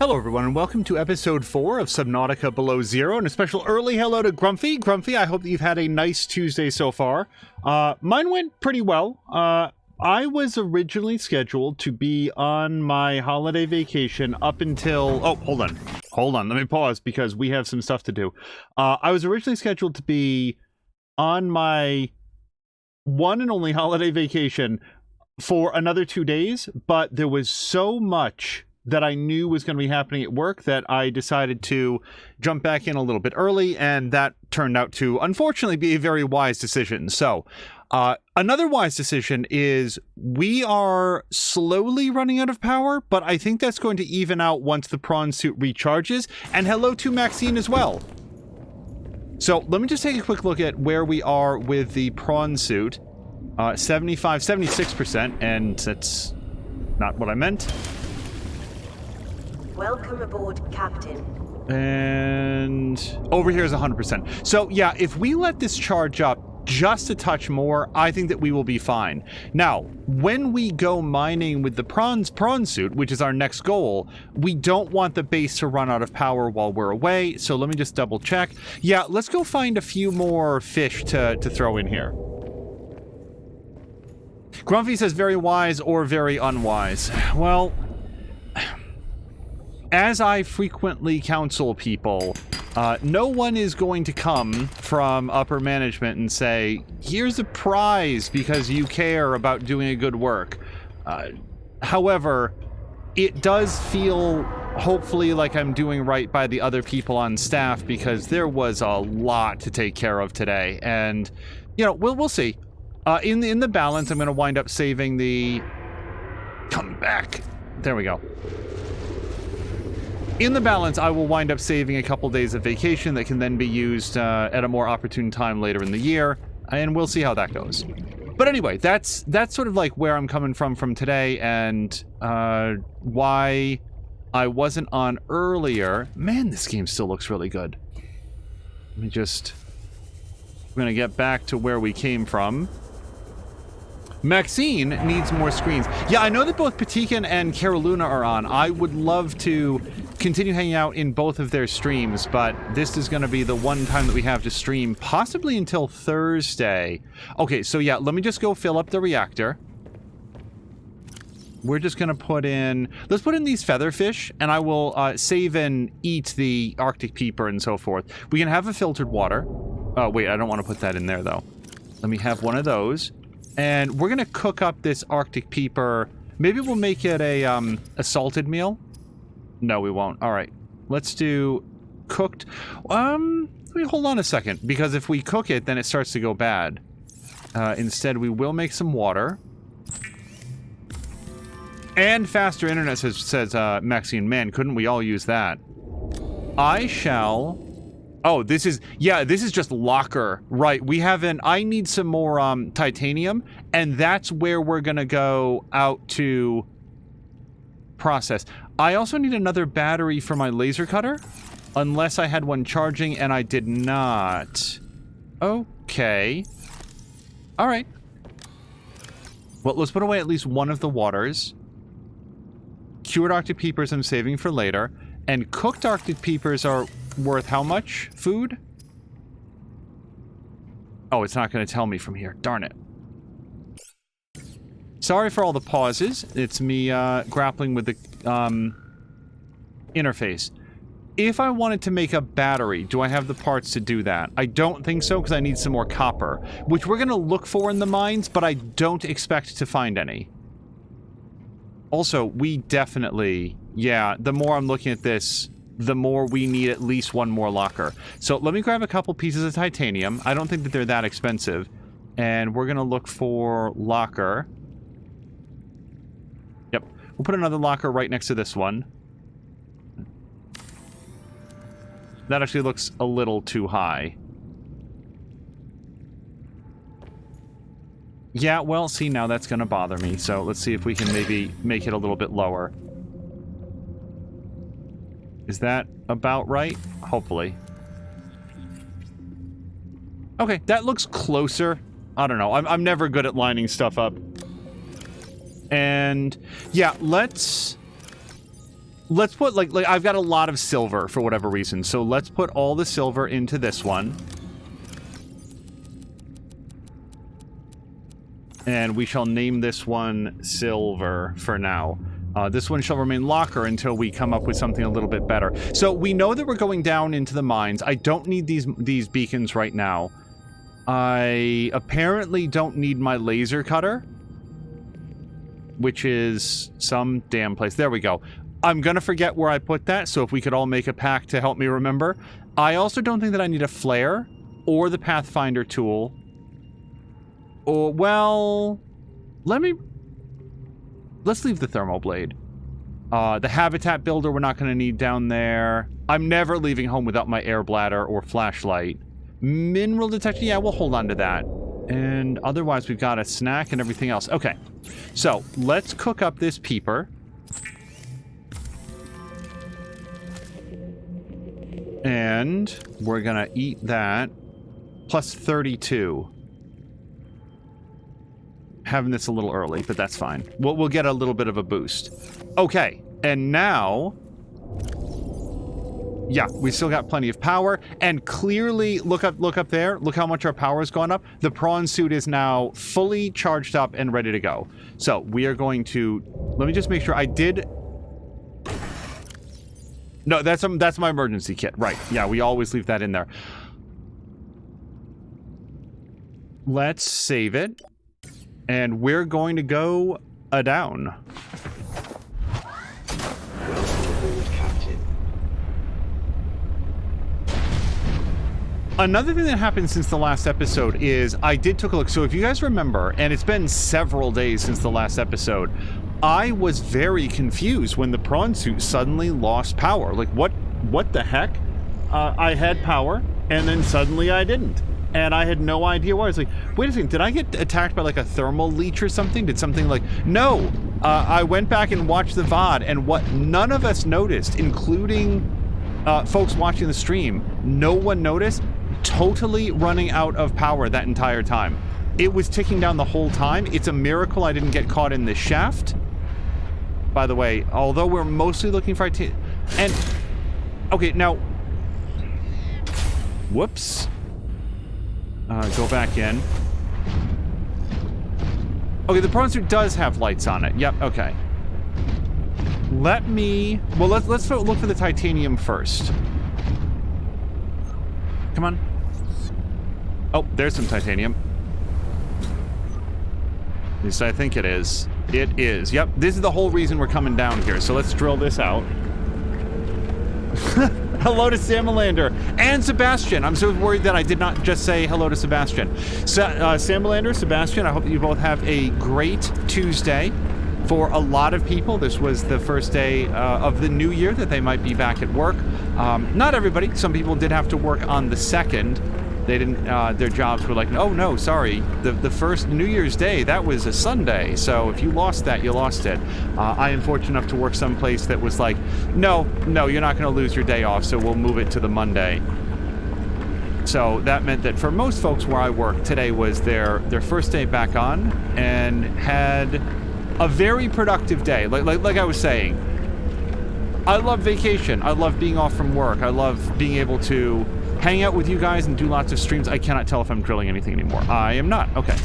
Hello everyone and welcome to episode 4 of Subnautica Below Zero, and a special early hello to Grumpy. Grumpy, I hope that you've had a nice Tuesday so far. Mine went pretty well. I was originally scheduled to be on my holiday vacation up until... Oh, hold on, let me pause because we have some stuff to do. I was originally scheduled to be on my one and only holiday vacation for another 2 days, but there was so much that I knew was going to be happening at work that I decided to jump back in a little bit early, and that turned out to unfortunately be a very wise decision. So another wise decision is we are slowly running out of power, but I think that's going to even out once the prawn suit recharges. And hello to Maxine as well. So let me just take a quick look at where we are with the prawn suit. 76%, and that's not what I meant. Welcome aboard, Captain. And over here is 100%. So yeah, if we let this charge up just a touch more, I think that we will be fine. Now, when we go mining with the prawn suit, which is our next goal, we don't want the base to run out of power while we're away. So let me just double check. Yeah, let's go find a few more fish to throw in here. Grumpy says very wise or very unwise. Well, as I frequently counsel people, no one is going to come from upper management and say, here's a prize because you care about doing a good work. However, it does feel hopefully like I'm doing right by the other people on staff, because there was a lot to take care of today. And, you know, we'll see. In the balance, I'm going to wind up saving the... Come back. There we go. In the balance, I will wind up saving a couple days of vacation that can then be used at a more opportune time later in the year, and we'll see how that goes. But anyway, that's sort of like where I'm coming from today, and why I wasn't on earlier. Man, this game still looks really good. Let me just... I'm gonna get back to where we came from. Maxine needs more screens. Yeah, I know that both Patikan and Caroluna are on. I would love to continue hanging out in both of their streams, but this is going to be the one time that we have to stream, possibly until Thursday. Okay, so yeah, let me just go fill up the reactor. We're just going to put in... Let's put in these featherfish, and I will save and eat the Arctic peeper and so forth. We can have a filtered water. Oh, wait, I don't want to put that in there, though. Let me have one of those. And we're going to cook up this Arctic peeper. Maybe we'll make it a salted meal. No, we won't. All right. Let's do cooked. Let me hold on a second, because if we cook it, then it starts to go bad. Instead, we will make some water. And faster internet, says Maxine. Man, couldn't we all use that? I shall... Oh, this is just locker. Right, we haven't... I need some more titanium, and that's where we're gonna go out to process. I also need another battery for my laser cutter, unless I had one charging, and I did not. Okay. Alright. Well, let's put away at least one of the waters. Cured Arctic peepers I'm saving for later, and cooked Arctic peepers are... worth how much food? Oh, it's not going to tell me from here. Darn it. Sorry for all the pauses. It's me grappling with the interface. If I wanted to make a battery, do I have the parts to do that? I don't think so, because I need some more copper, which we're going to look for in the mines, but I don't expect to find any. Also, we definitely... Yeah, the more I'm looking at this... the more we need at least one more locker. So let me grab a couple pieces of titanium. I don't think that they're that expensive. And we're going to look for locker. Yep. We'll put another locker right next to this one. That actually looks a little too high. Yeah, well, see, now that's going to bother me. So let's see if we can maybe make it a little bit lower. Is that about right? Hopefully. Okay, that looks closer. I don't know. I'm never good at lining stuff up. And yeah, let's let's put, like I've got a lot of silver for whatever reason, so let's put all the silver into this one. And we shall name this one Silver for now. This one shall remain Locker until we come up with something a little bit better. So we know that we're going down into the mines. I don't need these beacons right now. I apparently don't need my laser cutter, which is some damn place. There we go. I'm gonna forget where I put that, so if we could all make a pact to help me remember. I also don't think that I need a flare or the Pathfinder tool. Or, well, let's leave the thermal blade. The habitat builder we're not gonna need down there. I'm never leaving home without my air bladder or flashlight. Mineral detection, yeah, we'll hold on to that. And otherwise we've got a snack and everything else. Okay, so let's cook up this peeper. And we're gonna eat that. Plus 32. Having this a little early, but that's fine. We'll get a little bit of a boost. Okay, and now... yeah, we still got plenty of power, and clearly, look up there. Look how much our power's gone up. The prawn suit is now fully charged up and ready to go. So we are going to... let me just make sure I did... no, that's my emergency kit. Right, yeah, we always leave that in there. Let's save it. And we're going to go down. Another thing that happened since the last episode is I did take a look. So if you guys remember, and it's been several days since the last episode, I was very confused when the prawn suit suddenly lost power. Like, what the heck? I had power, and then suddenly I didn't. And I had no idea why. I was like, wait a second, did I get attacked by like a thermal leech or something? Did something like... no! I went back and watched the VOD, and what none of us noticed, including folks watching the stream, no one noticed, totally running out of power that entire time. It was ticking down the whole time. It's a miracle I didn't get caught in the shaft. By the way, although we're mostly looking for IT... and... okay, now... whoops. Go back in. Okay, the prawn suit does have lights on it. Yep, okay. Let me... well, let's look for the titanium first. Come on. Oh, there's some titanium. At least I think it is. It is. Yep, this is the whole reason we're coming down here. So let's drill this out. Hello to Samalander and Sebastian. I'm so worried that I did not just say hello to Sebastian. Samalander, Sebastian, I hope that you both have a great Tuesday. For a lot of people, this was the first day of the new year that they might be back at work. Not everybody. Some people did have to work on the 2nd. They didn't, their jobs were like, oh no, sorry, the first New Year's Day, that was a Sunday, so if you lost that, you lost it. I am fortunate enough to work someplace that was like, no, you're not gonna lose your day off, so we'll move it to the Monday. So that meant that for most folks where I work, today was their first day back on, and had a very productive day. Like I was saying, I love vacation, I love being off from work, I love being able to hang out with you guys and do lots of streams. I cannot tell if I'm drilling anything anymore. I am not. Okay.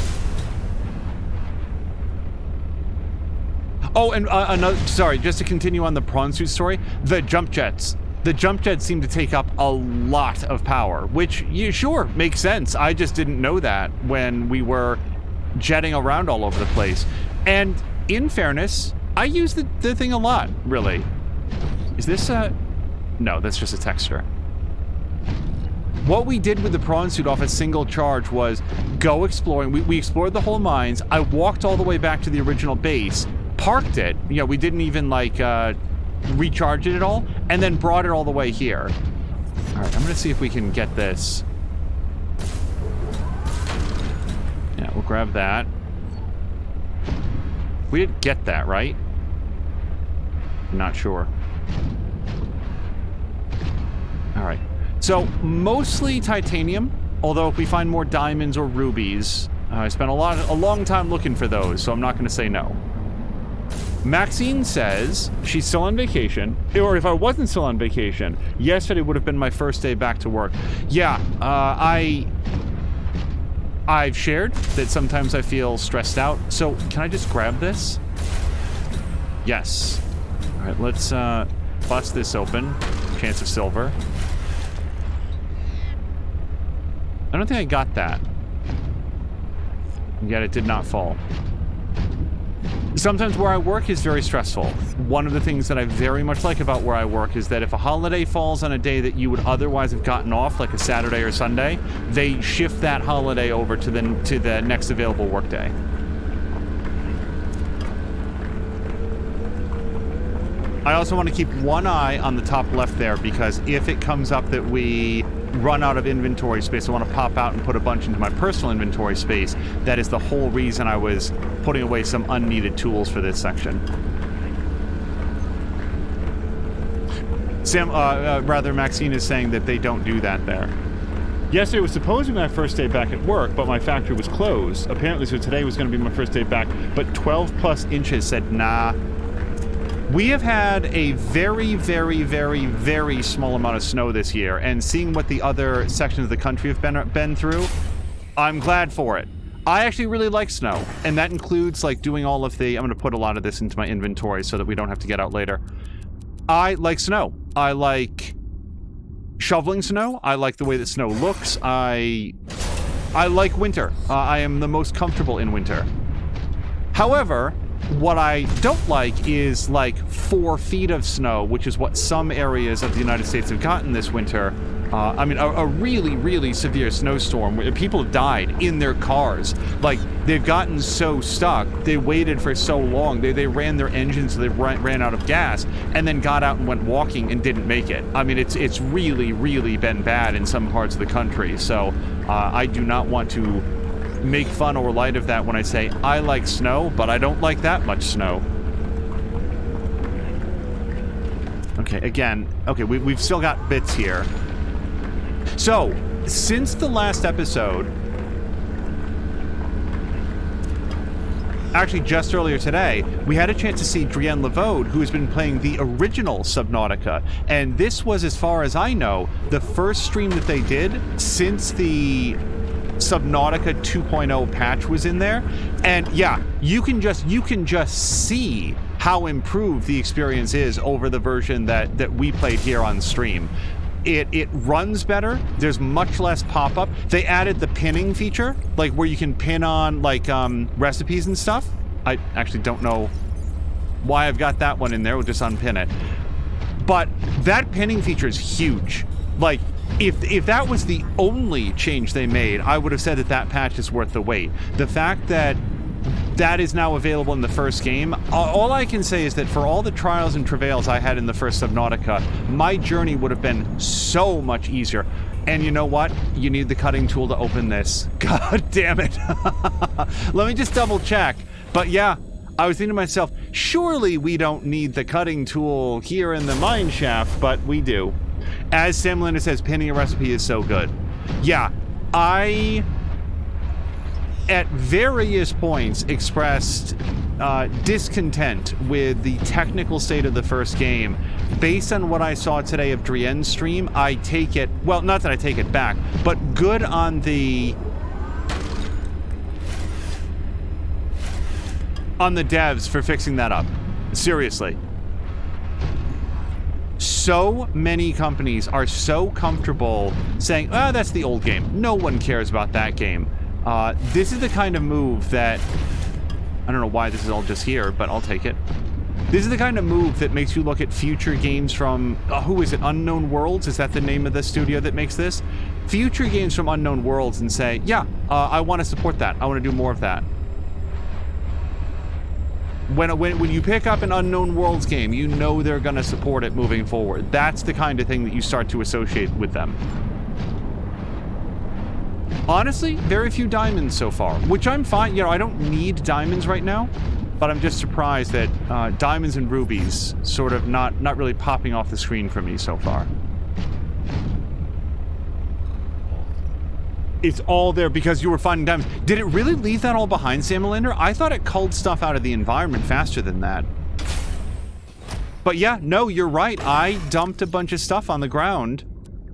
Oh, and another... sorry, just to continue on the prawn suit story, the jump jets. The jump jets seem to take up a lot of power, which, sure, makes sense. I just didn't know that when we were jetting around all over the place. And in fairness, I use the thing a lot, really. Is this a... no, that's just a texture. What we did with the prawn suit off a single charge was go exploring. We explored the whole mines. I walked all the way back to the original base, parked it. You know, we didn't even like recharge it at all, and then brought it all the way here. All right, I'm gonna see if we can get this. Yeah, we'll grab that. We did get that, right? I'm not sure. All right. So, mostly titanium, although if we find more diamonds or rubies, I spent a long time looking for those, so I'm not going to say no. Maxine says she's still on vacation, or if I wasn't still on vacation, yesterday would have been my first day back to work. Yeah, I've shared that sometimes I feel stressed out. So can I just grab this? Yes. All right, let's bust this open. Chance of silver. I don't think I got that. And yet it did not fall. Sometimes where I work is very stressful. One of the things that I very much like about where I work is that if a holiday falls on a day that you would otherwise have gotten off, like a Saturday or Sunday, they shift that holiday over to the next available workday. I also want to keep one eye on the top left there, because if it comes up that we run out of inventory space, I want to pop out and put a bunch into my personal inventory space. That is the whole reason I was putting away some unneeded tools for this section. Maxine is saying that they don't do that there. Yesterday was supposed to be my first day back at work, but my factory was closed. Apparently, so today was going to be my first day back, but 12 plus inches said, nah. We have had a very, very, very, very small amount of snow this year, and seeing what the other sections of the country have been through, I'm glad for it. I actually really like snow, and that includes like doing all of the, I'm going to put a lot of this into my inventory so that we don't have to get out later. I like snow. I like shoveling snow. I like the way that snow looks. I like winter. I am the most comfortable in winter. However, what I don't like is like 4 feet of snow, which is what some areas of the United States have gotten this winter. I mean, a really, really severe snowstorm where people have died in their cars. Like, they've gotten so stuck, they waited for so long, they ran their engines, they ran out of gas, and then got out and went walking and didn't make it. I mean, it's really, really been bad in some parts of the country, so I do not want to make fun or light of that when I say I like snow, but I don't like that much snow. Okay, again, okay, we've still got bits here. So, since the last episode, actually just earlier today, we had a chance to see Drienne Levode, who has been playing the original Subnautica, and this was, as far as I know, the first stream that they did since the Subnautica 2.0 patch was in there. And yeah, you can just see how improved the experience is over the version that we played here on stream. It runs better. There's much less pop-up. They added the pinning feature, like where you can pin on like recipes and stuff. I actually don't know why I've got that one in there. We'll just unpin it. But that pinning feature is huge. Like, if that was the only change they made, I would have said that patch is worth the wait. The fact that that is now available in the first game, all I can say is that for all the trials and travails I had in the first Subnautica, my journey would have been so much easier. And you know what? You need the cutting tool to open this. God damn it. Let me just double check. But yeah, I was thinking to myself, surely we don't need the cutting tool here in the mine shaft, but we do. As Sam Linder says, pinning a recipe is so good. Yeah, I, at various points, expressed discontent with the technical state of the first game. Based on what I saw today of Drienne's stream, I take it, well, not that I take it back, but good on the devs for fixing that up. Seriously. So many companies are so comfortable saying, oh, that's the old game. No one cares about that game. This is the kind of move that, I don't know why this is all just here, but I'll take it. This is the kind of move that makes you look at future games from, who is it, Unknown Worlds? Is that the name of the studio that makes this? Future games from Unknown Worlds and say, yeah, I want to support that. I want to do more of that. When you pick up an Unknown Worlds game, you know they're going to support it moving forward. That's the kind of thing that you start to associate with them. Honestly, very few diamonds so far, which I'm fine. You know, I don't need diamonds right now, but I'm just surprised that diamonds and rubies sort of not really popping off the screen for me so far. It's all there because you were finding diamonds. Did it really leave that all behind, Sam Linder? I thought it culled stuff out of the environment faster than that. But yeah, no, you're right. I dumped a bunch of stuff on the ground,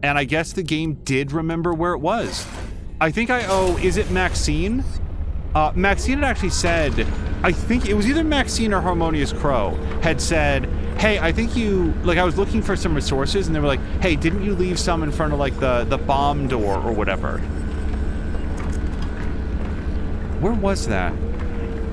and I guess the game did remember where it was. I think I owe... Is it Maxine? Maxine had actually said... I think it was either Maxine or Harmonious Crow had said, hey, I think you... Like, I was looking for some resources, and they were like, hey, didn't you leave some in front of, like, the bomb door or whatever? Where was that?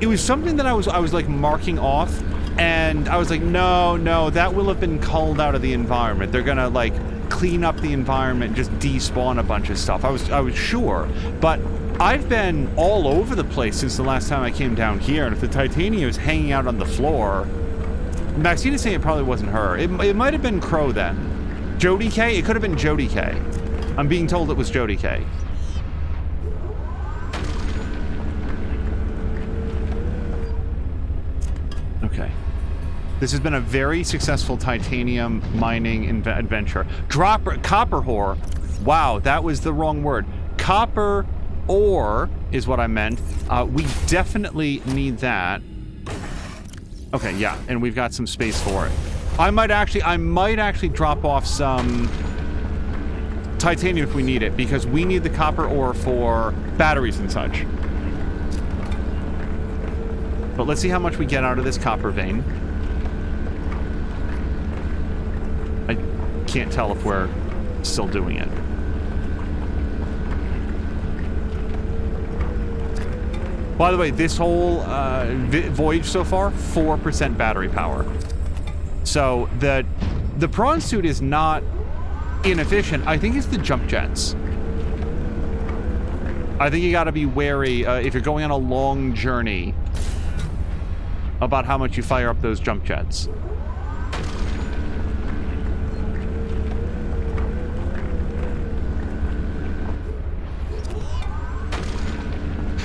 It was something that I was like, marking off, and I was like, no, that will have been culled out of the environment. They're gonna, like, clean up the environment, just despawn a bunch of stuff. I was sure, but I've been all over the place since the last time I came down here, and if the titanium is hanging out on the floor... Maxine is saying it probably wasn't her. It might have been Crow then. Jody K? It could have been Jody K. I'm being told it was Jody K. Okay. This has been a very successful titanium mining adventure. Copper ore. Wow, that was the wrong word. Copper ore is what I meant. We definitely need that. Okay, yeah, and we've got some space for it. I might actually drop off some titanium if we need it, because we need the copper ore for batteries and such. But let's see how much we get out of this copper vein. I can't tell if we're still doing it. By the way, this whole voyage so far, 4% battery power. So the prawn suit is not inefficient. I think it's the jump jets. I think you got to be wary if you're going on a long journey about how much you fire up those jump jets.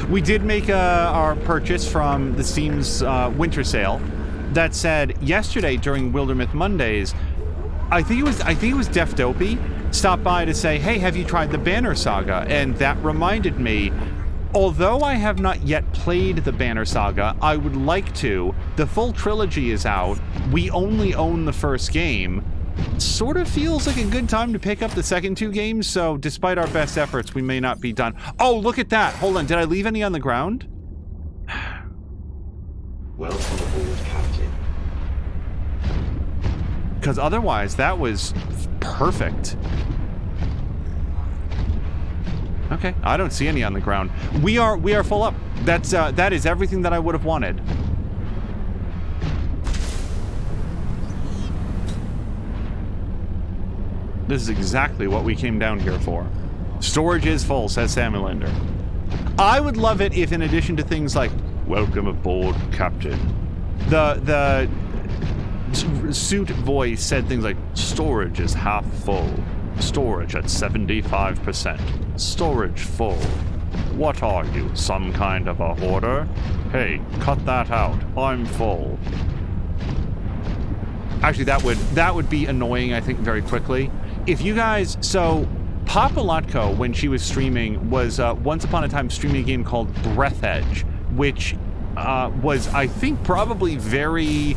We did make our purchase from the Steam's winter sale. That said, yesterday during Wildermyth Mondays, I think it was Def Dopey stopped by to say, hey, have you tried the Banner Saga? And that reminded me, although I have not yet played the Banner Saga, I would like to. The full trilogy is out. We only own the first game. Sort of feels like a good time to pick up the second two games, so despite our best efforts, we may not be done. Oh, look at that! Hold on, did I leave any on the ground? Welcome aboard, Captain. Because otherwise, that was perfect. Okay, I don't see any on the ground. We are full up. That is everything that I would have wanted. This is exactly what we came down here for. Storage is full, says Samuelander. I would love it if, in addition to things like, welcome aboard, Captain, the suit voice said things like, storage is half full, storage at 75%, storage full. What are you, some kind of a hoarder? Hey, cut that out, I'm full. Actually, that would be annoying, I think, very quickly. If you guys... So, Papalatko, when she was streaming, was once upon a time streaming a game called Breath Edge, which was, I think, probably very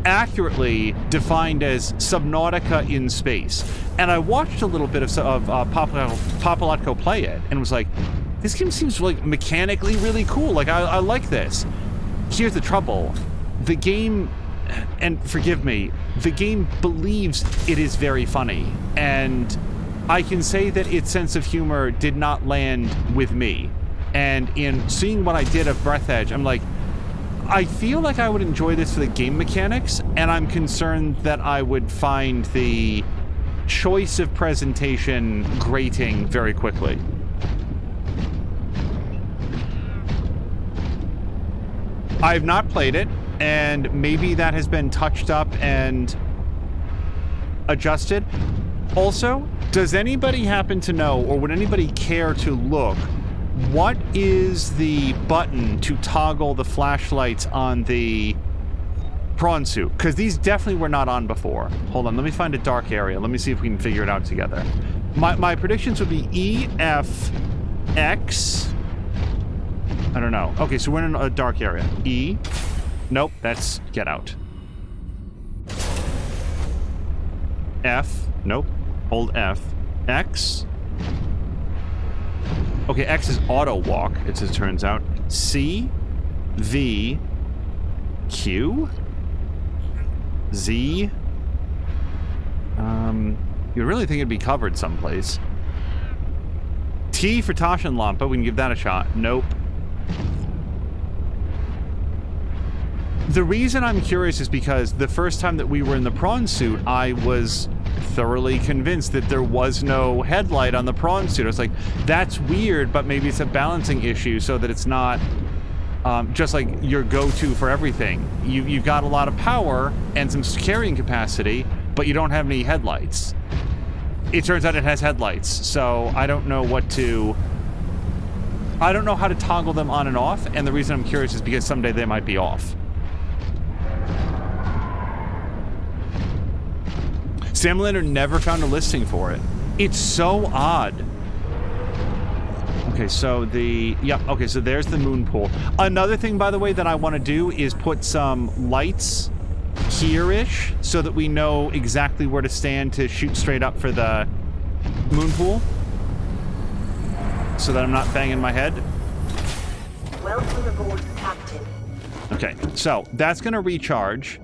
accurately defined as Subnautica in space. And I watched a little bit of Papalatko play it, and was like, this game seems like mechanically really cool. Like, I like this. Here's the trouble. The game... And forgive me, the game believes it is very funny, and I can say that its sense of humor did not land with me. And in seeing what I did of Breath Edge, I'm like, I feel like I would enjoy this for the game mechanics, and I'm concerned that I would find the choice of presentation grating very quickly. I have not played it, and maybe that has been touched up and adjusted. Also, does anybody happen to know, or would anybody care to look, what is the button to toggle the flashlights on the prawn suit? Because these definitely were not on before. Hold on, let me find a dark area. Let me see if we can figure it out together. My predictions would be E, F, X. I don't know. Okay, so we're in a dark area. E. Nope, that's get out. F. Nope. Hold F. X. Okay, X is auto walk, as it turns out. C. V. Q. Z. You'd really think it'd be covered someplace. T for Taschenlampe. We can give that a shot. Nope. The reason I'm curious is because the first time that we were in the prawn suit, I was thoroughly convinced that there was no headlight on the prawn suit. I was like, that's weird, but maybe it's a balancing issue so that it's not just like your go-to for everything. You've got a lot of power and some carrying capacity, but you don't have any headlights. It turns out it has headlights, so I don't know how to toggle them on and off, and the reason I'm curious is because someday they might be off. Sam Lander never found a listing for it. It's so odd. Okay, so okay, so there's the moon pool. Another thing, by the way, that I want to do is put some lights here-ish so that we know exactly where to stand to shoot straight up for the moon pool. So that I'm not banging my head. Welcome aboard, Captain. Okay, so that's going to recharge.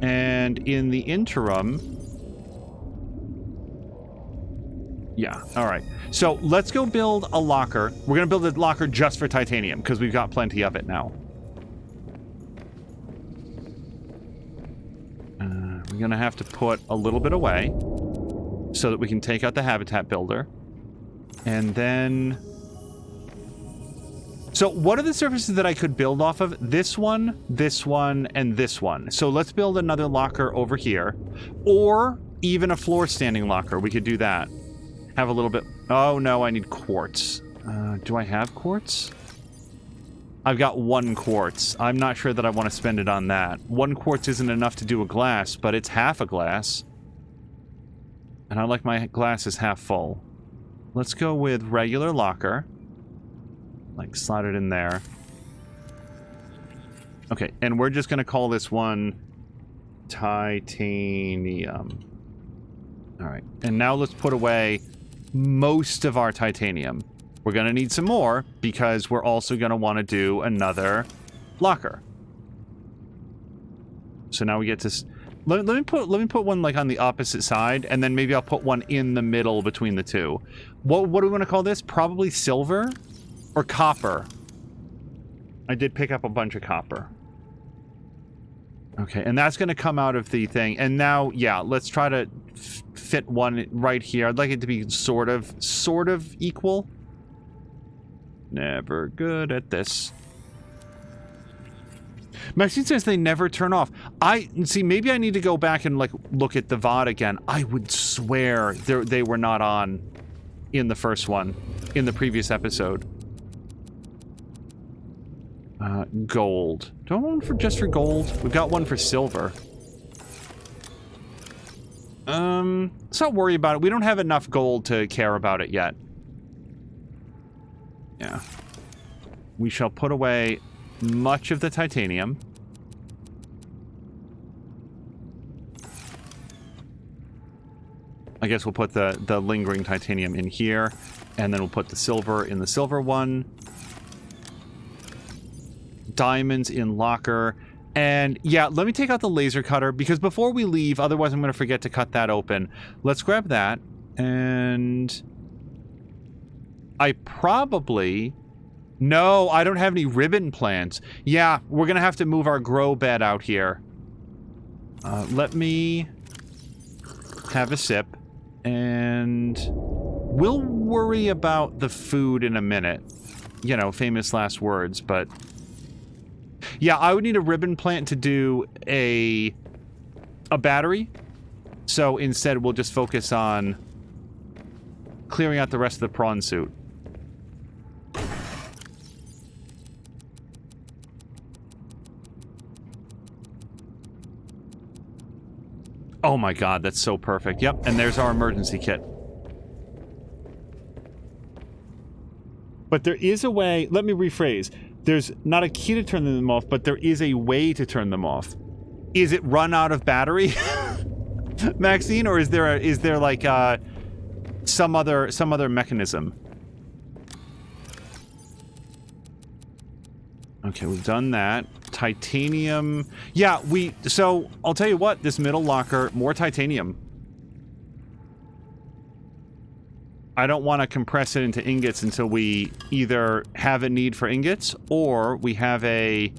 And in the interim... Yeah, all right. So let's go build a locker. We're going to build a locker just for titanium because we've got plenty of it now. We're going to have to put a little bit away so that we can take out the habitat builder. And then... So what are the surfaces that I could build off of? This one, and this one. So let's build another locker over here. Or even a floor standing locker. We could do that. Have a little bit... Oh, no, I need quartz. Do I have quartz? I've got 1 quartz. I'm not sure that I want to spend it on that. 1 quartz isn't enough to do a glass, but it's half a glass. And I like my glasses half full. Let's go with regular locker. Like, slide it in there. Okay, and we're just going to call this one titanium. All right, and now let's put away most of our titanium. We're going to need some more because we're also going to want to do another locker. So now we get to... Let me put one like on the opposite side, and then maybe I'll put one in the middle between the two. What do we want to call this? Probably silver or copper. I did pick up a bunch of copper. Okay, and that's going to come out of the thing. And now, yeah, let's try to fit one right here. I'd like it to be sort of equal. Never good at this. Maxine says they never turn off. See, maybe I need to go back and, like, look at the VOD again. I would swear they were not on in the first one, in the previous episode. Gold. Do I want one just for gold? We've got one for silver. Let's not worry about it. We don't have enough gold to care about it yet. Yeah. We shall put away much of the titanium. I guess we'll put the lingering titanium in here, and then we'll put the silver in the silver one. Diamonds in locker. And yeah, let me take out the laser cutter because before we leave, otherwise I'm going to forget to cut that open. Let's grab that. And I probably... No, I don't have any ribbon plants. Yeah, we're going to have to move our grow bed out here. Let me have a sip. And we'll worry about the food in a minute. You know, famous last words, but... Yeah, I would need a ribbon plant to do a battery. So instead, we'll just focus on clearing out the rest of the prawn suit. Oh my god, that's so perfect. Yep, and there's our emergency kit. But there is a way... Let me rephrase. There's not a key to turn them off, but there is a way to turn them off. Is it run out of battery? Maxine, or is there like some other mechanism? Okay, we've done that. Titanium. Yeah, so I'll tell you what, this middle locker, more titanium. I don't want to compress it into ingots until we either have a need for ingots or we have a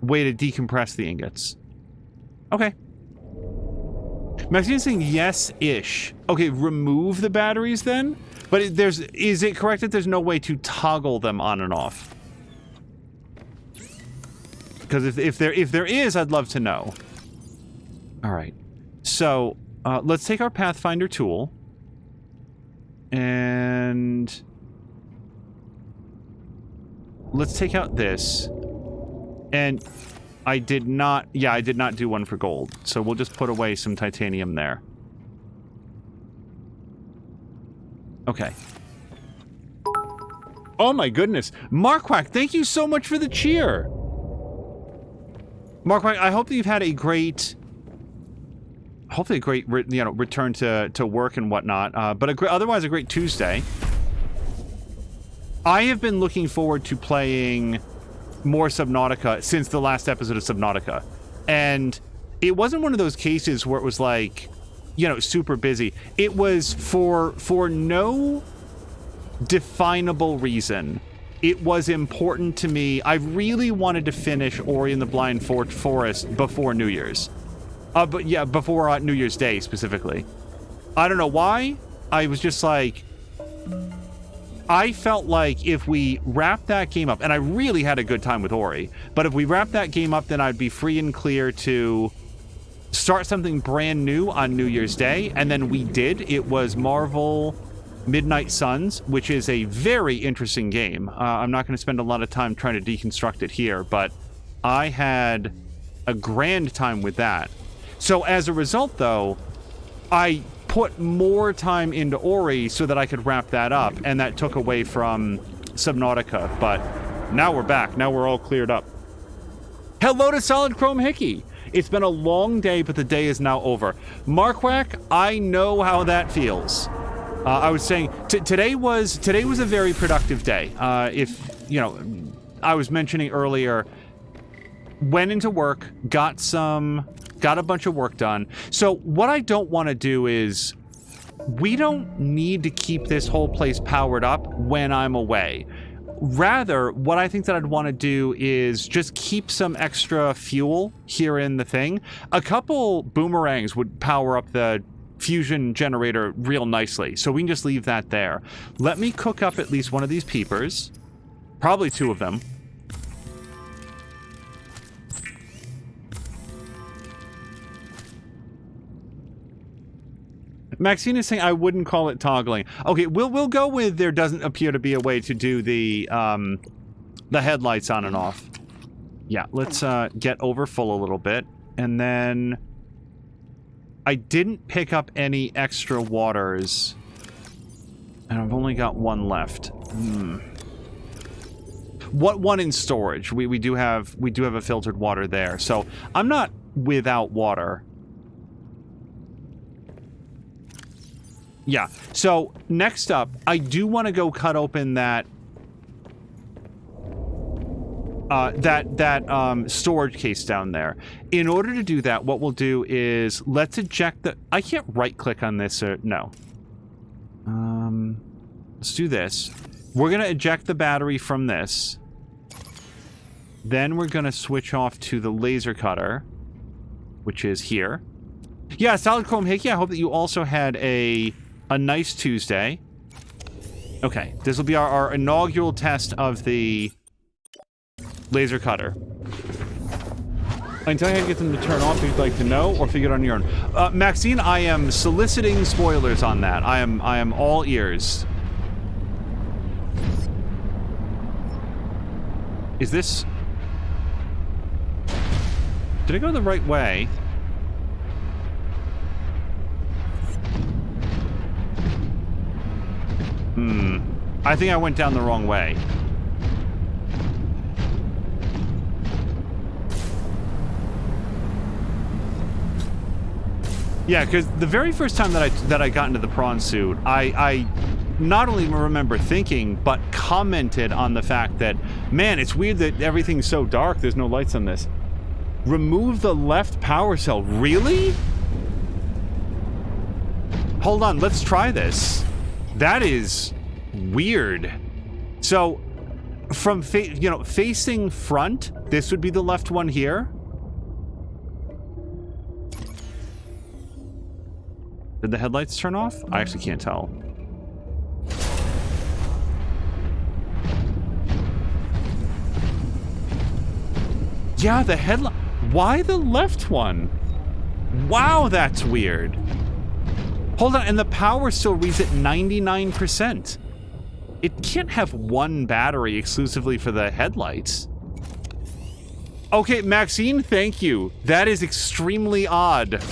way to decompress the ingots. Okay. Maxine's saying yes-ish. Okay, remove the batteries then? But is it correct that there's no way to toggle them on and off? Because if there is, I'd love to know. All right. So, let's take our Pathfinder tool. And let's take out this. And I did not do one for gold. So we'll just put away some titanium there. Okay. Oh my goodness. Marquack, thank you so much for the cheer. Marquack, I hope that you've had a great... hopefully a great, return to work and whatnot, but otherwise a great Tuesday. I have been looking forward to playing more Subnautica since the last episode of Subnautica. And it wasn't one of those cases where it was like, super busy. It was for no definable reason. It was important to me. I really wanted to finish Ori and the Blind Forest before New Year's. But yeah, before New Year's Day, specifically. I don't know why. I was just like... I felt like if we wrapped that game up, and I really had a good time with Ori, but if we wrapped that game up, then I'd be free and clear to start something brand new on New Year's Day, and then we did. It was Marvel Midnight Suns, which is a very interesting game. I'm not going to spend a lot of time trying to deconstruct it here, but I had a grand time with that. So as a result, though, I put more time into Ori so that I could wrap that up, and that took away from Subnautica. But now we're back. Now we're all cleared up. Hello to Solid Chrome Hickey. It's been a long day, but the day is now over. Marquack, I know how that feels. I was saying today was a very productive day. I was mentioning earlier, went into work, got a bunch of work done. So what I don't want to do is, we don't need to keep this whole place powered up when I'm away. Rather, what I think that I'd want to do is just keep some extra fuel here in the thing. A couple boomerangs would power up the fusion generator real nicely, so we can just leave that there. Let me cook up at least one of these peepers. Probably two of them. Maxine is saying I wouldn't call it toggling. Okay, we'll go with there doesn't appear to be a way to do the headlights on and off. Yeah, let's get over full a little bit. And then I didn't pick up any extra waters. And I've only got one left. What one in storage? We do have a filtered water there. So I'm not without water. Yeah, so next up, I do want to go cut open that storage case down there. In order to do that, what we'll do is let's eject the... I can't right-click on this, or... No. Let's do this. We're going to eject the battery from this. Then we're going to switch off to the laser cutter, which is here. Yeah, Solid Chrome Hickey, I hope that you also had a nice Tuesday. Okay, this will be our inaugural test of the laser cutter. I can tell you how to get them to turn off if you'd like to know, or figure it on your own. Maxine, I am soliciting spoilers on that. I am all ears. Is this... Did I go the right way? I think I went down the wrong way. Yeah, because the very first time that I got into the prawn suit, I not only remember thinking, but commented on the fact that, man, it's weird that everything's so dark, there's no lights on this. Remove the left power cell. Really? Hold on, let's try this. That is weird. So, from facing front, this would be the left one here. Did the headlights turn off? I actually can't tell. Yeah, the headlight. Why the left one? Wow, that's weird. Hold on, and the power still reads at 99%. It can't have one battery exclusively for the headlights. Okay, Maxine, thank you. That is extremely odd.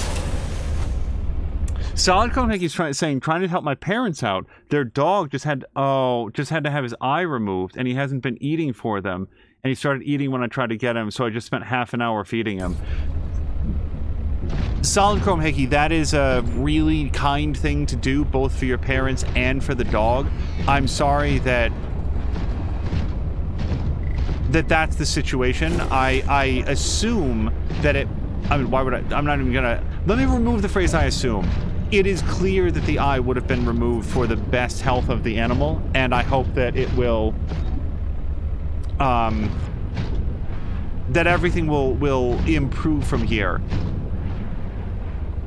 Solid Conehead trying to help my parents out. Their dog just had to have his eye removed, and he hasn't been eating for them. And he started eating when I tried to get him, so I just spent half an hour feeding him. Solid Chrome Hickey, that is a really kind thing to do, both for your parents and for the dog. I'm sorry that's the situation. I assume that it... I mean, why would I... I'm not even gonna... Let me remove the phrase I assume. It is clear that the eye would have been removed for the best health of the animal, and I hope that it will... that everything will improve from here.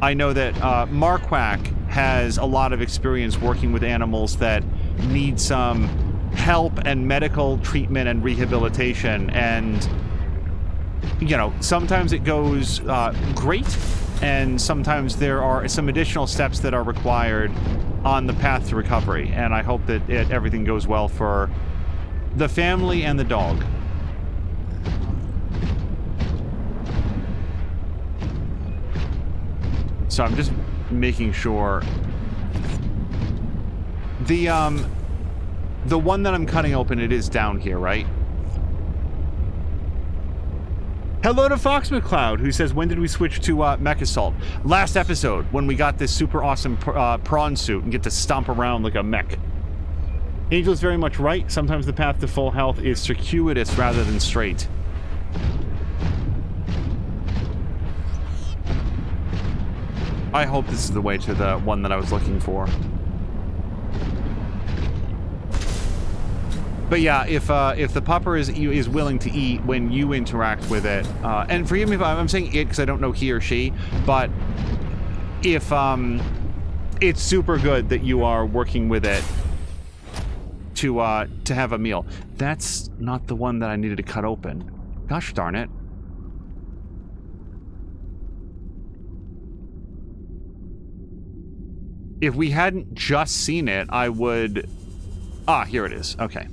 I know that Marquack has a lot of experience working with animals that need some help and medical treatment and rehabilitation, and you know, sometimes it goes great, and sometimes there are some additional steps that are required on the path to recovery, and I hope that everything goes well for the family and the dog. So I'm just making sure the one that I'm cutting open, it is down here, right? Hello to Fox McCloud, who says, when did we switch to Mech Assault? Last episode, when we got this super awesome prawn suit and get to stomp around like a mech. Angel is very much right. Sometimes the path to full health is circuitous rather than straight. I hope this is the way to the one that I was looking for. But yeah, if the pupper is willing to eat when you interact with it, and forgive me if I'm saying it because I don't know he or she, but if it's super good that you are working with it to have a meal. That's not the one that I needed to cut open. Gosh darn it. If we hadn't just seen it, I would... Ah, here it is. Okay.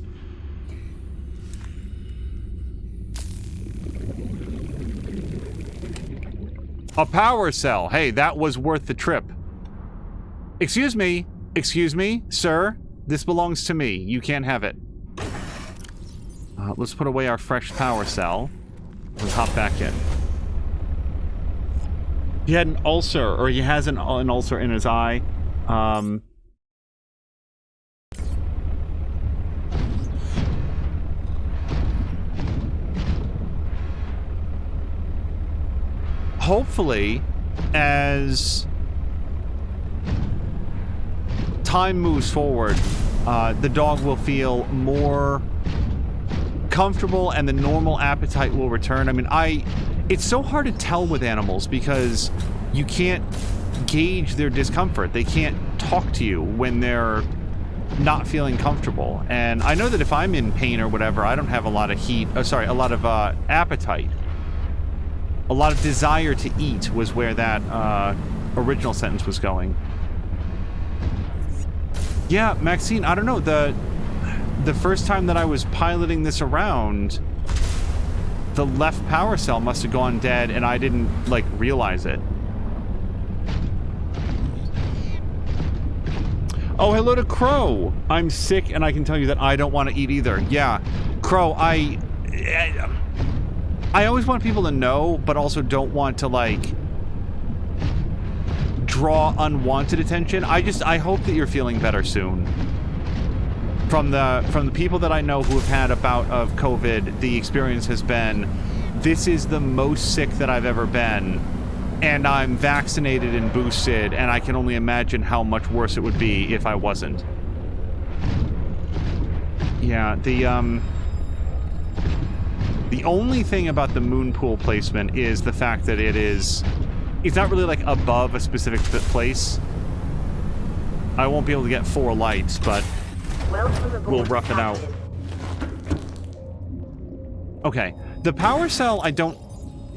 A power cell. Hey, that was worth the trip. Excuse me, sir. This belongs to me. You can't have it. Let's put away our fresh power cell. Let's hop back in. He had an ulcer, or he has an ulcer in his eye. Hopefully, as time moves forward, the dog will feel more comfortable and the normal appetite will return. I mean, it's so hard to tell with animals because you can't gauge their discomfort. They can't talk to you when they're not feeling comfortable. And I know that if I'm in pain or whatever, I don't have a lot of a lot of appetite. A lot of desire to eat was where that original sentence was going. Yeah, Maxine, I don't know. The first time that I was piloting this around, the left power cell must have gone dead and I didn't, like, realize it. Oh, hello to Crow. I'm sick and I can tell you that I don't want to eat either. Yeah, Crow, I always want people to know, but also don't want to, like, draw unwanted attention. I hope that you're feeling better soon. From the people that I know who have had a bout of COVID, the experience has been, this is the most sick that I've ever been, and I'm vaccinated and boosted, and I can only imagine how much worse it would be if I wasn't. Yeah, the only thing about the moon pool placement is the fact that it's not really like above a specific place. I won't be able to get 4 lights, but we'll rough it out. Okay, the power cell I don't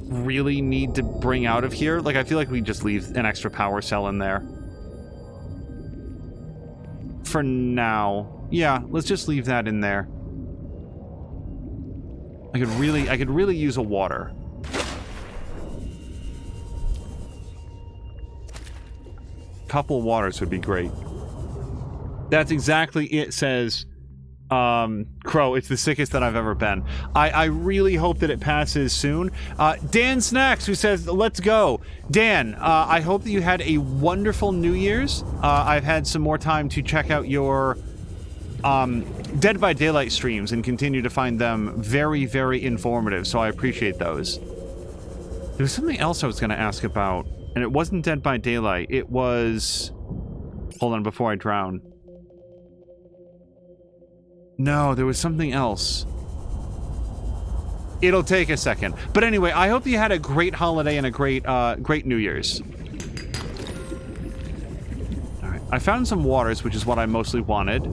really need to bring out of here. Like, I feel like we just leave an extra power cell in there. For now. Yeah, let's just leave that in there. I could really use a water. Couple waters would be great. That's exactly it, says Crow. It's the sickest that I've ever been. I really hope that it passes soon. Dan Snacks, who says, let's go. Dan, I hope that you had a wonderful New Year's. I've had some more time to check out your Dead by Daylight streams and continue to find them very, very informative, so I appreciate those. There was something else I was going to ask about, and it wasn't Dead by Daylight. It was... Hold on, before I drown. No, there was something else. It'll take a second. But anyway, I hope you had a great holiday and a great New Year's. Alright, I found some waters, which is what I mostly wanted.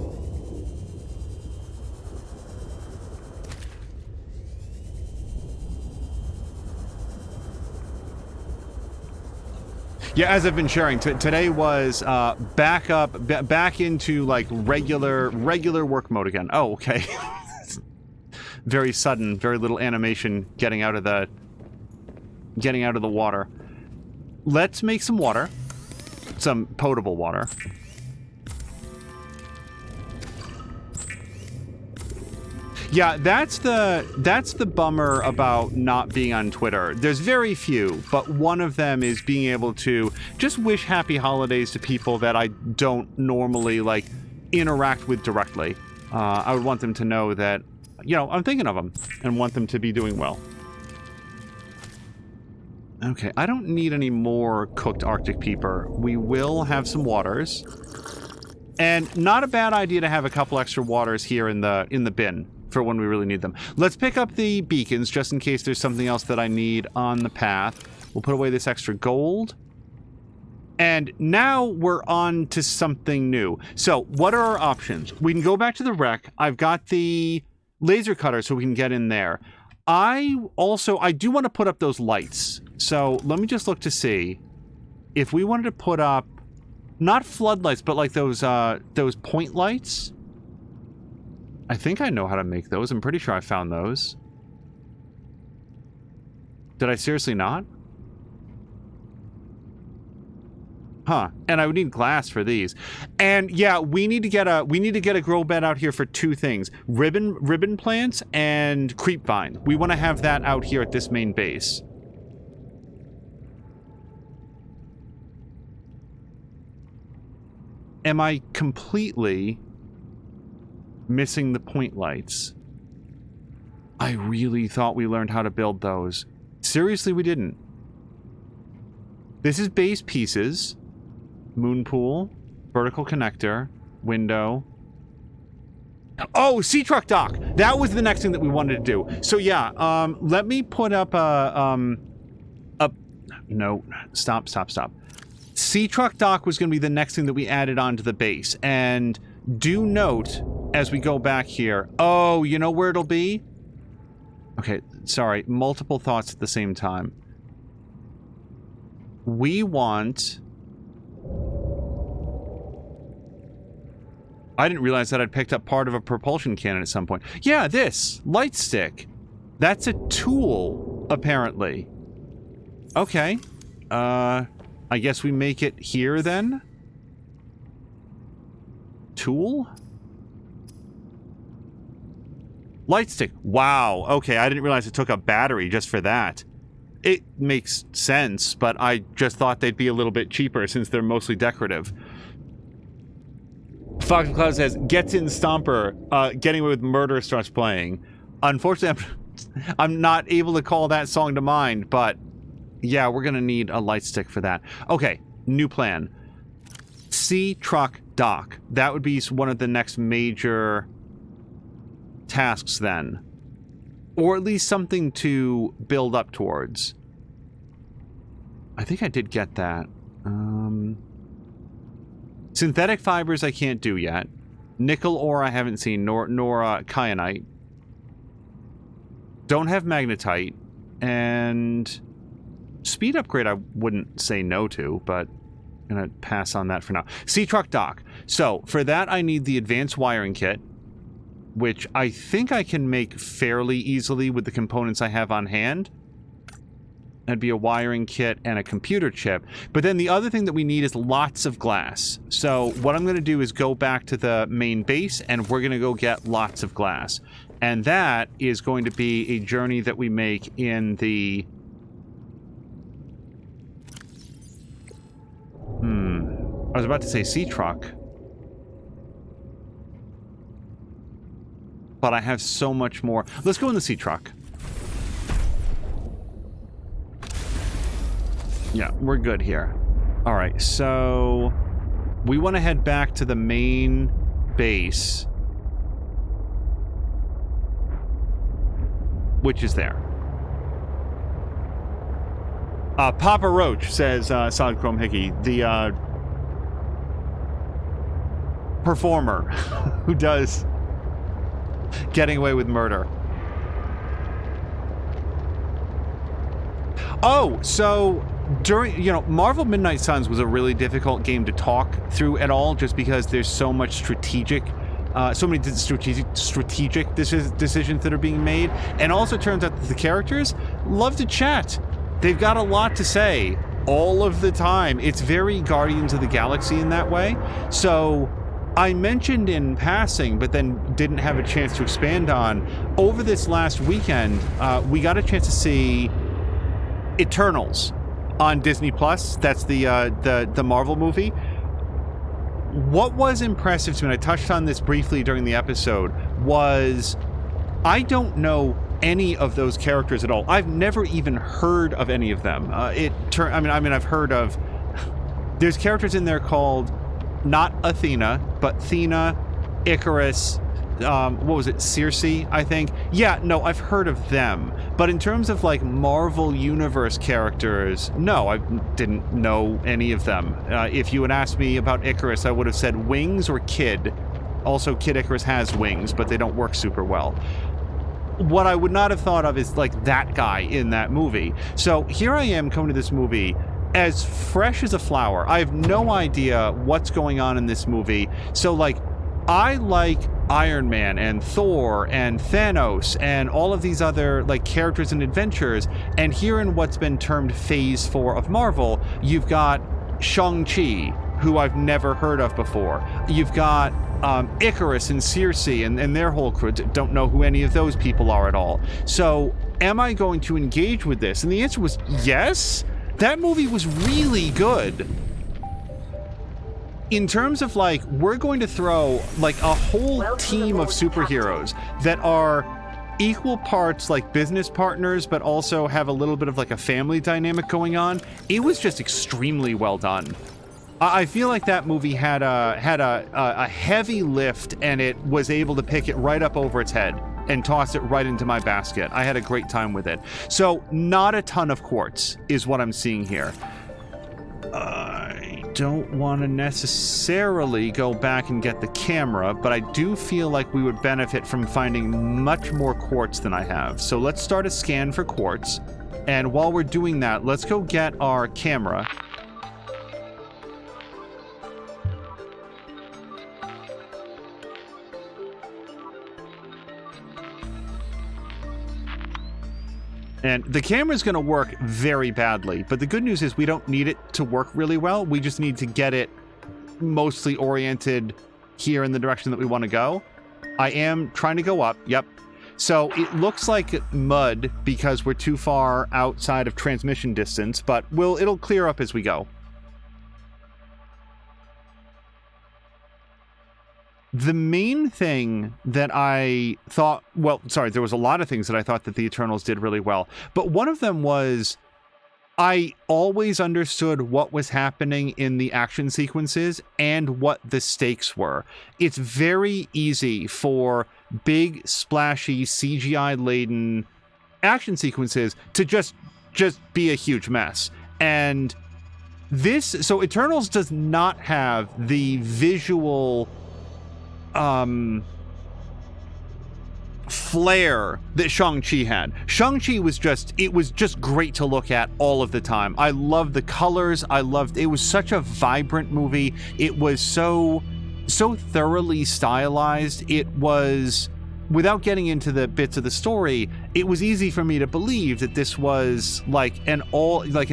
Yeah, as I've been sharing, today was back into like regular work mode again. Oh, okay. Very sudden, very little animation getting out of the water. Let's make some water, some potable water. Yeah, that's the bummer about not being on Twitter. There's very few, but one of them is being able to just wish happy holidays to people that I don't normally, like, interact with directly. I would want them to know that, you know, I'm thinking of them and want them to be doing well. Okay, I don't need any more cooked Arctic peeper. We will have some waters. And not a bad idea to have a couple extra waters here in the bin for when we really need them. Let's pick up the beacons just in case there's something else that I need on the path. We'll put away this extra gold. And now we're on to something new. So what are our options? We can go back to the wreck. I've got the laser cutter so we can get in there. I do want to put up those lights. So let me just look to see if we wanted to put up not floodlights, but like those point lights. I think I know how to make those. I'm pretty sure I found those. Did I seriously not? Huh. And I would need glass for these. And yeah, we need to get a grow bed out here for 2 things. Ribbon plants and creep vine. We want to have that out here at this main base. Am I completely missing the point lights? I really thought we learned how to build those. Seriously, we didn't. This is base pieces. Moon pool. Vertical connector. Window. Oh, sea truck dock! That was the next thing that we wanted to do. So yeah, let me put up no, stop. Sea truck dock was going to be the next thing that we added onto the base. And do note, as we go back here... Oh, you know where it'll be? Okay, sorry. Multiple thoughts at the same time. We want... I didn't realize that I'd picked up part of a propulsion cannon at some point. Yeah, this! Light stick! That's a tool, apparently. Okay. I guess we make it here, then? Tool? Light stick. Wow. Okay, I didn't realize it took a battery just for that. It makes sense, but I just thought they'd be a little bit cheaper since they're mostly decorative. Fox Cloud says, gets in Stomper, Getting Away with Murder starts playing. Unfortunately, I'm not able to call that song to mind, but yeah, we're going to need a light stick for that. Okay, new plan. Sea Truck Dock. That would be one of the next major tasks then. Or at least something to build up towards. I think I did get that. Synthetic fibers I can't do yet. Nickel ore I haven't seen, nor kyanite. Don't have magnetite. And speed upgrade I wouldn't say no to, but I'm going to pass on that for now. Sea Truck Dock. So, for that I need the advanced wiring kit, which I think I can make fairly easily with the components I have on hand. That'd be a wiring kit and a computer chip. But then the other thing that we need is lots of glass. So what I'm going to do is go back to the main base, and we're going to go get lots of glass. And that is going to be a journey that we make in the... I was about to say sea truck. But I have so much more. Let's go in the sea truck. Yeah, we're good here. All right, so we want to head back to the main base, which is there. Papa Roach says, Solid Chrome Hickey, the performer who does Getting Away with Murder. Oh, so during, Marvel Midnight Suns was a really difficult game to talk through at all, just because there's so much strategic decisions that are being made. And also turns out that the characters love to chat. They've got a lot to say all of the time. It's very Guardians of the Galaxy in that way. So I mentioned in passing, but then didn't have a chance to expand on, over this last weekend, we got a chance to see Eternals on Disney Plus. That's the Marvel movie. What was impressive to me, and I touched on this briefly during the episode, was I don't know any of those characters at all. I've never even heard of any of them. I've heard of... There's characters in there called not Athena, but Thena, Icarus, what was it, Circe, I think? Yeah, no, I've heard of them. But in terms of, like, Marvel Universe characters, no, I didn't know any of them. If you had asked me about Icarus, I would have said wings or Kid. Also, Kid Icarus has wings, but they don't work super well. What I would not have thought of is, like, that guy in that movie. So here I am coming to this movie as fresh as a flower. I have no idea what's going on in this movie. So, like, I like Iron Man and Thor and Thanos and all of these other, like, characters and adventures. And here in what's been termed Phase 4 of Marvel, you've got Shang-Chi, who I've never heard of before. You've got Icarus and Circe and their whole crew. Don't know who any of those people are at all. So am I going to engage with this? And the answer was yes. That movie was really good. In terms of, like, we're going to throw, like, a whole team of superheroes that are equal parts, like, business partners, but also have a little bit of, like, a family dynamic going on. It was just extremely well done. I feel like that movie had a heavy lift, and it was able to pick it right up over its head and toss it right into my basket. I had a great time with it. So, not a ton of quartz is what I'm seeing here. I don't want to necessarily go back and get the camera, but I do feel like we would benefit from finding much more quartz than I have. So let's start a scan for quartz. And while we're doing that, let's go get our camera. And the camera's going to work very badly, but the good news is we don't need it to work really well. We just need to get it mostly oriented here in the direction that we want to go. I am trying to go up. Yep. So it looks like mud because we're too far outside of transmission distance, but it'll clear up as we go. The main thing that I thought, there was a lot of things that I thought that the Eternals did really well, but one of them was I always understood what was happening in the action sequences and what the stakes were. It's very easy for big, splashy, CGI-laden action sequences to just be a huge mess. And so Eternals does not have the visual flair that Shang-Chi had. Shang-Chi was just great to look at all of the time. I loved the colors. It was such a vibrant movie. It was so thoroughly stylized. It was, without getting into the bits of the story, it was easy for me to believe that this was like an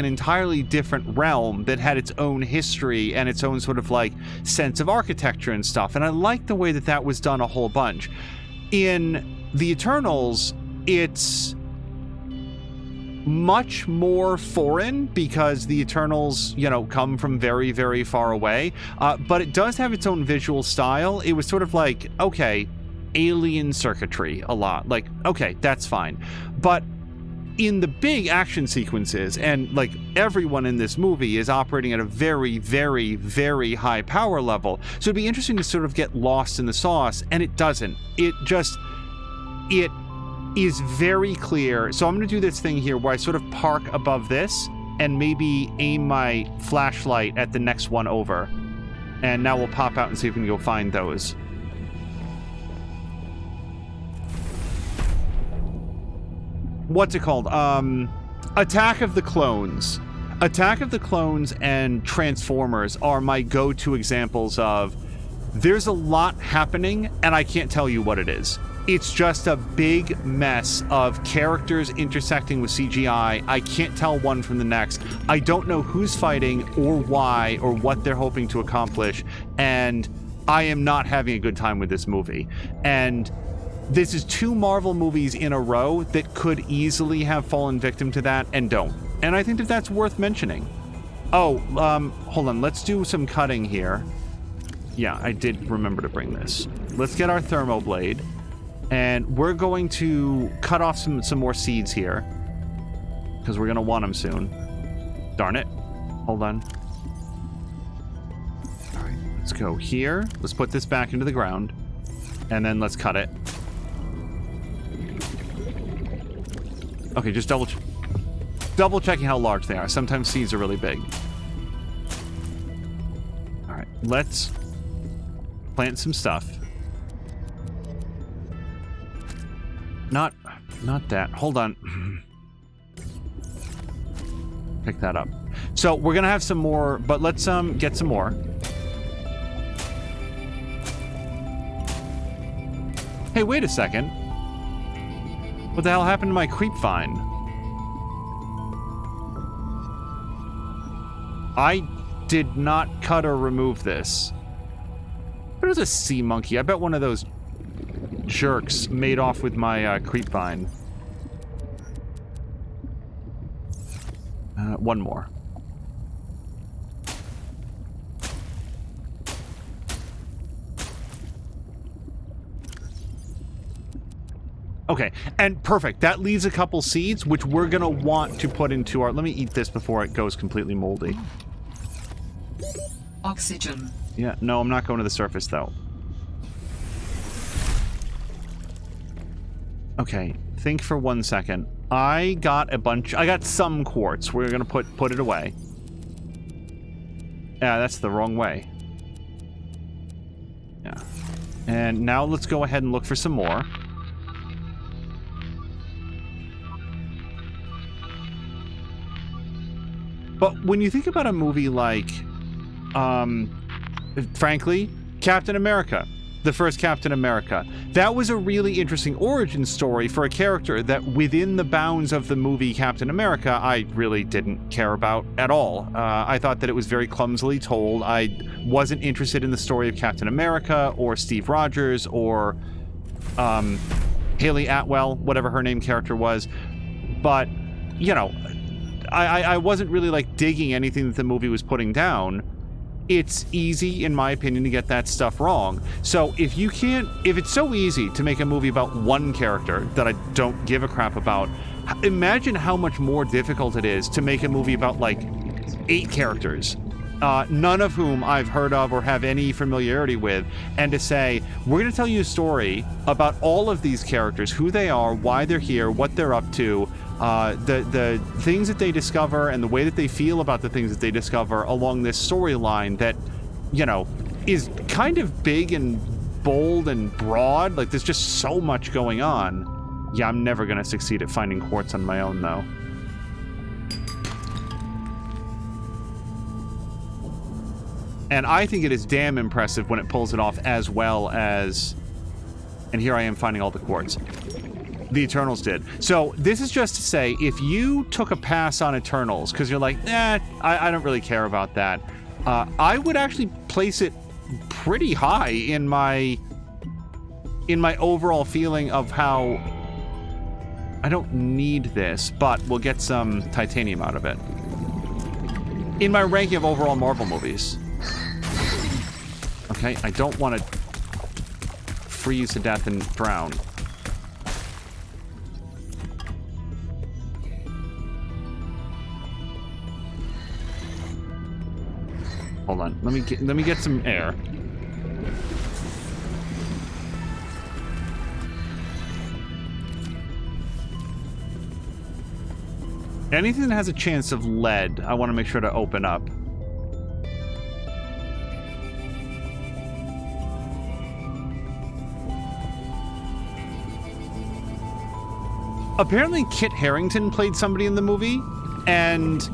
entirely different realm that had its own history and its own sort of like sense of architecture and stuff. And I liked the way that was done a whole bunch. In the Eternals, it's much more foreign because the Eternals, come from very, very far away. But it does have its own visual style. It was sort of like, okay, alien circuitry a lot. Like, okay, that's fine. But in the big action sequences, and like everyone in this movie is operating at a very, very, very high power level. So it'd be interesting to sort of get lost in the sauce, and it doesn't. It is very clear. So I'm going to do this thing here where I sort of park above this and maybe aim my flashlight at the next one over. And now we'll pop out and see if we can go find those. What's it called? Attack of the Clones. Attack of the Clones and Transformers are my go-to examples of there's a lot happening and I can't tell you what it is. It's just a big mess of characters intersecting with CGI. I can't tell one from the next. I don't know who's fighting or why or what they're hoping to accomplish, and I am not having a good time with this movie. And this is 2 Marvel movies in a row that could easily have fallen victim to that and don't. And I think that that's worth mentioning. Oh, hold on. Let's do some cutting here. Yeah, I did remember to bring this. Let's get our thermoblade. And we're going to cut off some more seeds here. Because we're going to want them soon. Darn it. Hold on. All right, let's go here. Let's put this back into the ground. And then let's cut it. Okay, just double checking how large they are. Sometimes seeds are really big. All right, let's plant some stuff. Not that. Hold on. Pick that up. So we're gonna have some more, but let's get some more. Hey, wait a second. What the hell happened to my creep vine? I did not cut or remove this. It was a sea monkey. I bet one of those jerks made off with my creep vine. One more. Okay, and perfect. That leaves a couple seeds, which we're gonna want to put into our... Let me eat this before it goes completely moldy. Oxygen. Yeah, no, I'm not going to the surface, though. Okay, think for 1 second. I got some quartz. We're gonna put it away. Yeah, that's the wrong way. Yeah. And now let's go ahead and look for some more. But when you think about a movie like, frankly, Captain America, the first Captain America, that was a really interesting origin story for a character that within the bounds of the movie Captain America, I really didn't care about at all. I thought that it was very clumsily told. I wasn't interested in the story of Captain America or Steve Rogers or Haley Atwell, whatever her name character was. But, you know, I wasn't really, like, digging anything that the movie was putting down. It's easy, in my opinion, to get that stuff wrong. So if it's so easy to make a movie about one character that I don't give a crap about, imagine how much more difficult it is to make a movie about, like, 8 characters, none of whom I've heard of or have any familiarity with, and to say, we're going to tell you a story about all of these characters, who they are, why they're here, what they're up to, the things that they discover, and the way that they feel about the things that they discover along this storyline that, you know, is kind of big and bold and broad. Like, there's just so much going on. Yeah, I'm never going to succeed at finding quartz on my own, though. And I think it is damn impressive when it pulls it off as well as... And here I am finding all the quartz. The Eternals did. So this is just to say, if you took a pass on Eternals because you're like, I don't really care about that, I would actually place it pretty high in my overall feeling of how I don't need this, but we'll get some titanium out of it. In my ranking of overall Marvel movies. Okay, I don't want to freeze to death and drown. Hold on. Let me get some air. Anything that has a chance of lead, I want to make sure to open up. Apparently Kit Harington played somebody in the movie, and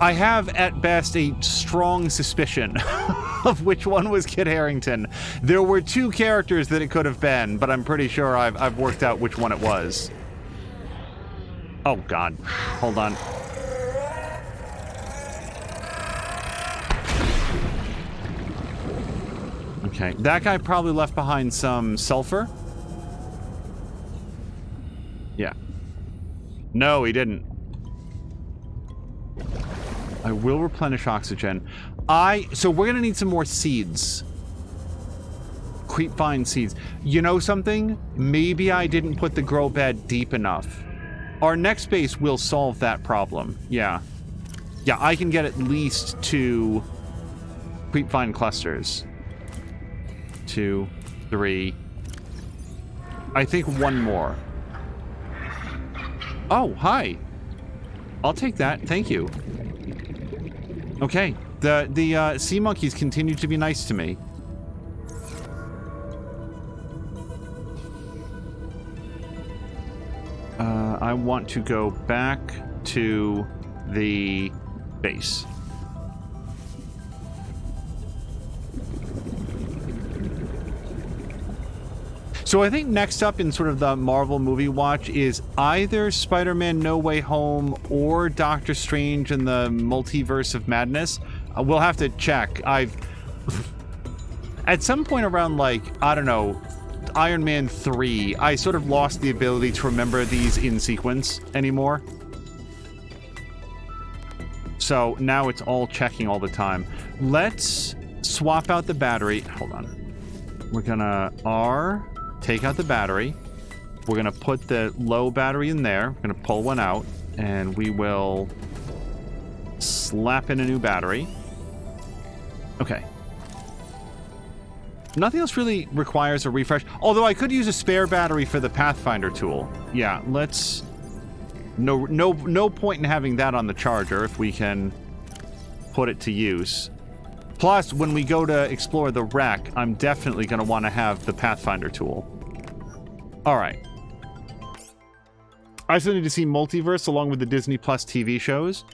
I have, at best, a strong suspicion of which one was Kit Harington. There were 2 characters that it could have been, but I'm pretty sure I've worked out which one it was. Oh, God. Hold on. Okay, that guy probably left behind some sulfur. Yeah. No, he didn't. I will replenish oxygen. So we're gonna need some more seeds. Creepvine seeds. You know something? Maybe I didn't put the grow bed deep enough. Our next base will solve that problem. Yeah. Yeah, I can get at least 2 creepvine clusters. 2, 3. I think 1 more. Oh, hi. I'll take that. Thank you. Okay. The sea monkeys continue to be nice to me. I want to go back to the base. So I think next up in sort of the Marvel movie watch is either Spider-Man No Way Home or Doctor Strange and the Multiverse of Madness. We'll have to check. At some point around, like, I don't know, Iron Man 3, I sort of lost the ability to remember these in sequence anymore. So now it's all checking all the time. Let's swap out the battery. Hold on. We're gonna R... take out the battery. We're going to put the low battery in there. We're going to pull one out, and we will slap in a new battery. Okay. Nothing else really requires a refresh, although I could use a spare battery for the Pathfinder tool. Yeah, let's... No point in having that on the charger if we can put it to use. Plus, when we go to explore the wreck, I'm definitely going to want to have the Pathfinder tool. All right. I still need to see Multiverse along with the Disney Plus TV shows.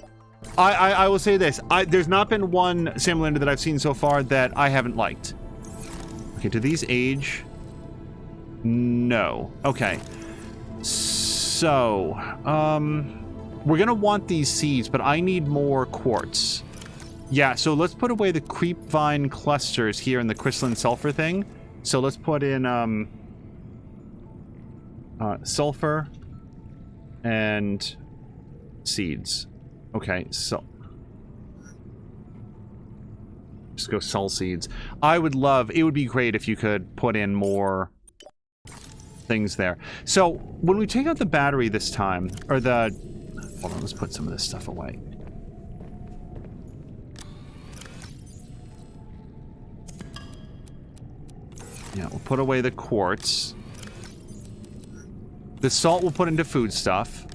I will say this. There's not been one Sam Lander that I've seen so far that I haven't liked. Okay, do these age? No. Okay. So, we're going to want these seeds, but I need more quartz. Yeah, so let's put away the creepvine clusters here in the crystalline sulfur thing. So let's put in, Sulfur and seeds. Okay, so just go sul seeds. I would love, it would be great if you could put in more things there. So when we take out the battery this time, or the, hold on, let's put some of this stuff away. Yeah, we'll put away the quartz. The salt we'll put into food stuff.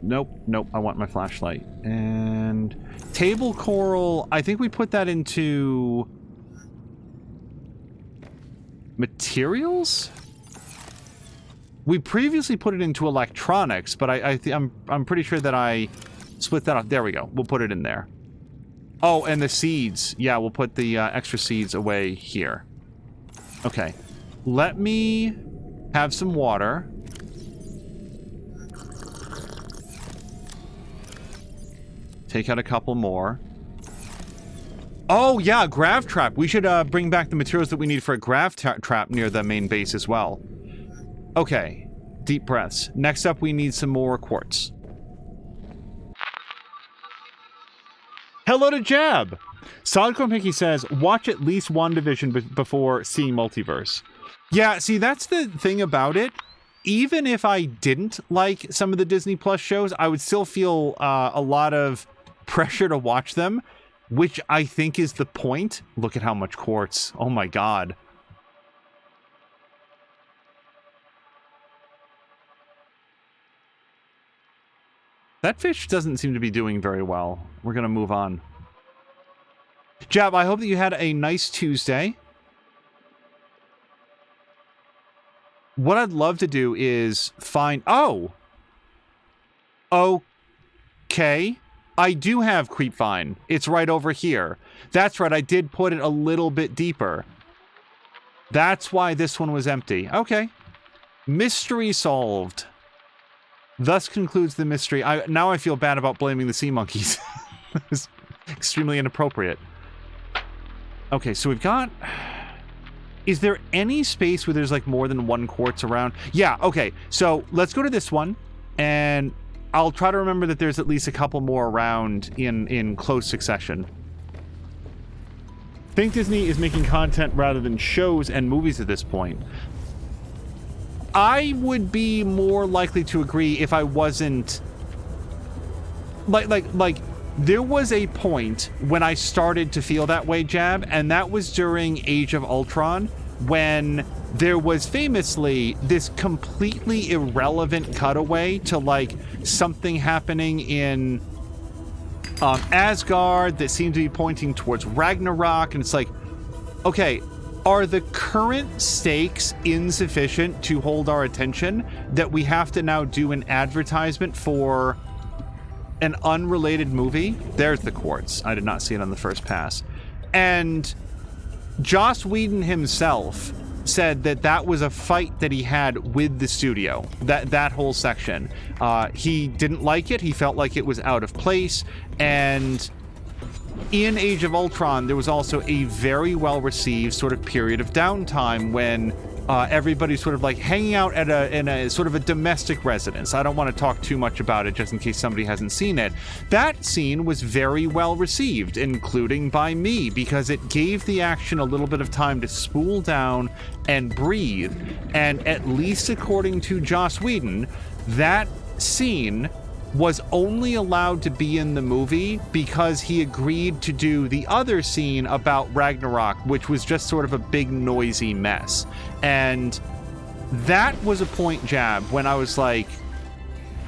Nope, nope, I want my flashlight. And table coral, I think we put that into materials? We previously put it into electronics, but I'm pretty sure that I split that off. There we go. We'll put it in there. Oh, and the seeds. Yeah, we'll put the extra seeds away here. Okay. Let me have some water. Take out a couple more. Oh, yeah, grav trap. We should bring back the materials that we need for a grav trap near the main base as well. Okay. Deep breaths. Next up, we need some more quartz. Hello to Jab! Solidcore Mickey says, watch at least WandaVision before seeing Multiverse. Yeah, see, that's the thing about it. Even if I didn't like some of the Disney Plus shows, I would still feel a lot of pressure to watch them, which I think is the point. Look at how much quartz. Oh my god. That fish doesn't seem to be doing very well. We're going to move on. Jab, I hope that you had a nice Tuesday. What I'd love to do is find... Oh! Okay. I do have Creepvine. It's right over here. That's right, I did put it a little bit deeper. That's why this one was empty. Okay. Mystery solved. Thus concludes the mystery. Now I feel bad about blaming the sea monkeys. It's extremely inappropriate. Okay, so we've got... Is there any space where there's like more than one quartz around? Yeah, okay. So let's go to this one, and I'll try to remember that there's at least a couple more around in close succession. Think Disney is making content rather than shows and movies at this point. I would be more likely to agree if I wasn't... Like, there was a point when I started to feel that way, Jab, and that was during Age of Ultron, when there was famously this completely irrelevant cutaway to, like, something happening in Asgard that seemed to be pointing towards Ragnarok, and it's like, okay... Are the current stakes insufficient to hold our attention that we have to now do an advertisement for an unrelated movie? There's the quartz. I did not see it on the first pass. And Joss Whedon himself said that that was a fight that he had with the studio, that whole section. He didn't like it. He felt like it was out of place. And... in Age of Ultron, there was also a very well-received sort of period of downtime when everybody's sort of like hanging out at in a sort of a domestic residence. I don't want to talk too much about it just in case somebody hasn't seen it. That scene was very well-received, including by me, because it gave the action a little bit of time to spool down and breathe. And at least according to Joss Whedon, that scene was only allowed to be in the movie because he agreed to do the other scene about Ragnarok, which was just sort of a big noisy mess. And that was a point, Jab, when I was like,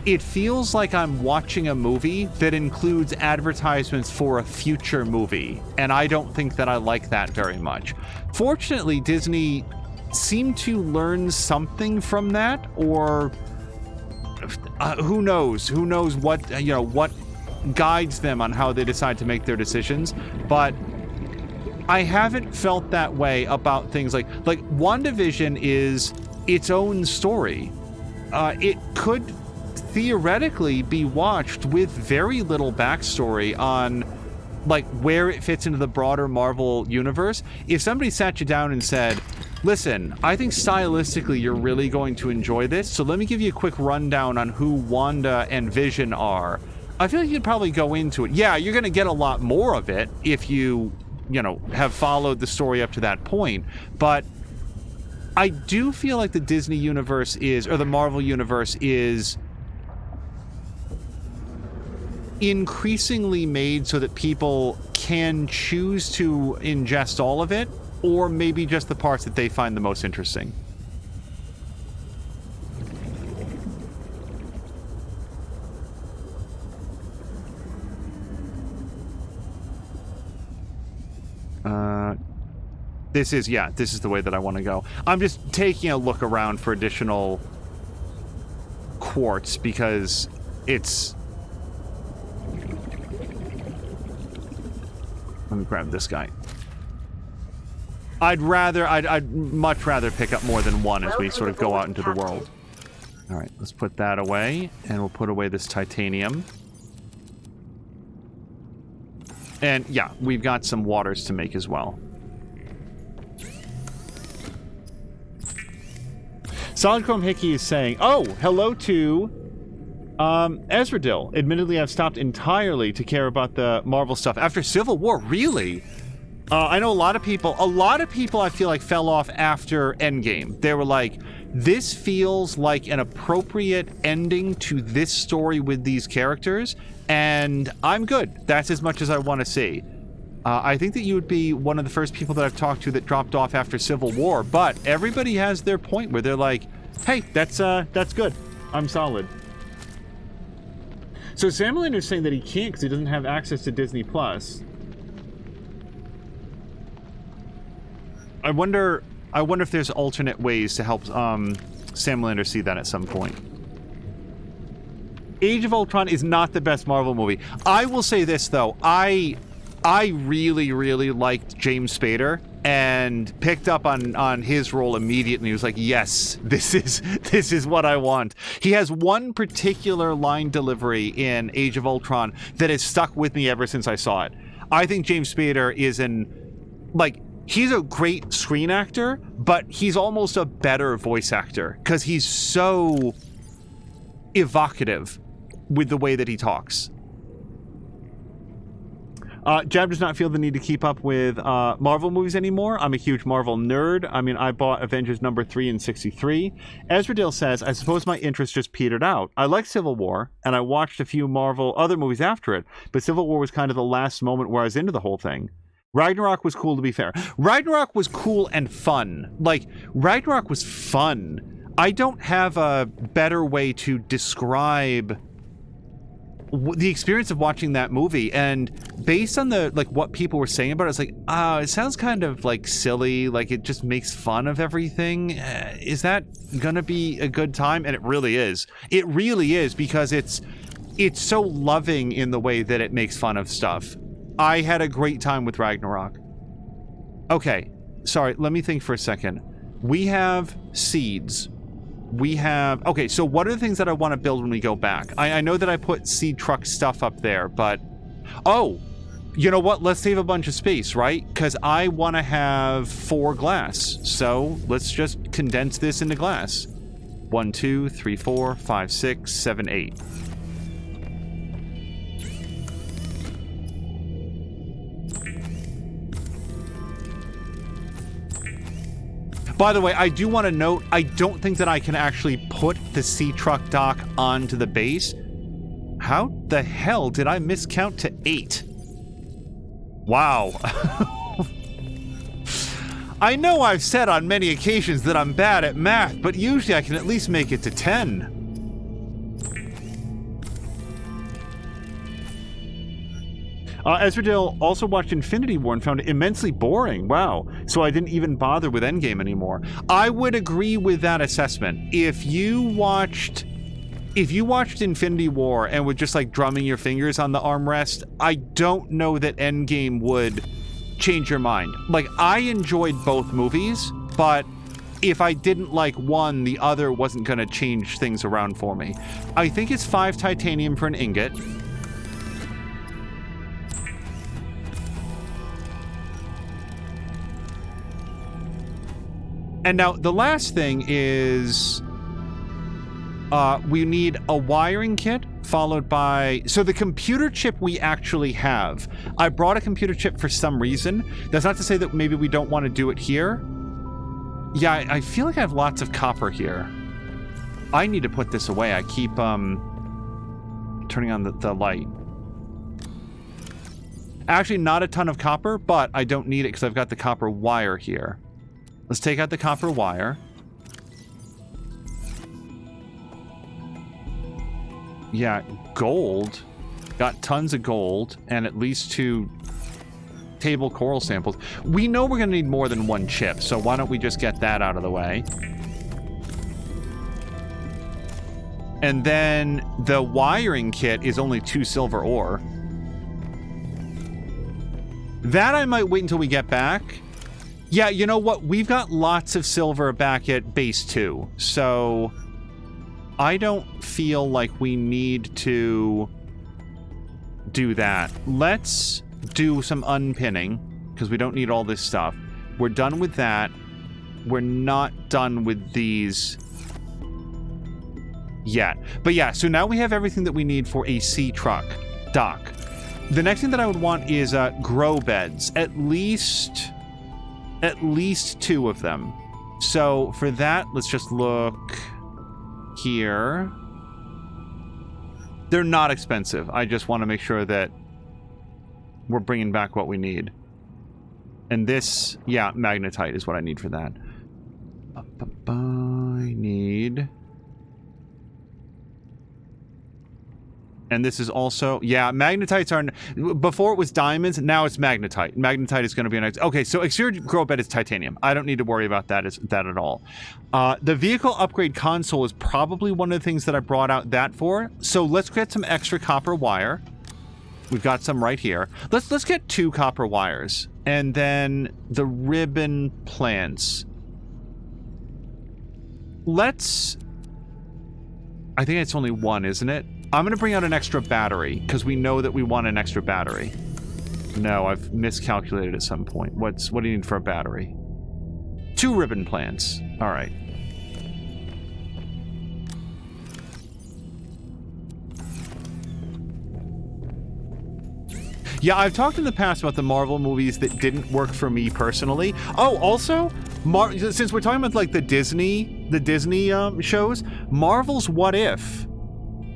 it feels like I'm watching a movie that includes advertisements for a future movie, and I don't think that I like that very much. Fortunately, Disney seemed to learn something from that, or who knows what, what guides them on how they decide to make their decisions. But I haven't felt that way about things like WandaVision is its own story. It could theoretically be watched with very little backstory on like where it fits into the broader Marvel universe. If somebody sat you down and said, Listen, I think stylistically you're really going to enjoy this, so let me give you a quick rundown on who Wanda and Vision are. I feel like you'd probably go into it. Yeah, you're going to get a lot more of it if you know, have followed the story up to that point, but I do feel like the Disney universe is, or the Marvel universe is increasingly made so that people can choose to ingest all of it, or maybe just the parts that they find the most interesting. This is the way that I want to go. I'm just taking a look around for additional quartz because it's... Let me grab this guy. I'd much rather pick up more than one as we sort of go out into the world. All right, let's put that away, and we'll put away this titanium. And yeah, we've got some waters to make as well. Solid Chrome Hickey is saying, oh, hello to Ezradil. Admittedly, I've stopped entirely to care about the Marvel stuff after Civil War. Really? I know a lot of people I feel like fell off after Endgame. They were like, this feels like an appropriate ending to this story with these characters, and I'm good. That's as much as I want to see. I think that you would be one of the first people that I've talked to that dropped off after Civil War, but everybody has their point where they're like, hey, that's good. I'm solid. So Sam Lander's saying that he can't because he doesn't have access to Disney Plus. I wonder if there's alternate ways to help Sam Lander see that at some point. Age of Ultron is not the best Marvel movie. I will say this though, I really, really liked James Spader and picked up on his role immediately. He was like, yes, this is what I want. He has one particular line delivery in Age of Ultron that has stuck with me ever since I saw it. I think James Spader is he's a great screen actor, but he's almost a better voice actor because he's so evocative with the way that he talks. Jab does not feel the need to keep up with Marvel movies anymore. I'm a huge Marvel nerd. I mean, I bought Avengers number 3 in '63. Ezradil says, I suppose my interest just petered out. I like Civil War, and I watched a few Marvel other movies after it, but Civil War was kind of the last moment where I was into the whole thing. Ragnarok was cool, to be fair. Ragnarok was cool and fun. Like, Ragnarok was fun. I don't have a better way to describe the experience of watching that movie, and based on the what people were saying about it, it's like, it sounds kind of like silly, like it just makes fun of everything. Is that gonna be a good time? And it really is. It really is, because it's so loving in the way that it makes fun of stuff. I had a great time with Ragnarok. Okay, sorry, let me think for a second. We have seeds. We have... Okay, so what are the things that I want to build when we go back? I know that I put seed truck stuff up there, but... Oh! You know what? Let's save a bunch of space, right? Because I want to have 4 glass. So, let's just condense this into glass. 1, 2, 3, 4, 5, 6, 7, 8. By the way, I do want to note, I don't think that I can actually put the C-Truck dock onto the base. How the hell did I miscount to 8? Wow. I know I've said on many occasions that I'm bad at math, but usually I can at least make it to 10. Ezradil also watched Infinity War and found it immensely boring. Wow. So I didn't even bother with Endgame anymore. I would agree with that assessment. If you watched Infinity War and were just drumming your fingers on the armrest, I don't know that Endgame would change your mind. I enjoyed both movies, but if I didn't like one, the other wasn't going to change things around for me. I think it's 5 titanium for an ingot. And now the last thing is we need a wiring kit followed by... So the computer chip we actually have. I brought a computer chip for some reason. That's not to say that maybe we don't want to do it here. Yeah, I feel like I have lots of copper here. I need to put this away. I keep turning on the light. Actually, not a ton of copper, but I don't need it because I've got the copper wire here. Let's take out the copper wire. Yeah, gold. Got tons of gold and at least 2 table coral samples. We know we're going to need more than 1 chip, so why don't we just get that out of the way? And then the wiring kit is only 2 silver ore. That I might wait until we get back. Yeah, you know what? We've got lots of silver back at base 2, so I don't feel like we need to do that. Let's do some unpinning, because we don't need all this stuff. We're done with that. We're not done with these yet. But yeah, so now we have everything that we need for a sea truck dock. The next thing that I would want is grow beds. At least 2 of them. So for that, let's just look here. They're not expensive. I just want to make sure that we're bringing back what we need. And this, yeah, magnetite is what I need for that. I need... And this is also, yeah, magnetites are, before it was diamonds, now it's magnetite. Magnetite is going to be a nice, okay, so exterior grow bed is titanium. I don't need to worry about that at all. The vehicle upgrade console is probably one of the things that I brought out that for. So let's get some extra copper wire. We've got some right here. Let's get 2 copper wires. And then the ribbon plants. I think it's only 1, isn't it? I'm going to bring out an extra battery, because we know that we want an extra battery. No, I've miscalculated at some point. What do you need for a battery? 2 ribbon plants. All right. Yeah, I've talked in the past about the Marvel movies that didn't work for me personally. Oh, also, since we're talking about like the Disney shows, Marvel's What If,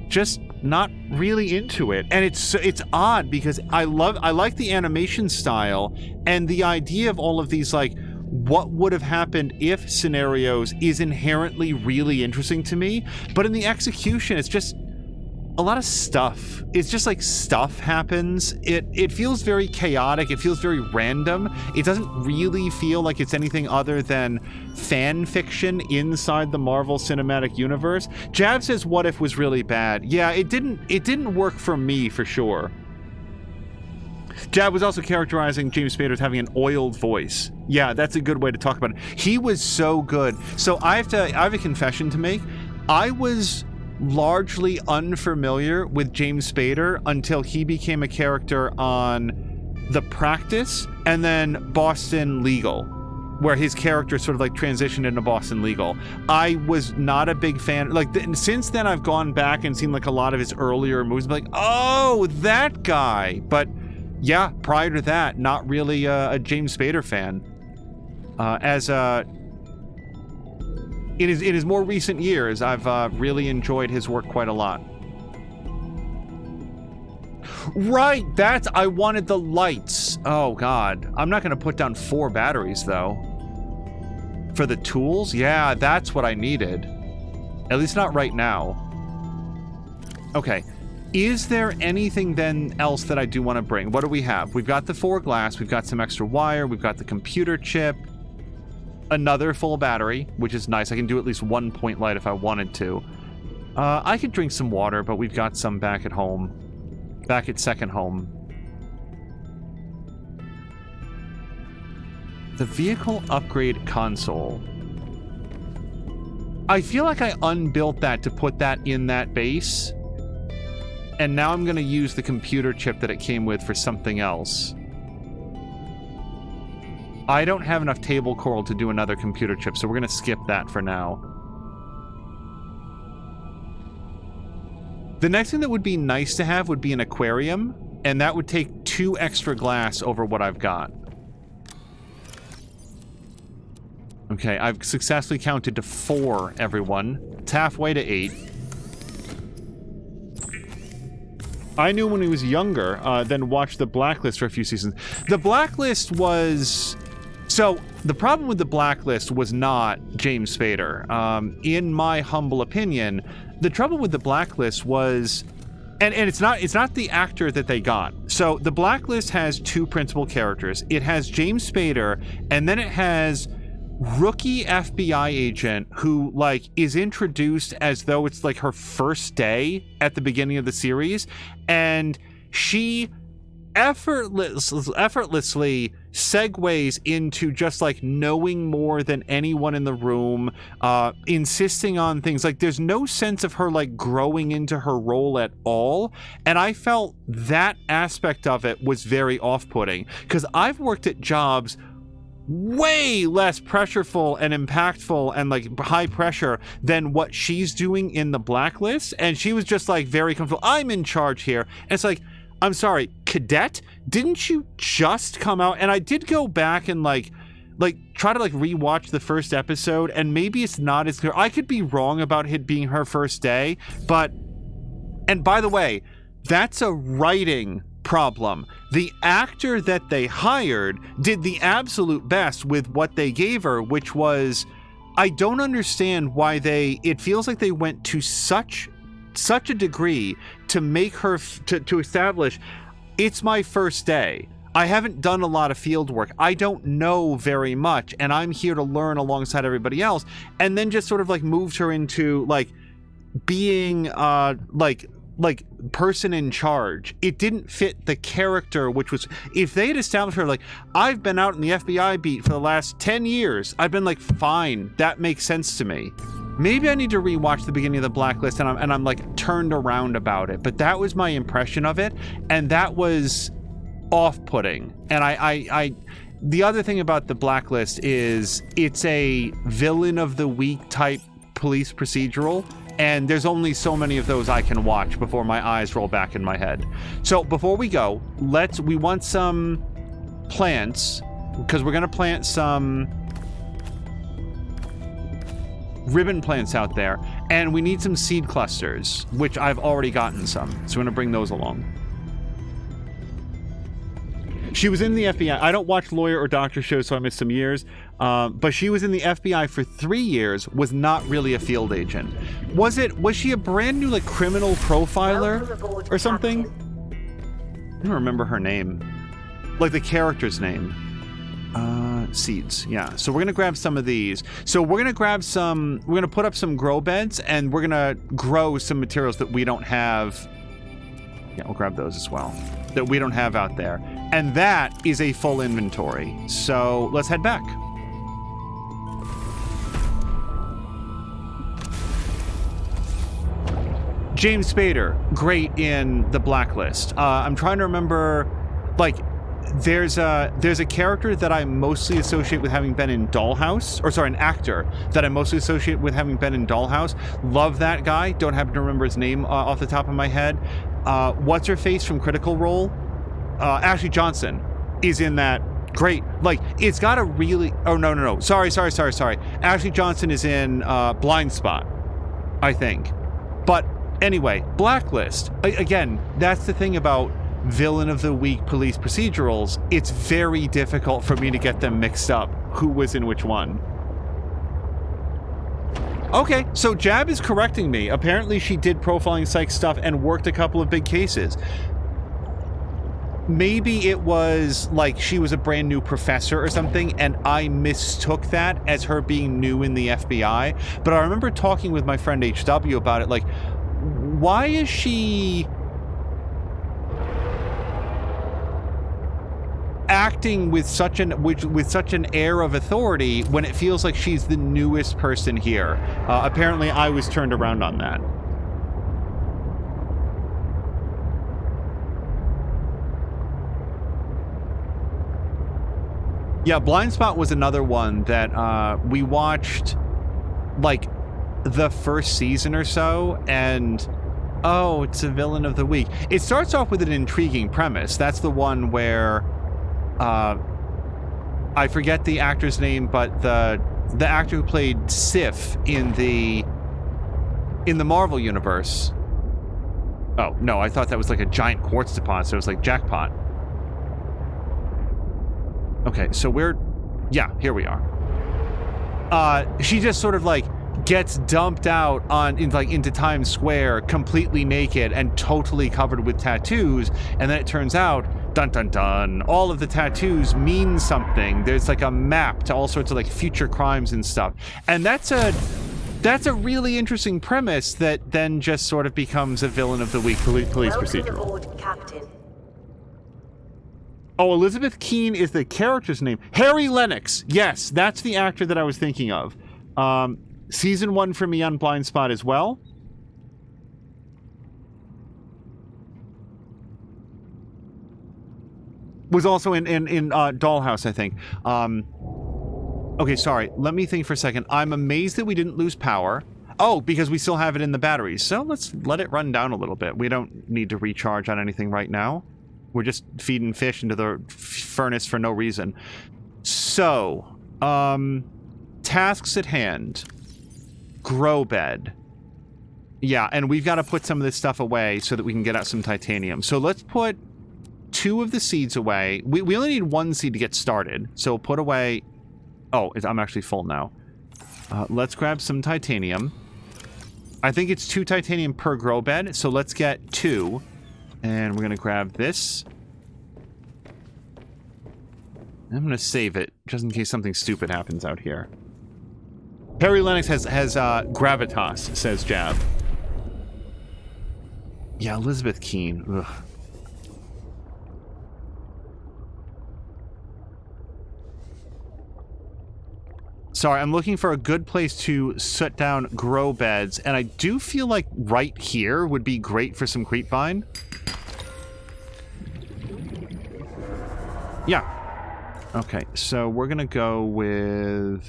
just not really into it. And it's odd because I like the animation style, and the idea of all of these like what would have happened if scenarios is inherently really interesting to me, but in the execution it's just a lot of stuff. It's just like stuff happens. It feels very chaotic. It feels very random. It doesn't really feel like it's anything other than fan fiction inside the Marvel Cinematic Universe. Jab says What If was really bad. Yeah, it didn't work for me for sure. Jab was also characterizing James Spader as having an oiled voice. Yeah, that's a good way to talk about it. He was so good. So I have a confession to make. I was largely unfamiliar with James Spader until he became a character on The Practice and then Boston Legal, where his character sort of like transitioned into Boston Legal. I was not a big fan. Like since then, I've gone back and seen like a lot of his earlier movies. I'm like, oh, that guy. But yeah, prior to that, not really a James Spader fan. In his more recent years, I've really enjoyed his work quite a lot. Right, I wanted the lights. Oh, God. I'm not going to put down 4 batteries, though. For the tools? Yeah, that's what I needed. At least not right now. Okay. Is there anything then else that I do want to bring? What do we have? We've got the 4 glass. We've got some extra wire. We've got the computer chip. Another full battery, which is nice. I can do at least 1 point light if I wanted to. I could drink some water, but we've got some back at home. Back at second home. The vehicle upgrade console. I feel like I unbuilt that to put that in that base. And now I'm going to use the computer chip that it came with for something else. I don't have enough table coral to do another computer chip, so we're going to skip that for now. The next thing that would be nice to have would be an aquarium, and that would take 2 extra glass over what I've got. Okay, I've successfully counted to 4, everyone. It's halfway to 8. I knew when he was younger, then watched The Blacklist for a few seasons. The Blacklist was... So, the problem with The Blacklist was not James Spader. In my humble opinion, the trouble with The Blacklist was... And it's not the actor that they got. So, The Blacklist has 2 principal characters. It has James Spader, and then it has rookie FBI agent who, like, is introduced as though it's, like, her first day at the beginning of the series, and she effortlessly segues into just, like, knowing more than anyone in the room, insisting on things. Like, there's no sense of her, like, growing into her role at all, and I felt that aspect of it was very off-putting, because I've worked at jobs way less pressureful and impactful and like high pressure than what she's doing in The Blacklist, and she was just like very comfortable. I'm in charge here, and it's like, I'm sorry, cadet, didn't you just come out? And I did go back and like try to like rewatch the first episode, and maybe it's not as clear. I could be wrong about it being her first day, but, and by the way, that's a writing problem. The actor that they hired did the absolute best with what they gave her, which was, I don't understand why it feels like they went to such a degree to make her, to establish, it's my first day. I haven't done a lot of field work. I don't know very much, and I'm here to learn alongside everybody else. And then just sort of like moved her into like being like person in charge. It didn't fit the character, which was, if they had established her like, I've been out in the FBI beat for the last 10 years, I've been like, fine, that makes sense to me. Maybe I need to rewatch the beginning of The Blacklist, and I'm like turned around about it, but that was my impression of it, and that was off-putting. And I the other thing about The Blacklist is it's a villain of the week type police procedural, and there's only so many of those I can watch before my eyes roll back in my head. So before we go, we want some plants, because we're gonna plant some ribbon plants out there, and we need some seed clusters, which I've already gotten some, so we're gonna bring those along. She was in the FBI. I don't watch lawyer or doctor shows, so I missed some years. But she was in the FBI for 3 years, was not really a field agent. Was she a brand new, like, criminal profiler or something? I don't remember her name. Like, the character's name. Seeds, yeah. So we're gonna grab some of these. So we're gonna put up some grow beds, and we're gonna grow some materials that we don't have. Yeah, we'll grab those as well. That we don't have out there. And that is a full inventory. So let's head back. James Spader, great in The Blacklist. I'm trying to remember, like, there's a character that I mostly associate with having been in Dollhouse, or sorry, an actor that I mostly associate with having been in Dollhouse. Love that guy. Don't happen to remember his name off the top of my head. What's her face from Critical Role? Ashley Johnson is in that. Great. Like, it's got a really... Oh, no. Sorry. Ashley Johnson is in Blind Spot, I think. But anyway, Blacklist. Again, that's the thing about villain of the week police procedurals. It's very difficult for me to get them mixed up, who was in which one. Okay, so Jab is correcting me. Apparently she did profiling psych stuff and worked a couple of big cases. Maybe it was like she was a brand new professor or something, and I mistook that as her being new in the FBI. But I remember talking with my friend HW about it, like, why is she acting with such an air of authority when it feels like she's the newest person here? Apparently I was turned around on that. Yeah, Blind Spot was another one that we watched, like, the first season or so, and oh, it's a villain of the week. It starts off with an intriguing premise. That's the one where I forget the actor's name, but the actor who played Sif in the Marvel universe. Oh, no, I thought that was like a giant quartz deposit. It was like jackpot. Okay, so yeah, here we are. She just sort of like gets dumped out into Times Square completely naked and totally covered with tattoos, and then it turns out, dun dun dun, all of the tattoos mean something. There's like a map to all sorts of like future crimes and stuff. And that's a really interesting premise that then just sort of becomes a villain of the week police procedural. Aboard, Captain. Oh, Elizabeth Keene is the character's name. Harry Lennox. Yes, that's the actor that I was thinking of. Season 1 for me on Blind Spot as well. Was also in Dollhouse, I think. Okay, sorry. Let me think for a second. I'm amazed that we didn't lose power. Oh, because we still have it in the batteries. So let's let it run down a little bit. We don't need to recharge on anything right now. We're just feeding fish into the furnace for no reason. So, tasks at hand. Grow bed. Yeah, and we've got to put some of this stuff away so that we can get out some titanium. So let's put 2 of the seeds away. We only need 1 seed to get started. So put away... Oh, I'm actually full now. Let's grab some titanium. I think it's 2 titanium per grow bed, so let's get 2. And we're going to grab this. I'm going to save it, just in case something stupid happens out here. Harry Lennox has gravitas, says Jab. Yeah, Elizabeth Keene. Ugh. Sorry, I'm looking for a good place to set down grow beds, and I do feel like right here would be great for some creepvine. Yeah. Okay, so we're gonna go with...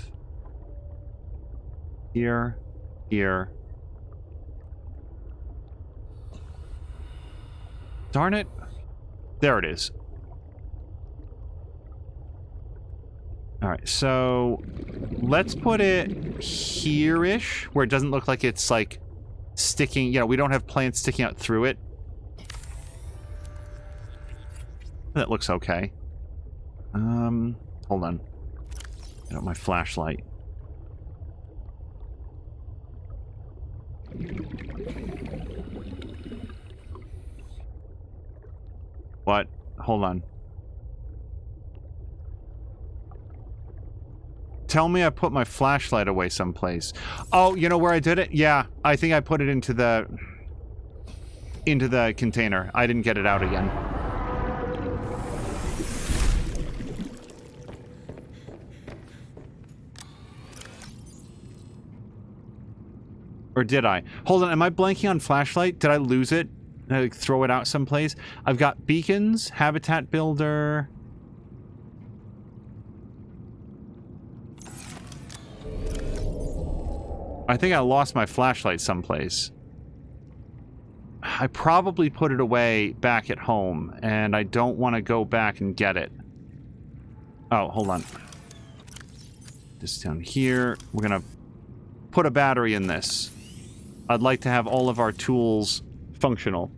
Here. Darn it. There it is. Alright, so let's put it here-ish, where it doesn't look like it's, like, sticking... You know, we don't have plants sticking out through it. That looks okay. Hold on. Get out my flashlight. What? Hold on. Tell me I put my flashlight away someplace. Oh, you know where I did it? Yeah, I think I put it into the container. I didn't get it out again. Or did I? Hold on, am I blanking on flashlight? Did I lose it? Did I, like, throw it out someplace? I've got beacons, habitat builder. I think I lost my flashlight someplace. I probably put it away back at home, and I don't want to go back and get it. Oh, hold on. This down here. We're gonna put a battery in this. I'd like to have all of our tools functional.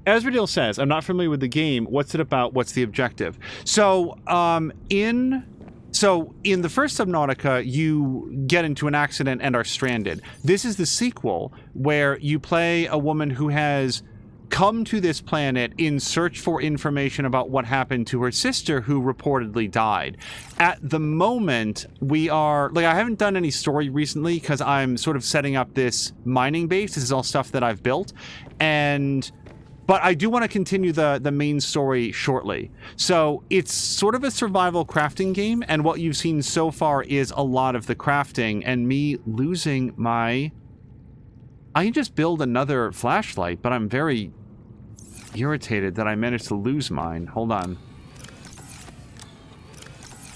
Ezreal says, I'm not familiar with the game. What's it about? What's the objective? So, in the first Subnautica, you get into an accident and are stranded. This is the sequel, where you play a woman who has come to this planet in search for information about what happened to her sister, who reportedly died. At the moment, we are... Like, I haven't done any story recently, because I'm sort of setting up this mining base. This is all stuff that I've built. But I do want to continue the main story shortly. So it's sort of a survival crafting game, and what you've seen so far is a lot of the crafting, and me losing my... I can just build another flashlight, but I'm very irritated that I managed to lose mine. Hold on.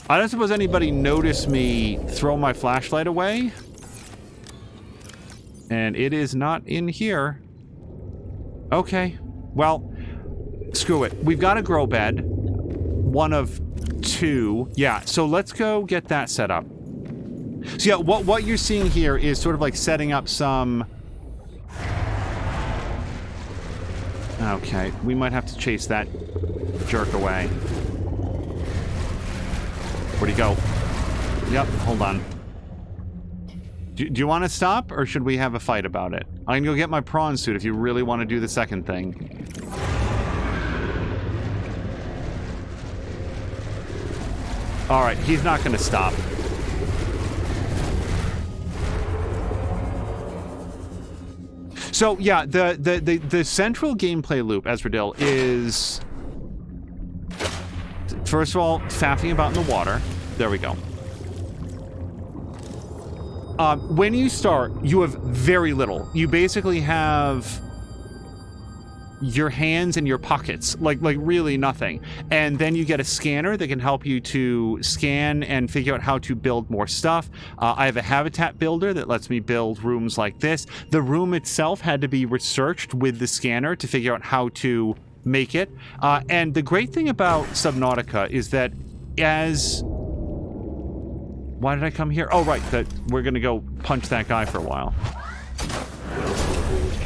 I don't suppose anybody noticed me throw my flashlight away. And it is not in here. Okay. Well, screw it. We've got a grow bed. One of two. Yeah, so let's go get that set up. So yeah, what you're seeing here is sort of like setting up some... Okay, we might have to chase that jerk away. Where'd he go? Yep, hold on. Do you want to stop, or should we have a fight about it? I can go get my prawn suit if you really want to do the second thing. Alright, he's not going to stop. So, yeah, the central gameplay loop, Ezradil, is... First of all, faffing about in the water. There we go. When you start, you have very little. You basically have your hands and your pockets, like really nothing. And then you get a scanner that can help you to scan and figure out how to build more stuff. I have a habitat builder that lets me build rooms like this. The room itself had to be researched with the scanner to figure out how to make it. And the great thing about Subnautica is that as... Why did I come here? Oh, right, that we're gonna go punch that guy for a while.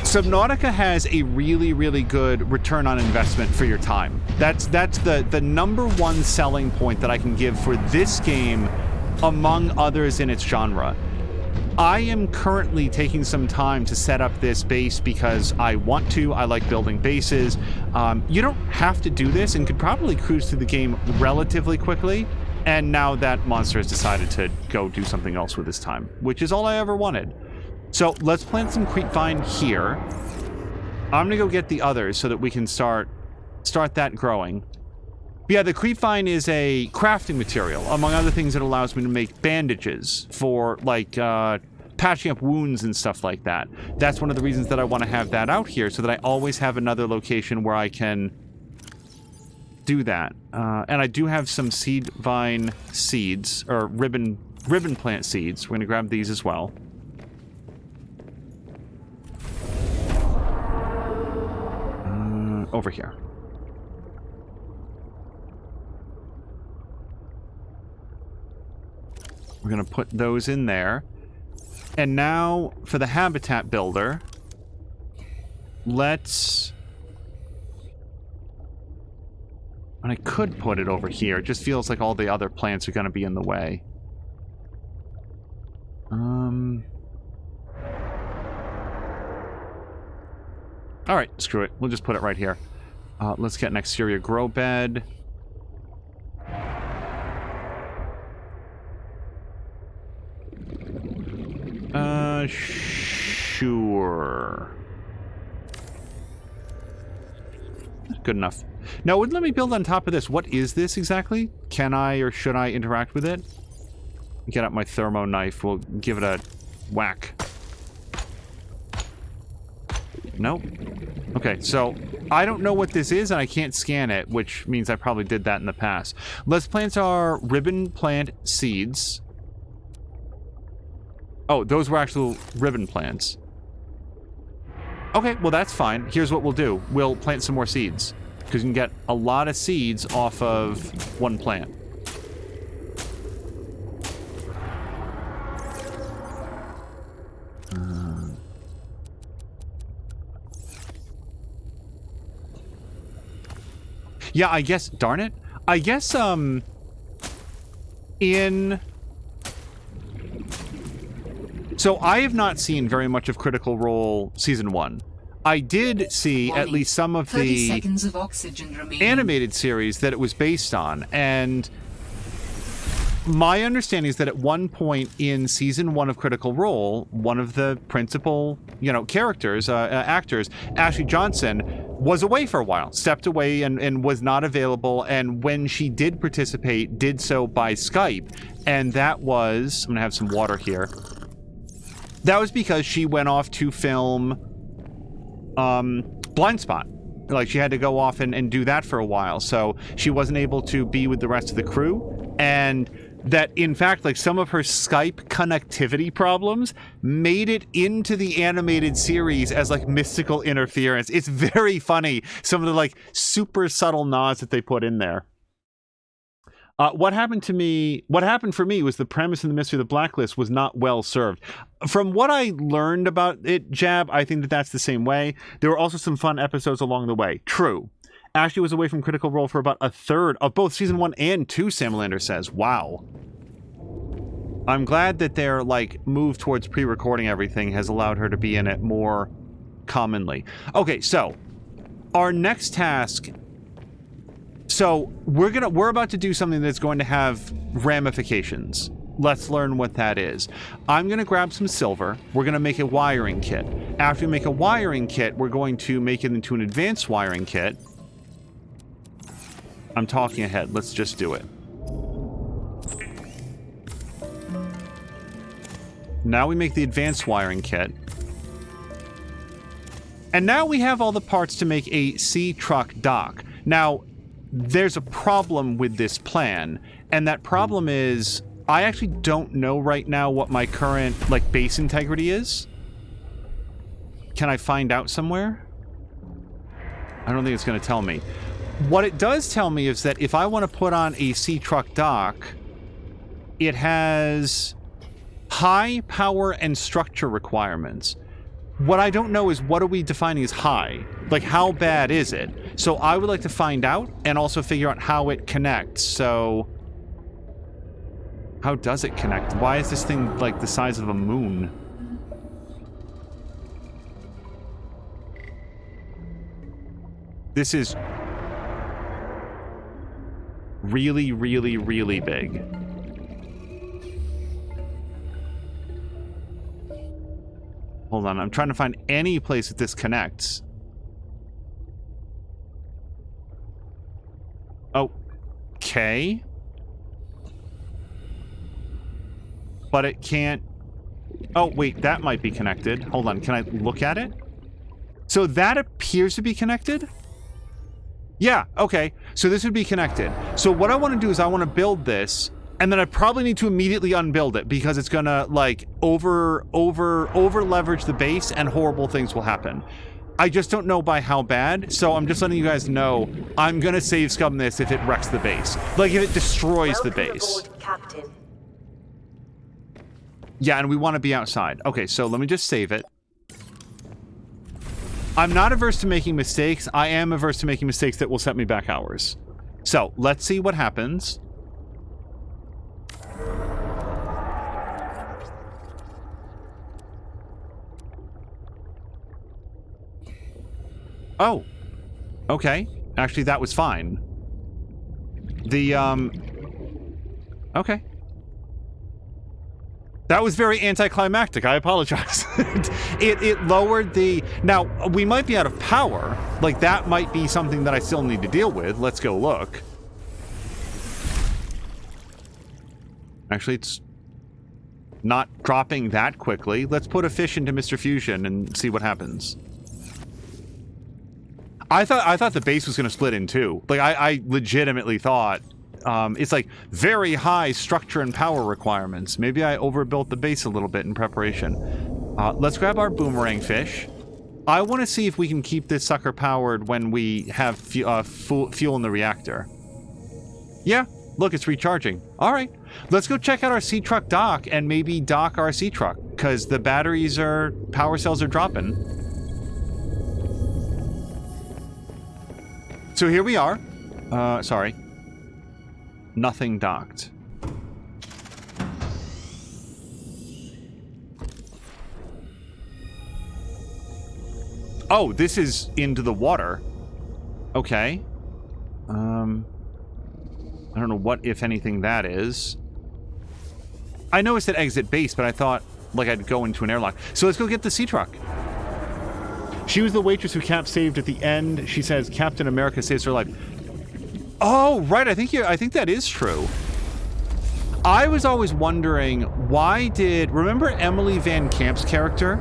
Subnautica has a really, really good return on investment for your time. That's the number one selling point that I can give for this game among others in its genre. I am currently taking some time to set up this base because I want to. I like building bases. You don't have to do this and could probably cruise through the game relatively quickly. And now that monster has decided to go do something else with his time, which is all I ever wanted. So let's plant some creepvine here. I'm gonna go get the others so that we can start that growing. But yeah, the creepvine is a crafting material. Among other things, it allows me to make bandages for like patching up wounds and stuff like that. That's one of the reasons that I want to have that out here, so that I always have another location where I can do that. And I do have some seed vine seeds, or ribbon plant seeds. We're gonna grab these as well. Over here. We're gonna put those in there. And now for the habitat builder, let's... And I could put it over here. It just feels like all the other plants are going to be in the way. Alright, screw it. We'll just put it right here. Let's get an exterior grow bed. Sure. Good enough. Now, wouldn't let me build on top of this. What is this exactly? Can I or should I interact with it? Get out my thermo knife. We'll give it a whack. Nope. Okay, so I don't know what this is and I can't scan it, which means I probably did that in the past. Let's plant our ribbon plant seeds. Oh, those were actual ribbon plants. Okay, well that's fine. Here's what we'll do. We'll plant some more seeds. Because you can get a lot of seeds off of one plant. Yeah, I guess, darn it. I guess, So I have not seen very much of Critical Role Season 1. I did see at least some of the 30 seconds of oxygen remaining. Animated series that it was based on, and my understanding is that at one point in Season 1 of Critical Role, one of the principal, characters, actors, Ashley Johnson, was away for a while, stepped away and was not available, and when she did participate, did so by Skype, and that was... I'm gonna have some water here. That was because she went off to film Blind Spot. Like, she had to go off and do that for a while, so she wasn't able to be with the rest of the crew. And that, in fact, like, some of her Skype connectivity problems made it into the animated series as, like, mystical interference. It's very funny, some of the, like, super subtle nods that they put in there. What happened for me was the premise and the mystery of the Blacklist was not well served. From what I learned about it, Jab, I think that that's the same way. There were also some fun episodes along the way. True. Ashley was away from Critical Role for about a third of both Season 1 and 2, Samalander says. Wow. I'm glad that their, like, move towards pre-recording everything has allowed her to be in it more commonly. Okay, so our next task... So, we're about to do something that's going to have ramifications. Let's learn what that is. I'm going to grab some silver. We're going to make a wiring kit. After we make a wiring kit, we're going to make it into an advanced wiring kit. I'm talking ahead. Let's just do it. Now we make the advanced wiring kit. And now we have all the parts to make a sea truck dock. Now, there's a problem with this plan, and that problem is I actually don't know right now what my current, like, base integrity is. Can I find out somewhere? I don't think it's going to tell me. What it does tell me is that if I want to put on a sea truck dock, it has high power and structure requirements. What I don't know is, what are we defining as high? Like, how bad is it? So I would like to find out and also figure out how it connects. So how does it connect? Why is this thing like the size of a moon? This is really, really, really big. Hold on, I'm trying to find any place that this connects. Okay. But it can't... Oh, wait, that might be connected. Hold on, can I look at it? So that appears to be connected? Yeah, okay. So this would be connected. So what I want to do is I want to build this, and then I probably need to immediately unbuild it because it's gonna, like, over leverage the base and horrible things will happen. I just don't know by how bad, so I'm just letting you guys know I'm gonna save scum this if it wrecks the base. Like, if it destroys the base. Aboard, Captain. Yeah, and we want to be outside. Okay, so let me just save it. I'm not averse to making mistakes. I am averse to making mistakes that will set me back hours. So, let's see what happens. Oh. Okay. Actually, that was fine. The, okay. That was very anticlimactic. I apologize. It lowered the... Now, we might be out of power. Like, that might be something that I still need to deal with. Let's go look. Actually, it's not dropping that quickly. Let's put a fish into Mr. Fusion and see what happens. I thought the base was going to split in two. Like, I legitimately thought... it's like very high structure and power requirements. Maybe I overbuilt the base a little bit in preparation. Let's grab our boomerang fish. I want to see if we can keep this sucker powered when we have fuel in the reactor. Yeah, look, it's recharging. All right, let's go check out our sea truck dock and maybe dock our sea truck because the power cells are dropping. So here we are. Sorry. Nothing docked. Oh, this is into the water. Okay. I don't know what, if anything, that is. I know it said exit base, but I thought, like, I'd go into an airlock. So let's go get the sea truck. She was the waitress who Cap saved at the end. She says Captain America saves her life. Oh, right. I think that is true. I was always wondering, remember Emily Van Camp's character?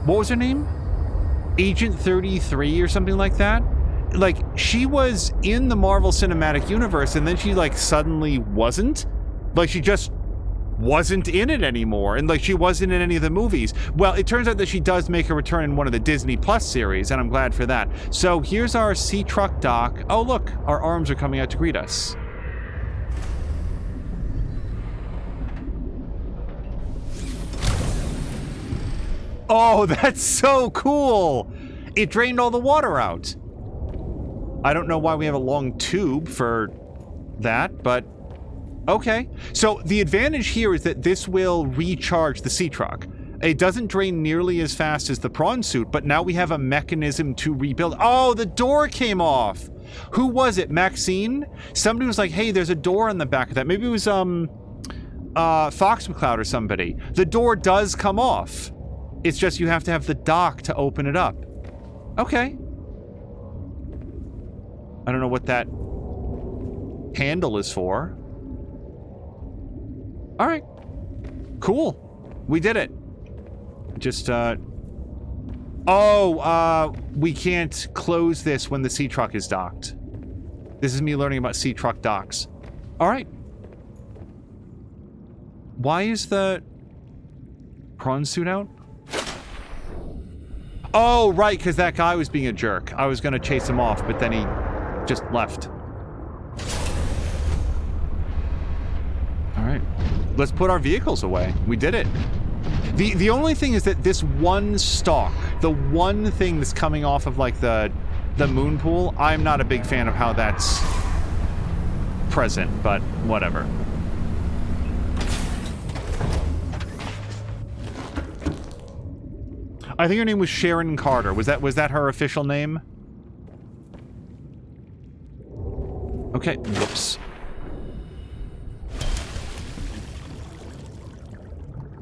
What was her name? Agent 33 or something like that? like, she was in the Marvel Cinematic Universe, and then she, like, suddenly wasn't. Like, she just wasn't in it anymore, and, like, she wasn't in any of the movies. Well, it turns out that she does make a return in one of the Disney Plus series, and I'm glad for that. So, here's our sea truck dock. Oh, look, our arms are coming out to greet us. Oh, that's so cool! It drained all the water out. I don't know why we have a long tube for that, but okay. So the advantage here is that this will recharge the sea truck. It doesn't drain nearly as fast as the prawn suit, but now we have a mechanism to rebuild. Oh, the door came off! Who was it? Maxine? Somebody was like, hey, there's a door on the back of that. Maybe it was, Fox McCloud or somebody. The door does come off. It's just you have to have the dock to open it up. Okay. I don't know what that handle is for. All right. Cool. We did it. Just, we can't close this when the sea truck is docked. This is me learning about sea truck docks. All right. Why is the prawn suit out? Oh, right, because that guy was being a jerk. I was going to chase him off, but then he just left. All right. Let's put our vehicles away. We did it. The only thing is that this one stalk, the one thing that's coming off of, like, the moon pool, I'm not a big fan of how that's present, but whatever. I think her name was Sharon Carter. Was that her official name? Okay, whoops.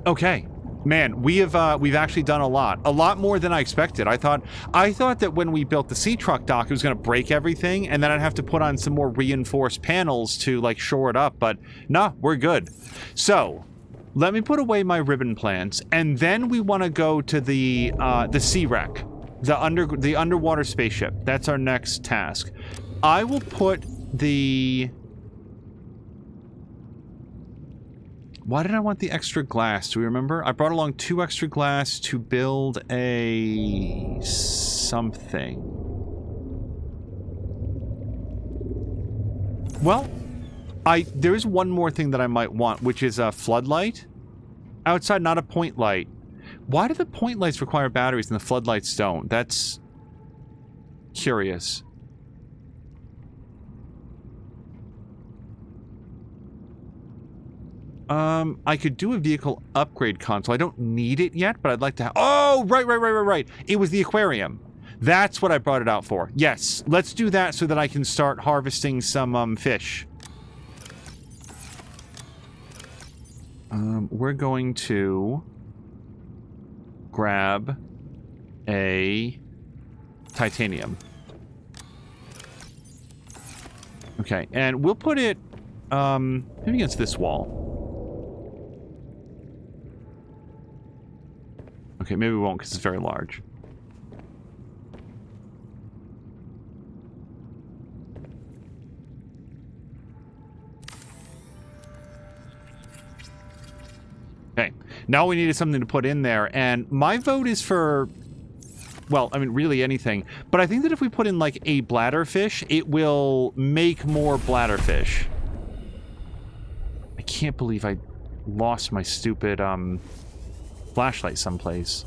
Okay. Man, we've actually done a lot more than I expected. I thought that when we built the sea truck dock, it was going to break everything, and then I'd have to put on some more reinforced panels to, like, shore it up, but nah, we're good. So, let me put away my ribbon plants, and then we want to go to the sea wreck, the underwater spaceship. That's our next task. I will put the... Why did I want the extra glass? Do we remember? I brought along 2 extra glass to build a... something. Well, there is one more thing that I might want, which is a floodlight. Outside, not a point light. Why do the point lights require batteries and the floodlights don't? That's curious. I could do a vehicle upgrade console. I don't need it yet, but I'd like to have... Oh, right. It was the aquarium. That's what I brought it out for. Yes, let's do that so that I can start harvesting some, fish. We're going to grab a titanium. Okay, and we'll put it, maybe against this wall. Okay, maybe we won't because it's very large. Okay, now we needed something to put in there, and my vote is for, well, I mean, really anything, but I think that if we put in, like, a bladderfish, it will make more bladderfish. I can't believe I lost my stupid, flashlight someplace.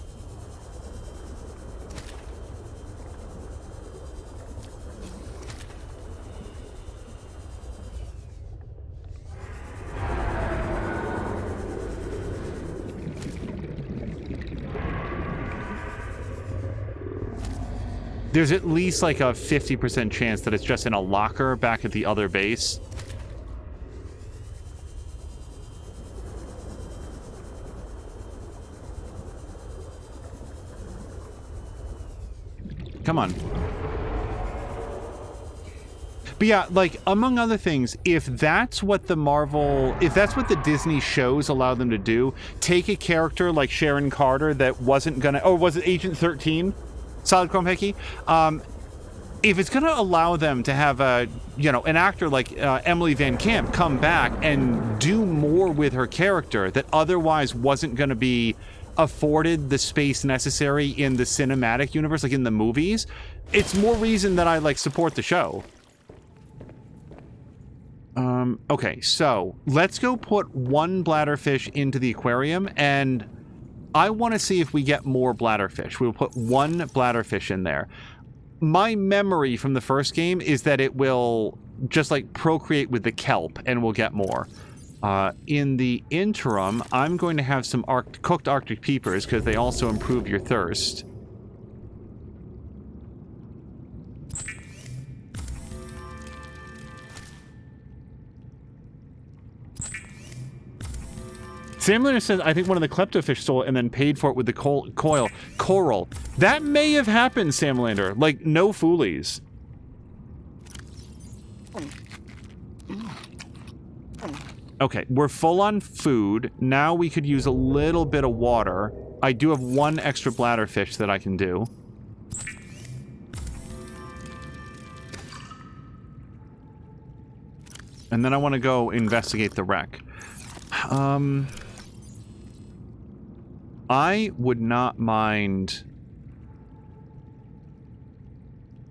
There's at least like a 50% chance that it's just in a locker back at the other base. Come on. But yeah, like, among other things, if that's what the Disney shows allow them to do, take a character like Sharon Carter that wasn't gonna, or was it Agent 13? Solid Chrome Hickey? if it's going to allow them to have a, you know, an actor like Emily Van Camp come back and do more with her character that otherwise wasn't going to be afforded the space necessary in the cinematic universe, like in the movies, it's more reason that I like support the show. Okay, so let's go put one bladderfish into the aquarium, and I want to see if we get more bladderfish. We'll put one bladderfish in there. My memory from the first game is that it will just like procreate with the kelp and we'll get more. In the interim, I'm going to have some cooked Arctic peepers because they also improve your thirst. Sam Leonard says, I think one of the kleptofish stole it and then paid for it with the coral. That may have happened, Sam Lander. Like, no foolies. Okay, we're full on food. Now we could use a little bit of water. I do have one extra bladderfish that I can do. And then I want to go investigate the wreck. I would not mind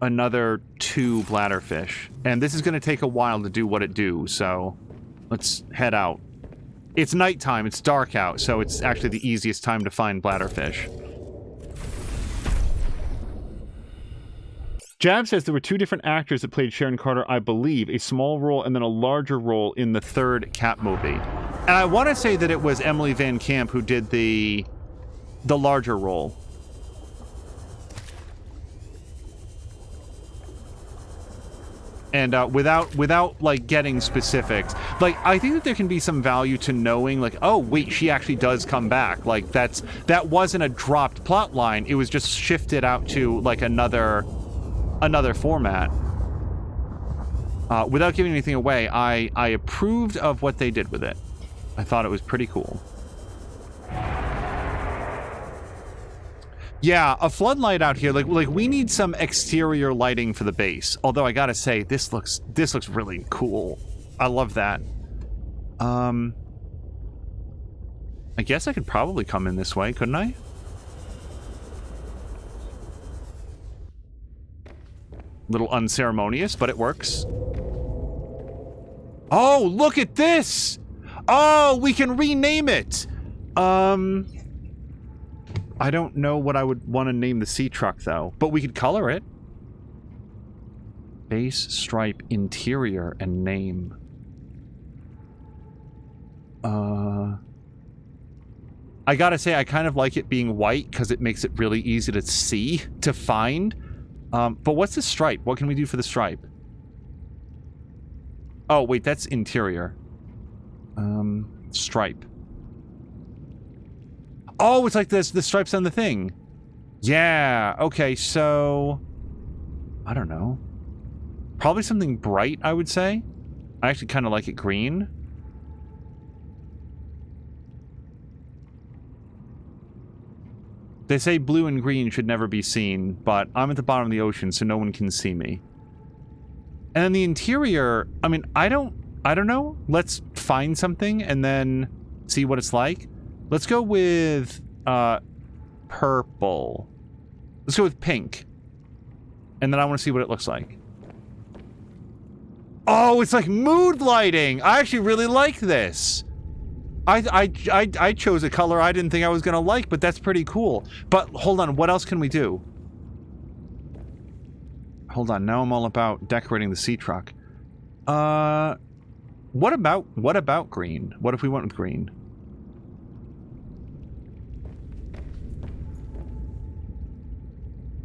another 2 bladderfish. And this is going to take a while to do what it do, so let's head out. It's nighttime, it's dark out, so it's actually the easiest time to find bladderfish. Jab says there were 2 different actors that played Sharon Carter, I believe. A small role and then a larger role in the 3rd Cat movie. And I want to say that it was Emily Van Camp who did the larger role. And without like getting specifics, like I think that there can be some value to knowing like, oh wait, she actually does come back. Like that wasn't a dropped plot line. It was just shifted out to like another format. Without giving anything away, I approved of what they did with it. I thought it was pretty cool. Yeah, a floodlight out here. Like we need some exterior lighting for the base. Although I gotta say, this looks really cool. I love that. I guess I could probably come in this way, couldn't I? Little unceremonious, but it works. Oh, look at this! Oh, we can rename it! I don't know what I would want to name the sea truck, though. But we could color it. Base, stripe, interior, and name. I gotta say, I kind of like it being white, because it makes it really easy to see, to find. But what's the stripe? What can we do for the stripe? Oh, wait, that's interior. Stripe. Oh, it's like this, the stripes on the thing. Yeah, okay, so... I don't know. Probably something bright, I would say. I actually kind of like it green. They say blue and green should never be seen, but I'm at the bottom of the ocean, so no one can see me. And then the interior, I mean, I don't know. Let's find something and then see what it's like. Let's go with, purple. Let's go with pink. And then I want to see what it looks like. Oh, it's like mood lighting! I actually really like this. I chose a color I didn't think I was going to like, but that's pretty cool. But hold on, what else can we do? Hold on, now I'm all about decorating the sea truck. What about green? What if we went with green?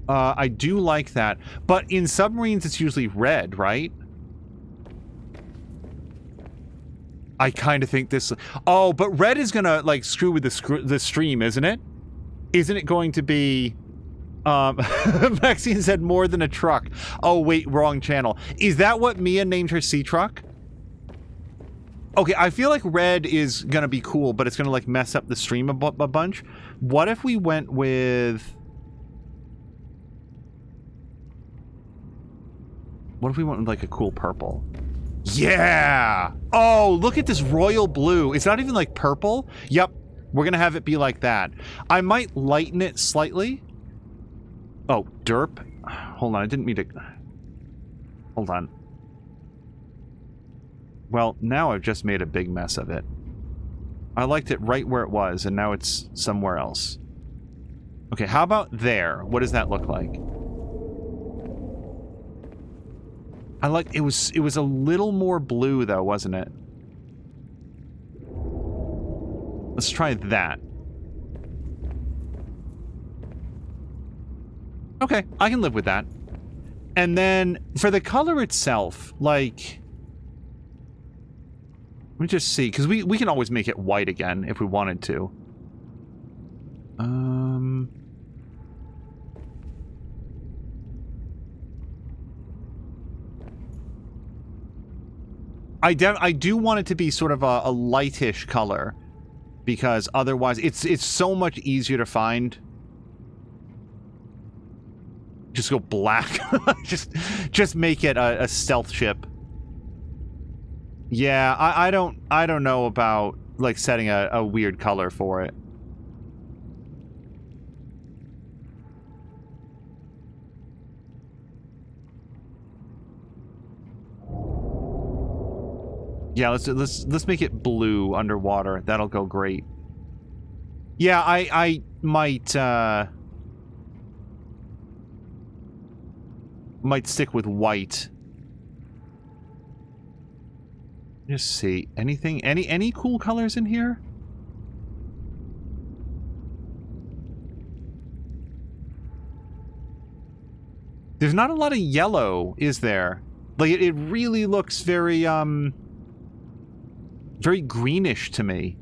I do like that, but in submarines it's usually red, right? I kind of think this... Oh, but red is gonna, like, screw with the stream, isn't it? Isn't it going to be... Maxine said more than a truck. Oh, wait, wrong channel. Is that what Mia named her sea truck? Okay, I feel like red is gonna be cool, but it's gonna, like, mess up the stream a bunch. What if we went with... What if we went with like a cool purple? Yeah! Oh, look at this royal blue. It's not even like purple. Yep, we're gonna have it be like that. I might lighten it slightly. Oh, derp. Hold on, I didn't mean to... Hold on. Well, now I've just made a big mess of it. I liked it right where it was, and now it's somewhere else. Okay, how about there? What does that look like? I like it was a little more blue though, wasn't it? Let's try that. Okay, I can live with that. And then for the color itself, like, let me just see, because we can always make it white again if we wanted to. I do want it to be sort of a lightish color, because otherwise it's so much easier to find. Just go black. just make it a stealth ship. Yeah, I don't know about like setting a weird color for it. Yeah, let's make it blue underwater. That'll go great. Yeah, I might stick with white. Just see anything, any cool colors in here? There's not a lot of yellow, is there? Like it really looks very very greenish to me.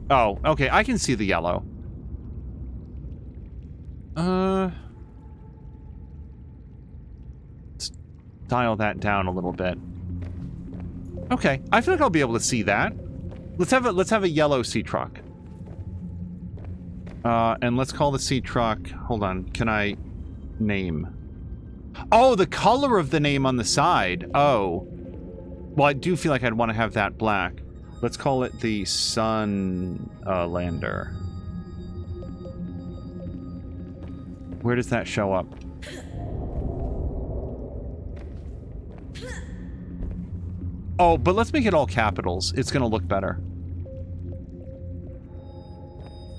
Oh, okay, I can see the yellow. Let's dial that down a little bit. Okay, I feel like I'll be able to see that. Let's have a yellow sea truck. And let's call the sea truck. Hold on, can I name? Oh, the color of the name on the side. Oh. Well, I do feel like I'd want to have that black. Let's call it the Sun Lander. Where does that show up? Oh, but let's make it all capitals. It's gonna look better.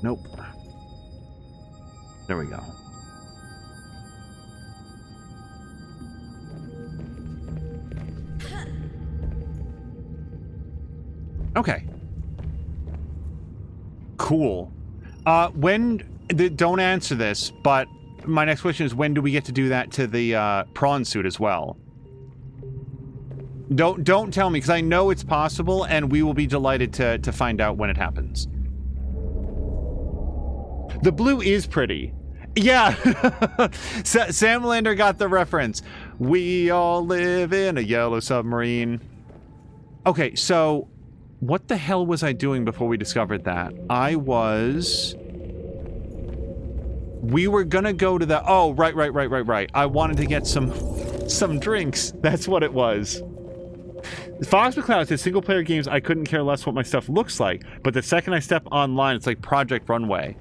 Nope. There we go. Okay. Cool. Don't answer this, but my next question is, when do we get to do that to the prawn suit as well? Don't tell me, because I know it's possible, and we will be delighted to find out when it happens. The blue is pretty. Yeah. Sam Lander got the reference. We all live in a yellow submarine. Okay, so what the hell was I doing before we discovered that? We were gonna go to the... Oh, right. I wanted to get some drinks. That's what it was. Fox McCloud says, single-player games, I couldn't care less what my stuff looks like, but the second I step online, it's like Project Runway.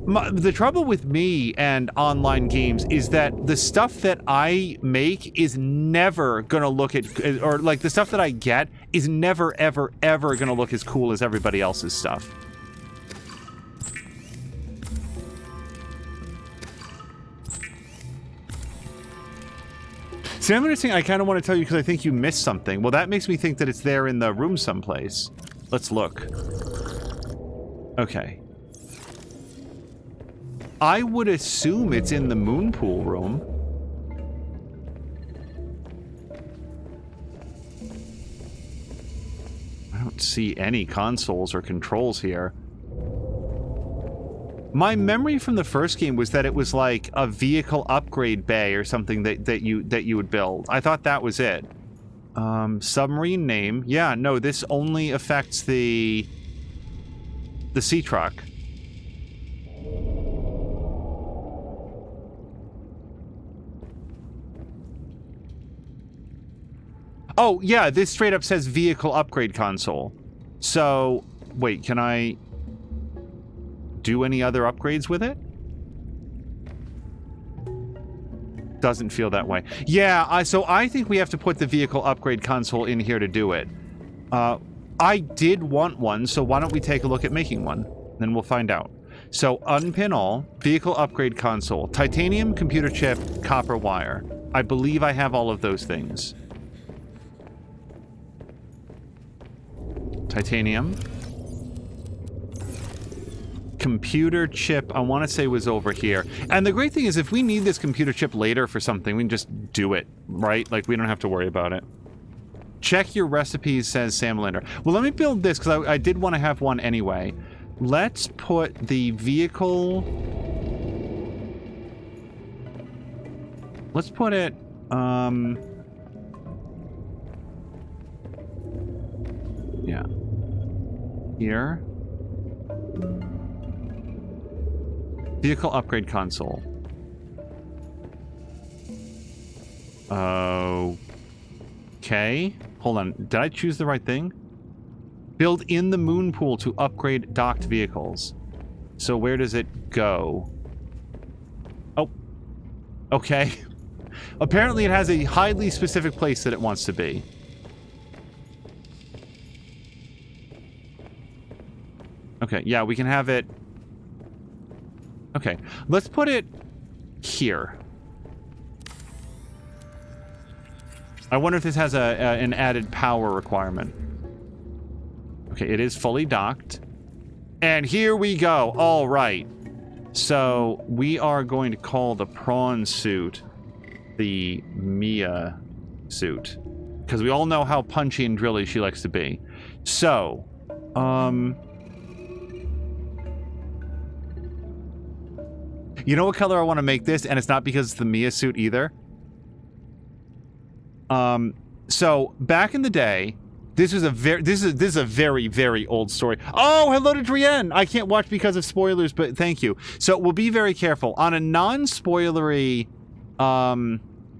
The trouble with me and online games is that the stuff that I make is never gonna look or like the stuff that I get is never, ever, ever gonna look as cool as everybody else's stuff. See, I'm interesting. I kind of want to tell you because I think you missed something. Well, that makes me think that it's there in the room someplace. Let's look. Okay. I would assume it's in the moon pool room. I don't see any consoles or controls here. My memory from the first game was that it was like a vehicle upgrade bay or something that you would build. I thought that was it. Submarine name. Yeah, no, this only affects the sea truck. Oh, yeah, this straight up says vehicle upgrade console. So, wait, can I do any other upgrades with it? Doesn't feel that way. Yeah, so I think we have to put the vehicle upgrade console in here to do it. I did want one, so why don't we take a look at making one? Then we'll find out. So, unpin all, vehicle upgrade console, titanium, computer chip, copper wire. I believe I have all of those things. Titanium. Computer chip, I want to say was over here. And the great thing is if we need this computer chip later for something, we can just do it, right? Like, we don't have to worry about it. Check your recipes, says Sam Linder. Well, let me build this, because I did want to have one anyway. Let's put the vehicle... Let's put it, yeah. Here. Vehicle upgrade console. Okay. Hold on. Did I choose the right thing? Build in the moon pool to upgrade docked vehicles. So where does it go? Oh. Okay. Apparently it has a highly specific place that it wants to be. Okay, yeah, we can have it... Okay, let's put it here. I wonder if this has an added power requirement. Okay, it is fully docked. And here we go. All right. So we are going to call the prawn suit the Mia suit. Because we all know how punchy and drilly she likes to be. So, you know what color I want to make this? And it's not because it's the Mia suit either. So back in the day, this is a very, very old story. Oh, hello to Drienne! I can't watch because of spoilers, but thank you. So we'll be very careful. On a non-spoilery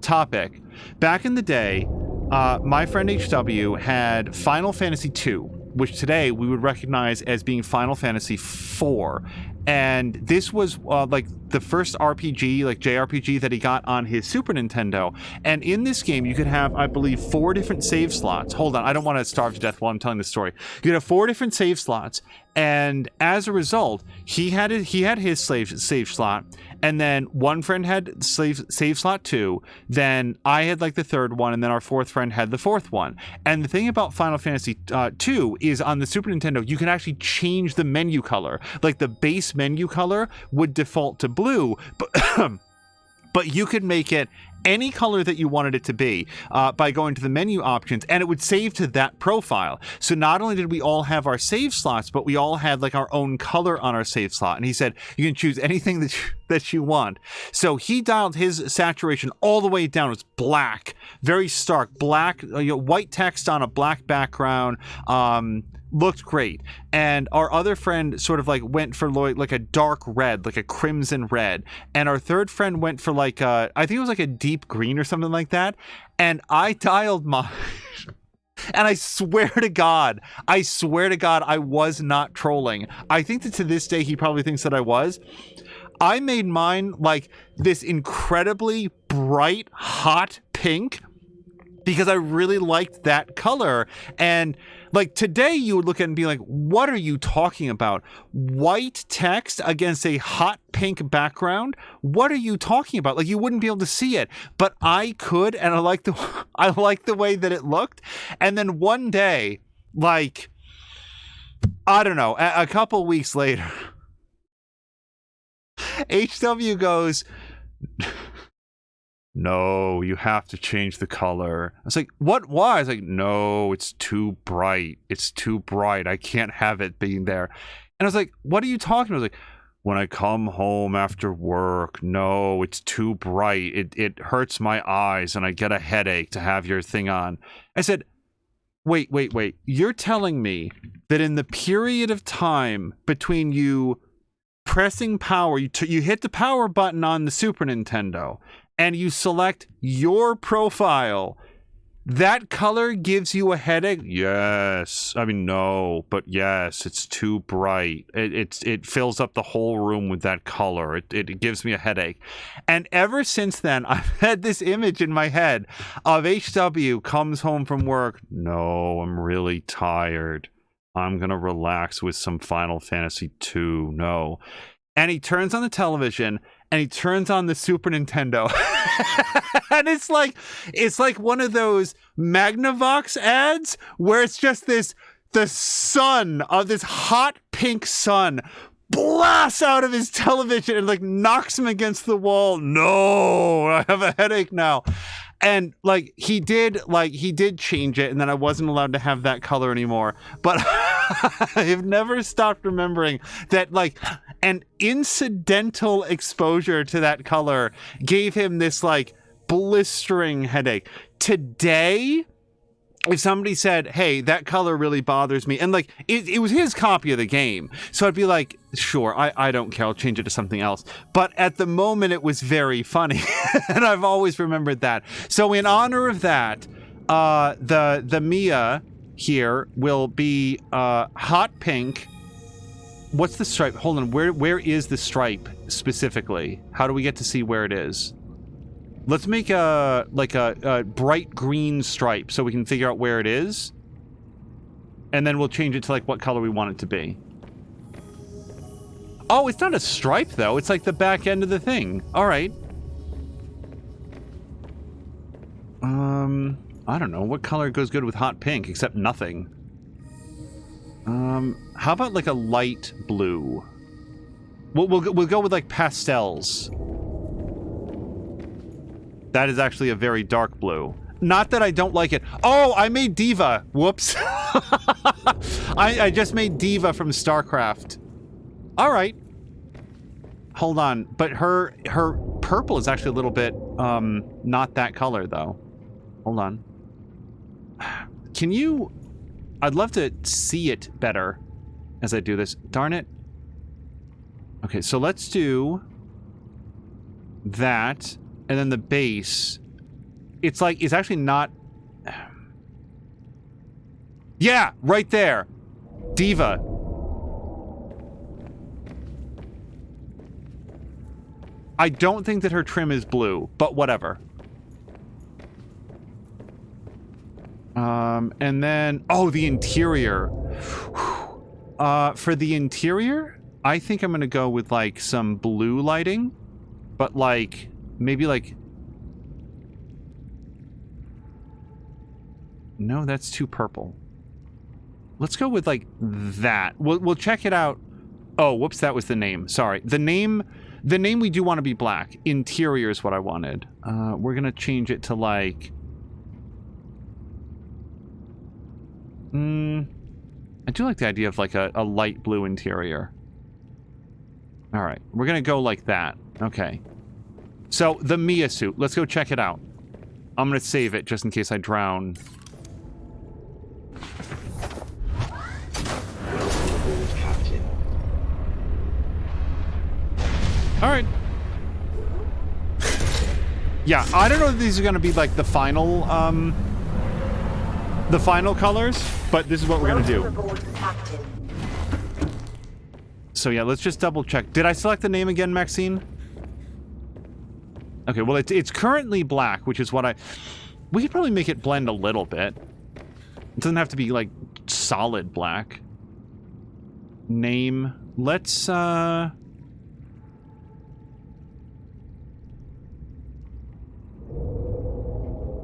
topic, back in the day, my friend HW had Final Fantasy II, which today we would recognize as being Final Fantasy IV. And this was like the first RPG, like JRPG that he got on his Super Nintendo. And in this game, you could have, I believe, 4 different save slots. Hold on, I don't want to starve to death while I'm telling the story. You could have 4 different save slots, and as a result, he had his save slot, and then one friend had save slot 2, then I had like the 3rd one, and then our 4th friend had the 4th one. And the thing about Final Fantasy 2 is on the Super Nintendo, you can actually change the menu color. Like the base menu color would default to blue, but you could make it any color that you wanted it to be by going to the menu options, and it would save to that profile. So not only did we all have our save slots, but we all had like our own color on our save slot. And he said, you can choose anything that you want. So he dialed his saturation all the way down. It was black, very stark, black, white text on a black background. Looked great. And our other friend sort of like went for like a dark red, like a crimson red. And our 3rd friend went for like I think it was like a deep green or something like that. And I dialed mine. And I swear to God, I was not trolling. I think that to this day, he probably thinks that I was. I made mine like this incredibly bright, hot pink because I really liked that color. And like today you would look at it and be like, what are you talking about? White text against a hot pink background? What are you talking about? Like you wouldn't be able to see it, but I could, and I liked the way that it looked. And then one day, like, I don't know, a couple weeks later, HW goes, no, you have to change the color. I was like, what? Why? I was like, no, it's too bright. It's too bright. I can't have it being there. And I was like, what are you talking about? I was like, when I come home after work, no, it's too bright. It hurts my eyes and I get a headache to have your thing on. I said, wait. You're telling me that in the period of time between you pressing power, you hit the power button on the Super Nintendo, and you select your profile, That color gives you a headache? Yes. I mean, no, but yes, it's too bright. It fills up the whole room with that color. It gives me a headache. And ever since then, I've had this image in my head of HW comes home from work. No, I'm really tired. I'm going to relax with some Final Fantasy II. No. And he turns on the television and he turns on the Super Nintendo. And it's like one of those Magnavox ads where it's just the sun of this hot pink sun blasts out of his television and like knocks him against the wall. No, I have a headache now. And like he did change it, and then I wasn't allowed to have that color anymore. But I've never stopped remembering that like an incidental exposure to that color gave him this like blistering headache. Today, if somebody said, hey, that color really bothers me, and like it was his copy of the game, so I'd be like, sure, I don't care, I'll change it to something else. But at the moment it was very funny. And I've always remembered that. So in honor of that, the Mia here will be hot pink. What's the stripe? Hold on, where is the stripe specifically? How do we get to see where it is? Let's make a bright green stripe so we can figure out where it is. And then we'll change it to like what color we want it to be. Oh, it's not a stripe though. It's like the back end of the thing. All right. I don't know. What color goes good with hot pink except nothing? How about like a light blue? We'll go with like pastels. That is actually a very dark blue. Not that I don't like it. Oh, I made Diva. Whoops. I just made Diva from StarCraft. All right. Hold on. But her purple is actually a little bit not that color though. Hold on. Can you... I'd love to see it better as I do this. Darn it. Okay, so let's do that. And then the base, it's like, it's actually not... Yeah, right there. Diva. I don't think that her trim is blue, but whatever. And then, oh, the interior. For the interior, I think I'm gonna go with like some blue lighting, but like, maybe like... No, that's too purple. Let's go with like that. We'll check it out. Oh, whoops, that was the name. Sorry. The name we do want to be black. Interior is what I wanted. We're gonna change it to like... I do like the idea of like a light blue interior. Alright, we're gonna go like that. Okay. So, the Mia suit. Let's go check it out. I'm gonna save it just in case I drown. Welcome aboard, Captain. Alright. Yeah, I don't know if these are gonna be like the final colors, but this is what we're gonna do. Welcome aboard, Captain. So yeah, let's just double check. Did I select the name again, Maxine? Okay, well, it's currently black, which is what we could probably make it blend a little bit. It doesn't have to be, like, solid black. Name. Let's, How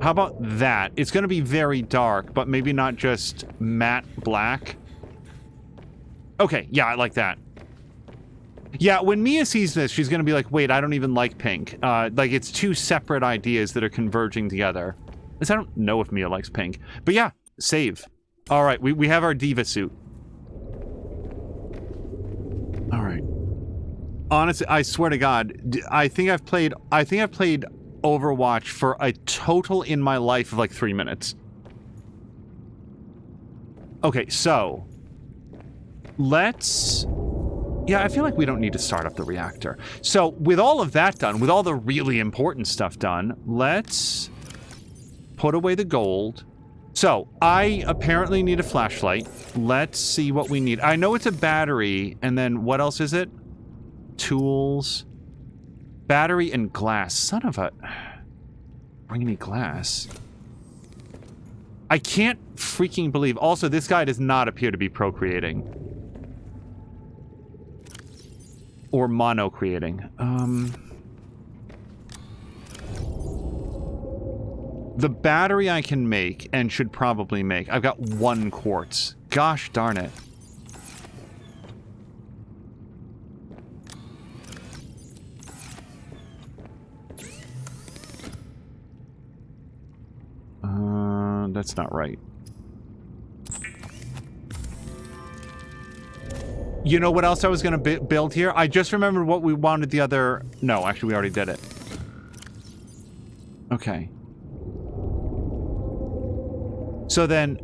about that? It's gonna be very dark, but maybe not just matte black. Okay, yeah, I like that. Yeah, when Mia sees this, she's gonna be like, wait, I don't even like pink. Like, it's two separate ideas that are converging together. I don't know if Mia likes pink. But yeah, save. Alright, we have our Diva suit. Alright. Honestly, I swear to God, I think I've played Overwatch for a total in my life of like 3 minutes. Okay, so... let's... Yeah, I feel like we don't need to start up the reactor. So, with all of that done, with all the really important stuff done, let's put away the gold. So, I apparently need a flashlight. Let's see what we need. I know it's a battery, and then what else is it? Tools. Battery and glass. Son of a... Bring me glass. I can't freaking believe... Also, this guy does not appear to be procreating. Or monocreating. The battery I can make, and should probably make. I've got 1 quartz. Gosh darn it. That's not right. You know what else I was going to build here? I just remembered what we wanted the other... No, actually, we already did it. Okay. So then...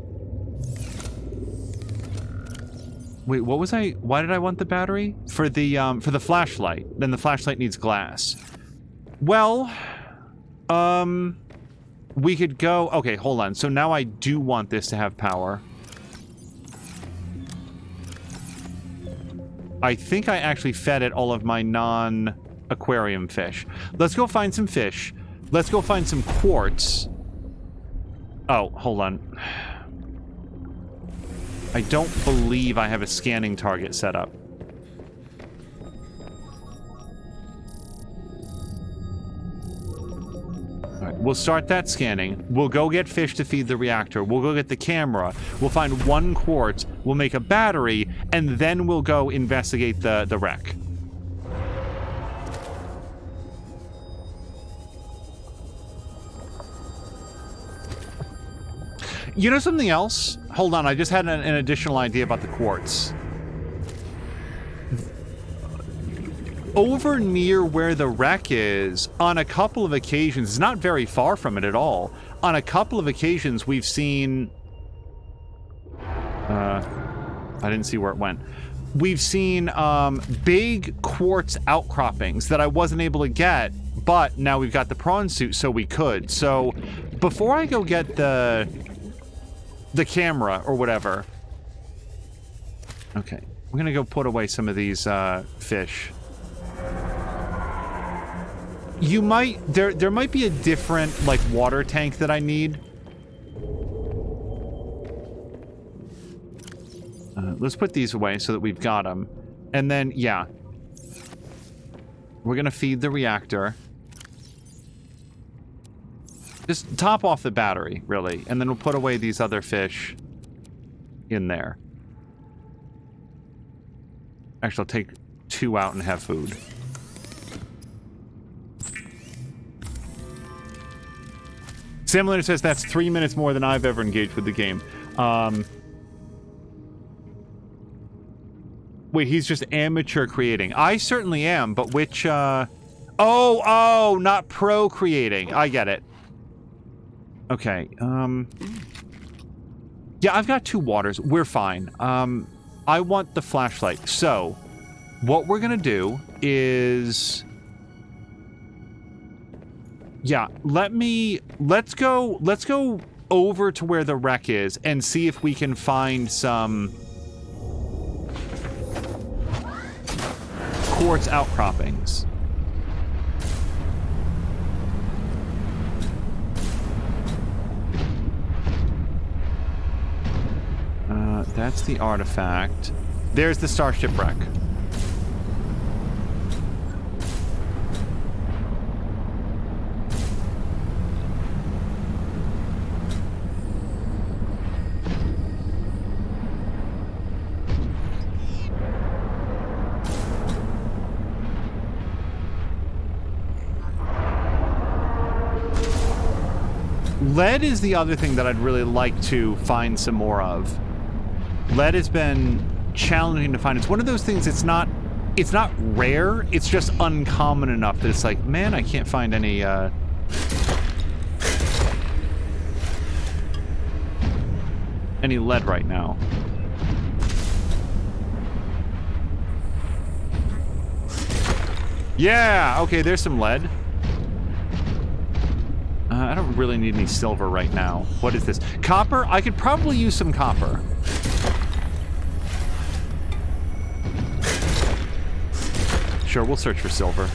Wait, what was I... Why did I want the battery? For the flashlight. Then the flashlight needs glass. Well... We could go... Okay, hold on. So now I do want this to have power. I think I actually fed it all of my non-aquarium fish. Let's go find some fish. Let's go find some quartz. Oh, hold on. I don't believe I have a scanning target set up. Alright, we'll start that scanning. We'll go get fish to feed the reactor. We'll go get the camera. We'll find 1 quartz. We'll make a battery, and then we'll go investigate the wreck. You know something else? Hold on, I just had an additional idea about the quartz. Over near where the wreck is, on a couple of occasions, it's not very far from it at all. On a couple of occasions, we've seen... I didn't see where it went. We've seen big quartz outcroppings that I wasn't able to get, but now we've got the prawn suit, so we could. So, before I go get the camera or whatever... Okay, we're gonna go put away some of these fish. You might... There might be a different, like, water tank that I need. Let's put these away so that we've got them. And then, yeah. We're gonna feed the reactor. Just top off the battery, really. And then we'll put away these other fish in there. Actually, I'll take 2 out and have food. Simulator says that's 3 minutes more than I've ever engaged with the game. Wait, he's just amateur creating. I certainly am, but which, Oh, not pro creating. I get it. Okay, yeah, I've got 2 waters. We're fine. I want the flashlight. So, what we're gonna do is... Yeah, let's go over to where the wreck is and see if we can find some quartz outcroppings. That's the artifact. There's the starship wreck. Lead is the other thing that I'd really like to find some more of. Lead has been challenging to find. It's one of those things, it's not rare, it's just uncommon enough that it's like, man, I can't find any lead right now. Yeah, okay, there's some lead. I don't really need any silver right now. What is this? Copper? I could probably use some copper. Sure, we'll search for silver.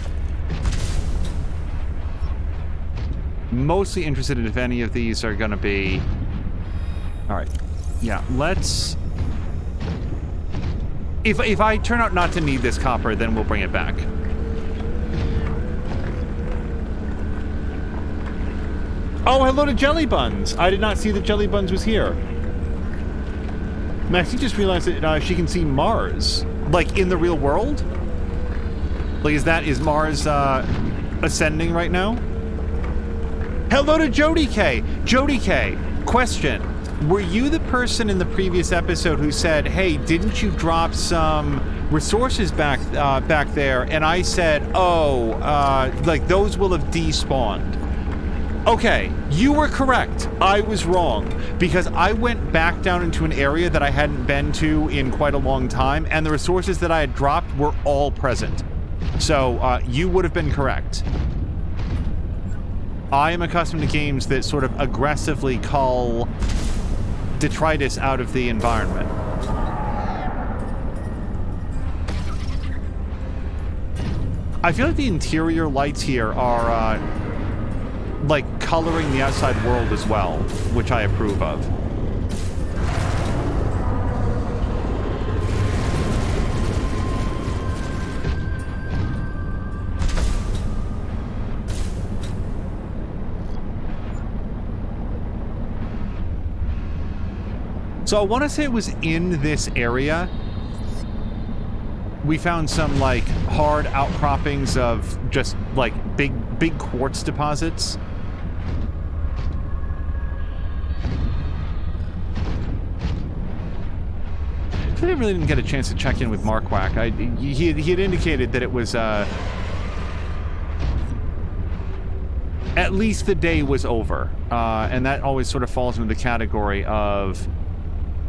Mostly interested in if any of these are gonna be... Alright. Yeah, let's... If I turn out not to need this copper, then we'll bring it back. Oh, hello to Jelly Buns! I did not see that Jelly Buns was here. Maxie just realized that she can see Mars. Like, in the real world? Like, is Mars, ascending right now? Hello to Jody K! Jody K, question. Were you the person in the previous episode who said, hey, didn't you drop some resources back there? And I said, oh, like, those will have despawned. Okay, you were correct. I was wrong. Because I went back down into an area that I hadn't been to in quite a long time, and the resources that I had dropped were all present. So, you would have been correct. I am accustomed to games that sort of aggressively cull detritus out of the environment. I feel like the interior lights here are, like, coloring the outside world as well, which I approve of. So I want to say it was in this area. We found some, like, hard outcroppings of just, like, big quartz deposits. I really didn't get a chance to check in with Marquack. He had indicated that it was, at least the day was over. And that always sort of falls into the category of...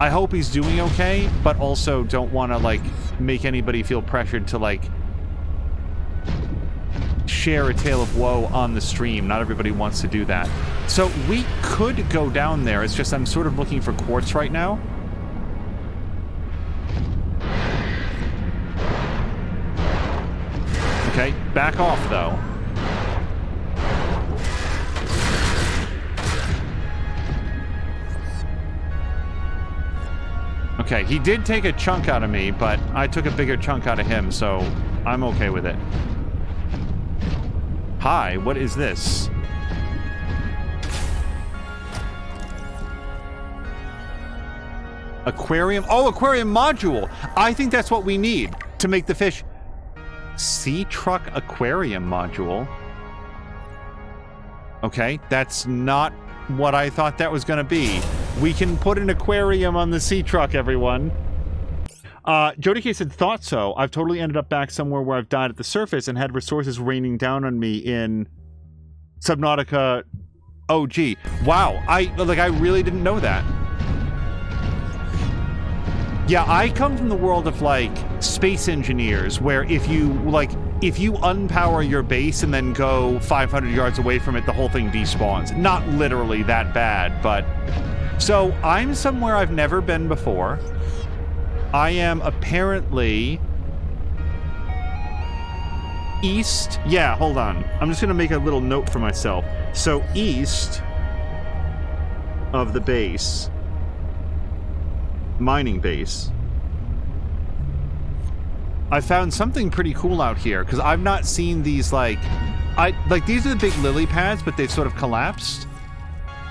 I hope he's doing okay, but also don't want to, like, make anybody feel pressured to, like, share a tale of woe on the stream. Not everybody wants to do that. So we could go down there. It's just I'm sort of looking for quartz right now. Okay, back off, though. Okay, he did take a chunk out of me, but I took a bigger chunk out of him, so I'm okay with it. Hi, what is this? Aquarium? Oh, aquarium module! I think that's what we need to make the fish... Sea truck aquarium module. Okay, that's not what I thought that was going to be. We can put an aquarium on the sea truck, everyone. Jody K said, thought so. I've totally ended up back somewhere where I've died at the surface and had resources raining down on me in Subnautica OG. Wow, I really didn't know that. Yeah, I come from the world of, like, space engineers, where if you unpower your base and then go 500 yards away from it, the whole thing despawns. Not literally that bad, but... So, I'm somewhere I've never been before. I am apparently... east... Yeah, hold on. I'm just gonna make a little note for myself. So, east of the base... mining base. I found something pretty cool out here, because I've not seen these, like... these are the big lily pads, but they've sort of collapsed.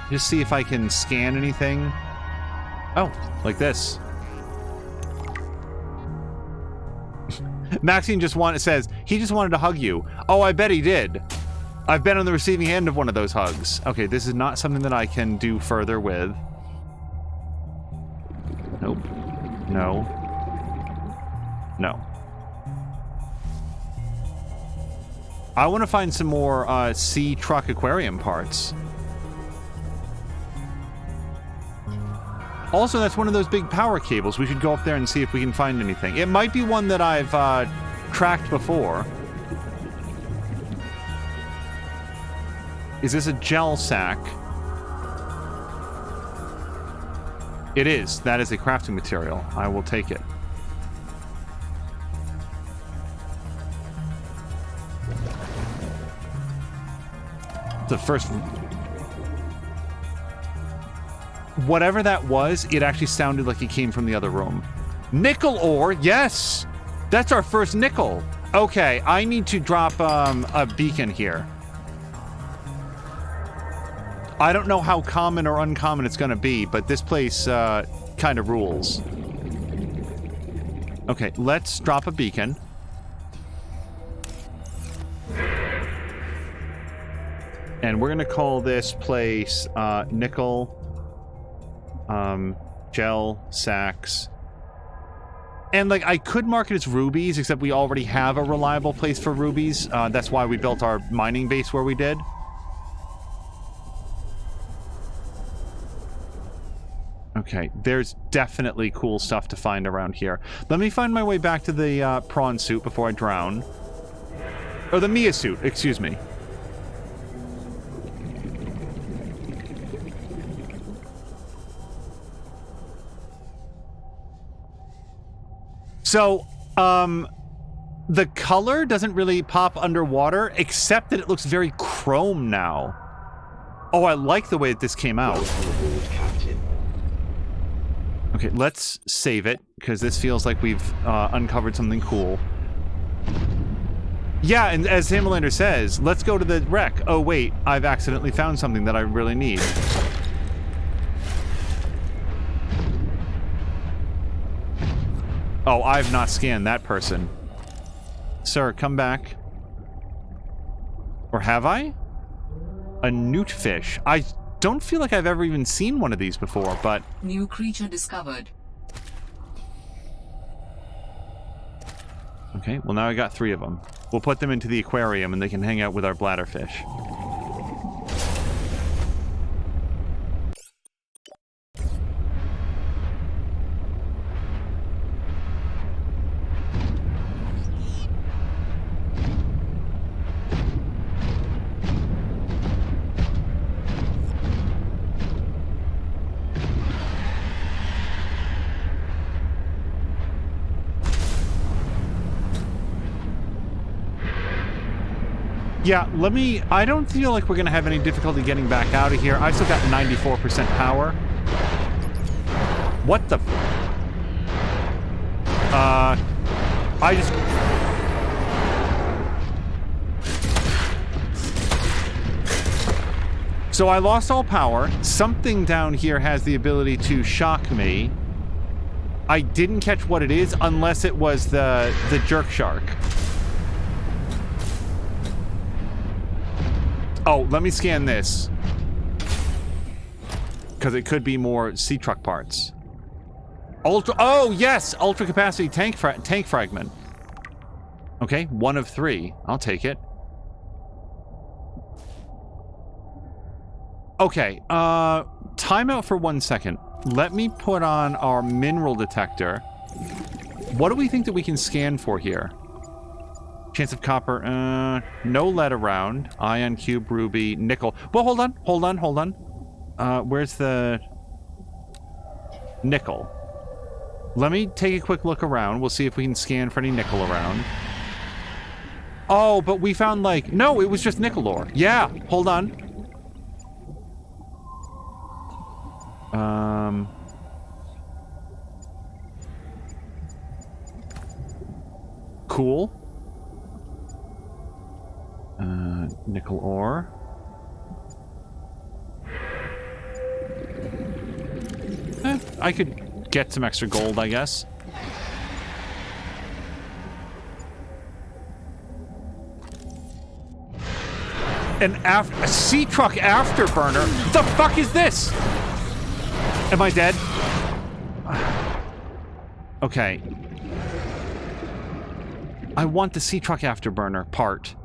Just see if I can scan anything. Oh, like this. Maxine says, he just wanted to hug you. Oh, I bet he did. I've been on the receiving end of one of those hugs. Okay, this is not something that I can do further with. Nope. No. No. I want to find some more sea truck aquarium parts. Also, that's one of those big power cables. We should go up there and see if we can find anything. It might be one that I've tracked before. Is this a gel sack? It is. That is a crafting material. I will take it. The first... Whatever that was, it actually sounded like it came from the other room. Nickel ore, yes! That's our first nickel. Okay, I need to drop a beacon here. I don't know how common or uncommon it's going to be, but this place kind of rules. Okay, let's drop a beacon. And we're going to call this place nickel, gel, sacks. And, like, I could mark it as rubies, except we already have a reliable place for rubies. That's why we built our mining base where we did. Okay, there's definitely cool stuff to find around here. Let me find my way back to the prawn suit before I drown. Or the Mia suit, excuse me. So, the color doesn't really pop underwater, except that it looks very chrome now. Oh, I like the way that this came out. Okay, let's save it, because this feels like we've uncovered something cool. Yeah, and as Himalander says, let's go to the wreck. Oh, wait, I've accidentally found something that I really need. Oh, I've not scanned that person. Sir, come back. Or have I? A newt fish. I don't feel like I've ever even seen one of these before, but... New creature discovered. Okay, well now I got 3 of them. We'll put them into the aquarium and they can hang out with our bladderfish. Yeah, I don't feel like we're going to have any difficulty getting back out of here. I've still got 94% power. What the... I just... So I lost all power. Something down here has the ability to shock me. I didn't catch what it is, unless it was the jerk shark. Oh, let me scan this. Because it could be more sea truck parts. Oh, yes! Ultra capacity tank fragment. Okay, 1 of 3. I'll take it. Okay, time out for 1 second. Let me put on our mineral detector. What do we think that we can scan for here? Chance of copper, no lead around. Ion, cube, ruby, nickel. Well, hold on. Where's the... nickel? Let me take a quick look around. We'll see if we can scan for any nickel around. Oh, but we found, like... No, it was just nickel ore. Yeah, hold on. Cool. Nickel ore. I could get some extra gold, I guess. A sea truck afterburner? The fuck is this? Am I dead? Okay. I want the sea truck afterburner part.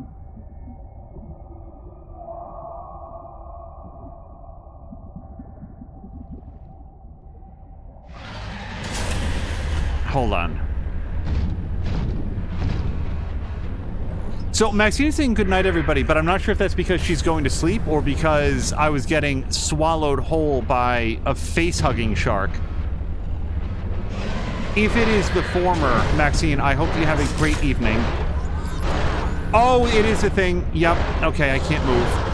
Hold on. So Maxine's saying goodnight, everybody, but I'm not sure if that's because she's going to sleep or because I was getting swallowed whole by a face-hugging shark. If it is the former, Maxine, I hope you have a great evening. Oh, it is a thing. Yep. Okay, I can't move.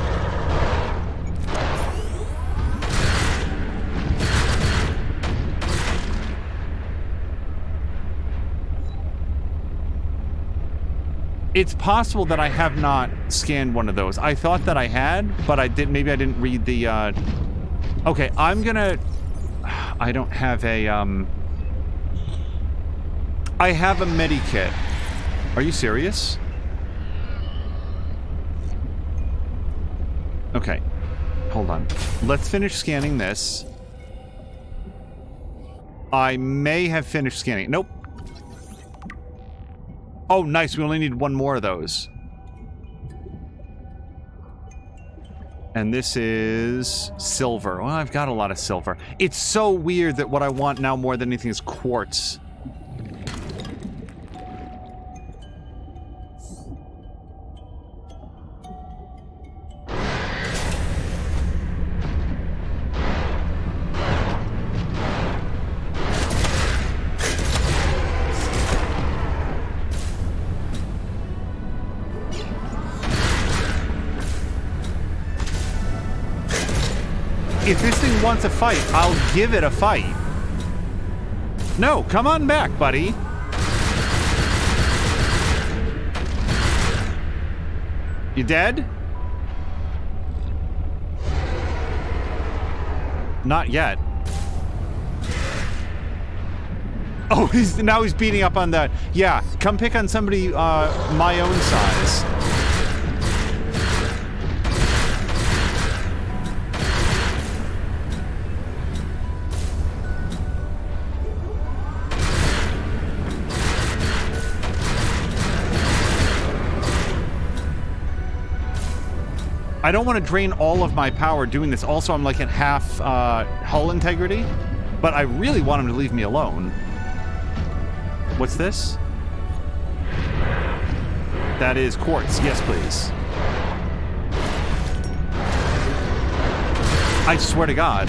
It's possible that I have not scanned one of those. I thought that I had, but I did. Maybe I didn't read the. Okay, I'm gonna. I don't have a. I have a medikit. Are you serious? Okay, hold on. Let's finish scanning this. I may have finished scanning. Nope. Oh, nice. We only need one more of those. And this is silver. Well, I've got a lot of silver. It's so weird that what I want now more than anything is quartz. If this thing wants a fight, I'll give it a fight. No, come on back, buddy. You dead? Not yet. Oh, now he's beating up on that. Yeah, come pick on somebody my own size. I don't want to drain all of my power doing this. Also, I'm like at half hull integrity, but I really want him to leave me alone. What's this? That is quartz. Yes, please. I swear to God.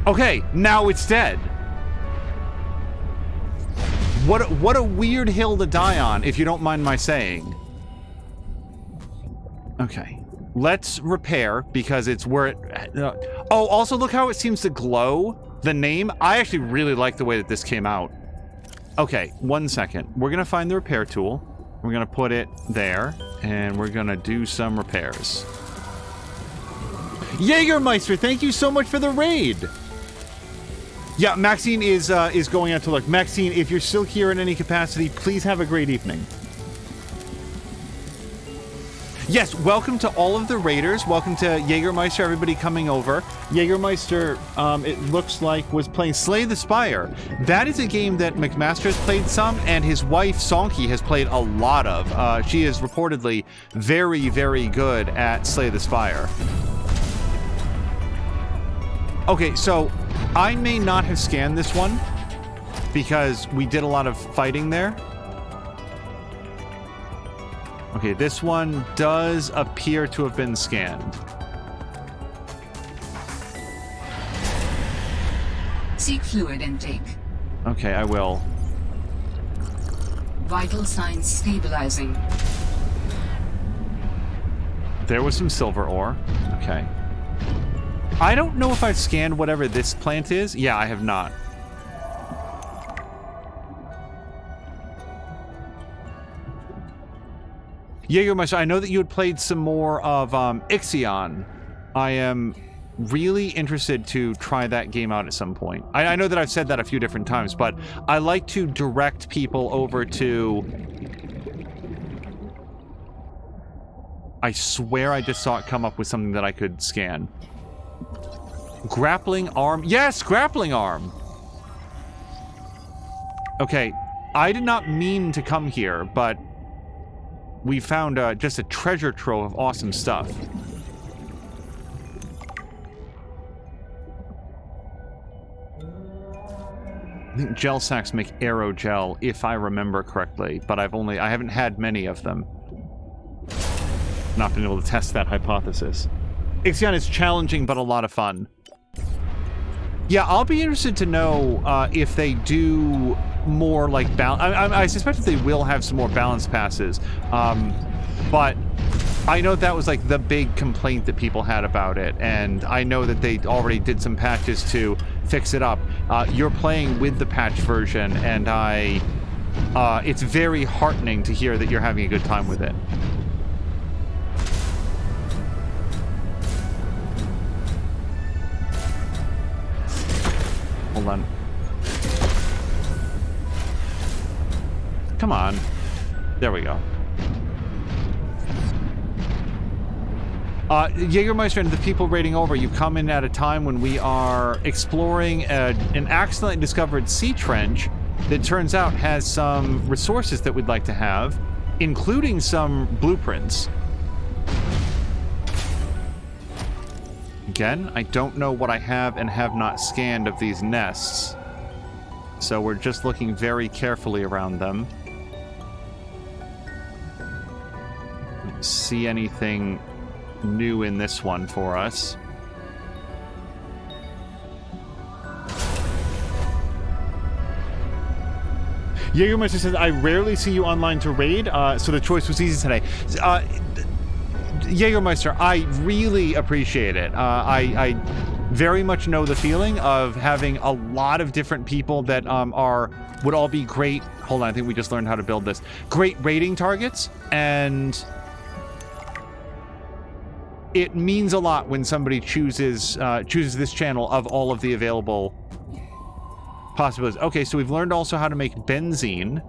Okay, now it's dead. What a weird hill to die on, if you don't mind my saying. Okay. Let's repair, because it's where it... oh, also look how it seems to glow. The name. I actually really like the way that this came out. Okay, 1 second. We're going to find the repair tool. We're going to put it there, and we're going to do some repairs. Jägermeister, thank you so much for the raid! Yeah, Maxine is going out to look. Maxine, if you're still here in any capacity, please have a great evening. Yes, welcome to all of the raiders. Welcome to Jägermeister, everybody coming over. Jägermeister, it looks like, was playing Slay the Spire. That is a game that McMaster has played some, and his wife, Sonky, has played a lot of. She is reportedly very, very good at Slay the Spire. Okay, so I may not have scanned this one because we did a lot of fighting there. Okay, this one does appear to have been scanned. Seek fluid intake. Okay, I will. Vital signs stabilizing. There was some silver ore. Okay. I don't know if I've scanned whatever this plant is. Yeah, I have not. Jägermeister, I know that you had played some more of Ixion. I am really interested to try that game out at some point. I know that I've said that a few different times, but I like to direct people over to... I swear I just saw it come up with something that I could scan. Grappling arm. Yes, grappling arm. Okay, I did not mean to come here, but we found just a treasure trove of awesome stuff. I think gel sacks make aerogel, if I remember correctly, but I haven't had many of them. Not been able to test that hypothesis. Ixion is challenging, but a lot of fun. Yeah, I'll be interested to know if they do more like balance. I suspect that they will have some more balance passes, but I know that was like the big complaint that people had about it, and I know that they already did some patches to fix it up. You're playing with the patch version, and it's very heartening to hear that you're having a good time with it. Hold on. Come on. There we go. Jägermeister and the people raiding over, you've come in at a time when we are exploring an accidentally discovered sea trench that turns out has some resources that we'd like to have, including some blueprints. Again, I don't know what I have and have not scanned of these nests, so we're just looking very carefully around them. Don't see anything new in this one for us. Jägermeister says, I rarely see you online to raid, so the choice was easy today. Jägermeister, I really appreciate it. I very much know the feeling of having a lot of different people that would all be great. Hold on, I think we just learned how to build this. Great raiding targets, and it means a lot when somebody chooses this channel of all of the available possibilities. Okay, so we've learned also how to make benzene.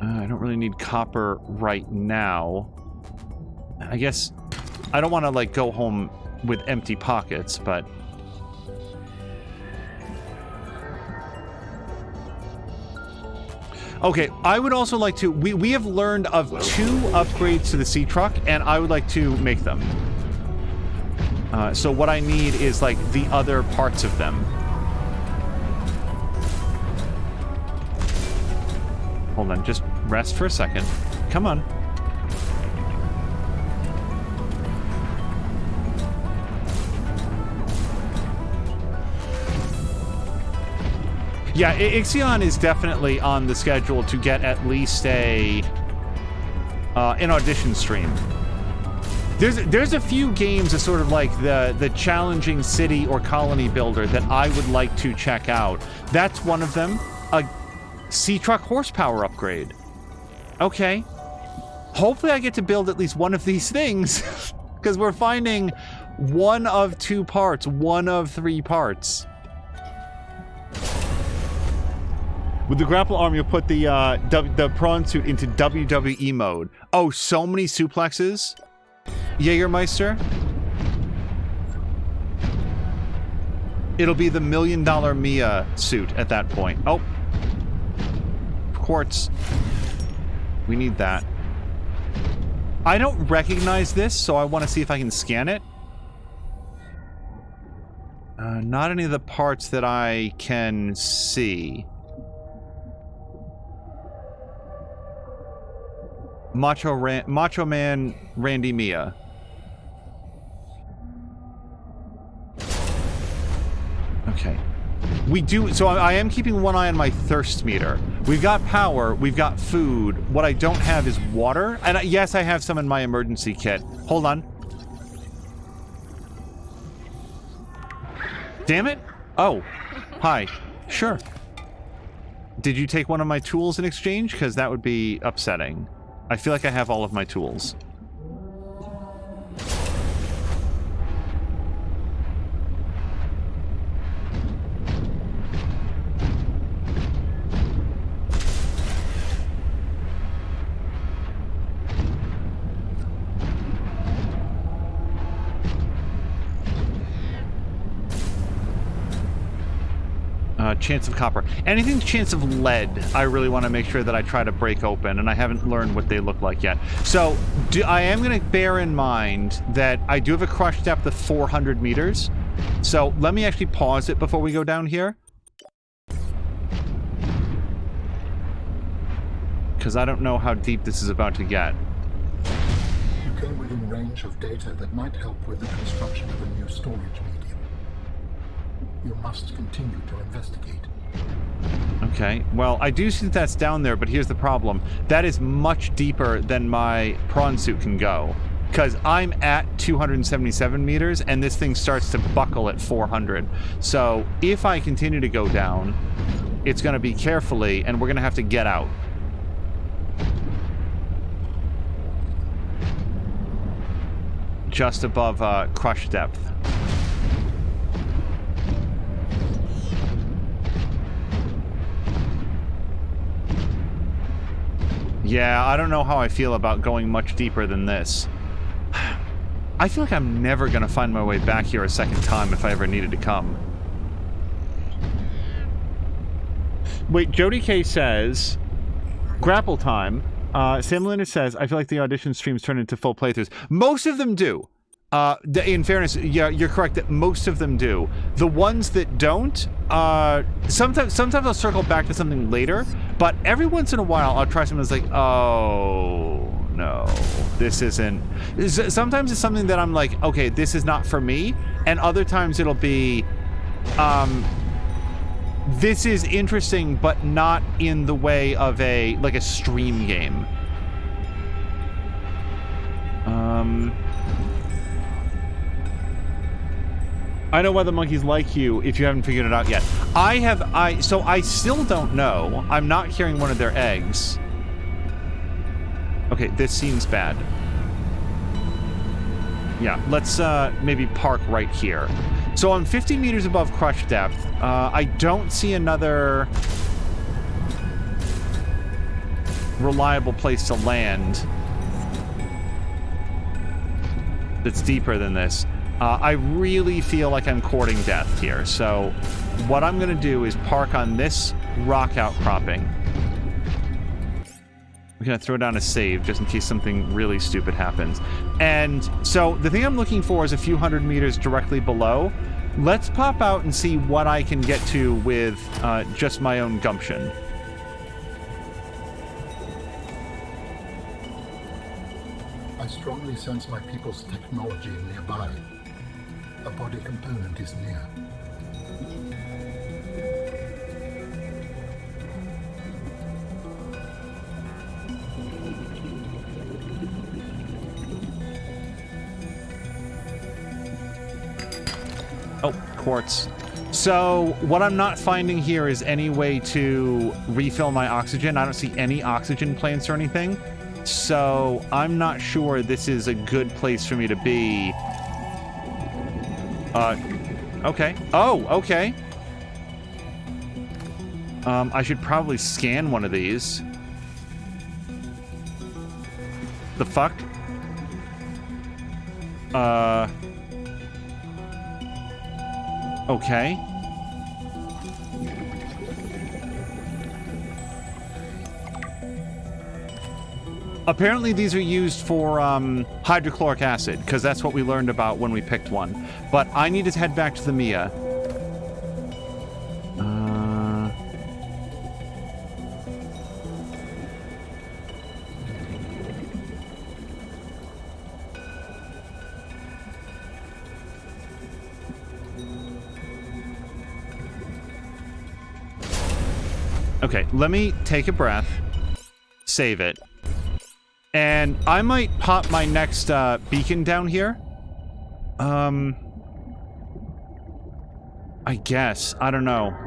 I don't really need copper right now. I guess I don't want to like go home with empty pockets, but okay, I would also like to... We have learned of 2 upgrades to the sea truck, and I would like to make them. So what I need is, like, the other parts of them. Hold on, just rest for a second. Come on. Yeah, Ixion is definitely on the schedule to get at least an audition stream. There's a few games as sort of like the challenging city or colony builder that I would like to check out. That's one of them. A sea truck horsepower upgrade. Okay. Hopefully I get to build at least one of these things, because we're finding 1 of 2 parts, 1 of 3 parts. With the grapple arm, you'll put the prawn suit into WWE mode. Oh, so many suplexes? Jägermeister? It'll be the $1 million Mia suit at that point. Oh. Quartz. We need that. I don't recognize this, so I want to see if I can scan it. Not any of the parts that I can see. Macho Man Randy Mia. Okay. We do, so I am keeping one eye on my thirst meter. We've got power, we've got food. What I don't have is water. And yes, I have some in my emergency kit. Hold on. Damn it. Oh, hi. Sure. Did you take one of my tools in exchange? Because that would be upsetting. I feel like I have all of my tools. Chance of copper. Anything chance of lead, I really want to make sure that I try to break open, and I haven't learned what they look like yet. So, I am going to bear in mind that I do have a crush depth of 400 meters, So let me actually pause it before we go down here. Because I don't know how deep this is about to get. You came within range of data that might help with the construction of a new storage medium. You must continue to investigate. Okay, well, I do see that that's down there, but here's the problem. That is much deeper than my prawn suit can go. Because I'm at 277 meters, and this thing starts to buckle at 400. So, if I continue to go down, it's going to be carefully, and we're going to have to get out. Just above crush depth. Yeah, I don't know how I feel about going much deeper than this. I feel like I'm never going to find my way back here a second time if I ever needed to come. Wait, Jody K says, grapple time. Sam Linder says, I feel like the audition streams turn into full playthroughs. Most of them do. In fairness, yeah, you're correct that most of them do. The ones that don't, sometimes I'll circle back to something later, but every once in a while I'll try something that's like, oh, no, this isn't. Sometimes it's something that I'm like, okay, this is not for me, and other times it'll be, this is interesting, but not in the way of like a stream game. I know why the monkeys like you if you haven't figured it out yet. So I still don't know. I'm not hearing one of their eggs. Okay, this seems bad. Yeah, let's maybe park right here. So I'm 50 meters above crush depth. I don't see another reliable place to land that's deeper than this. I really feel like I'm courting death here. So what I'm going to do is park on this rock outcropping. I'm going to throw down a save just in case something really stupid happens. And so the thing I'm looking for is a few hundred meters directly below. Let's pop out and see what I can get to with just my own gumption. I strongly sense my people's technology nearby. A body component is near. Oh, quartz. So what I'm not finding here is any way to refill my oxygen. I don't see any oxygen plants or anything. So I'm not sure this is a good place for me to be. Okay. Oh, okay. I should probably scan one of these. The fuck? Okay. Apparently these are used for hydrochloric acid, because that's what we learned about when we picked one. But I need to head back to the Mia. Okay, let me take a breath, save it. And I might pop my next beacon down here. I guess. I don't know.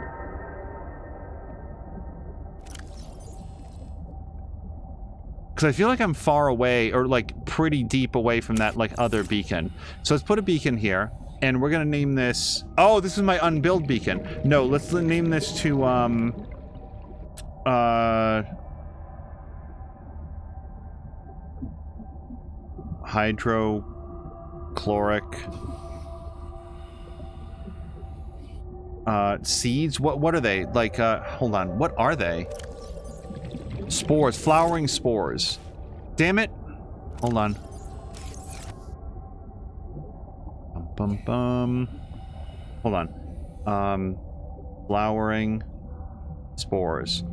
Because I feel like I'm far away, or like pretty deep away from that like other beacon. So let's put a beacon here, and we're gonna name this... Oh, this is my unbuilt beacon. No, let's name this to, hydrochloric seeds. What are they? Like hold on, what are they? Spores, flowering spores. Damn it. Hold on. Bum bum bum. hold on. Flowering spores.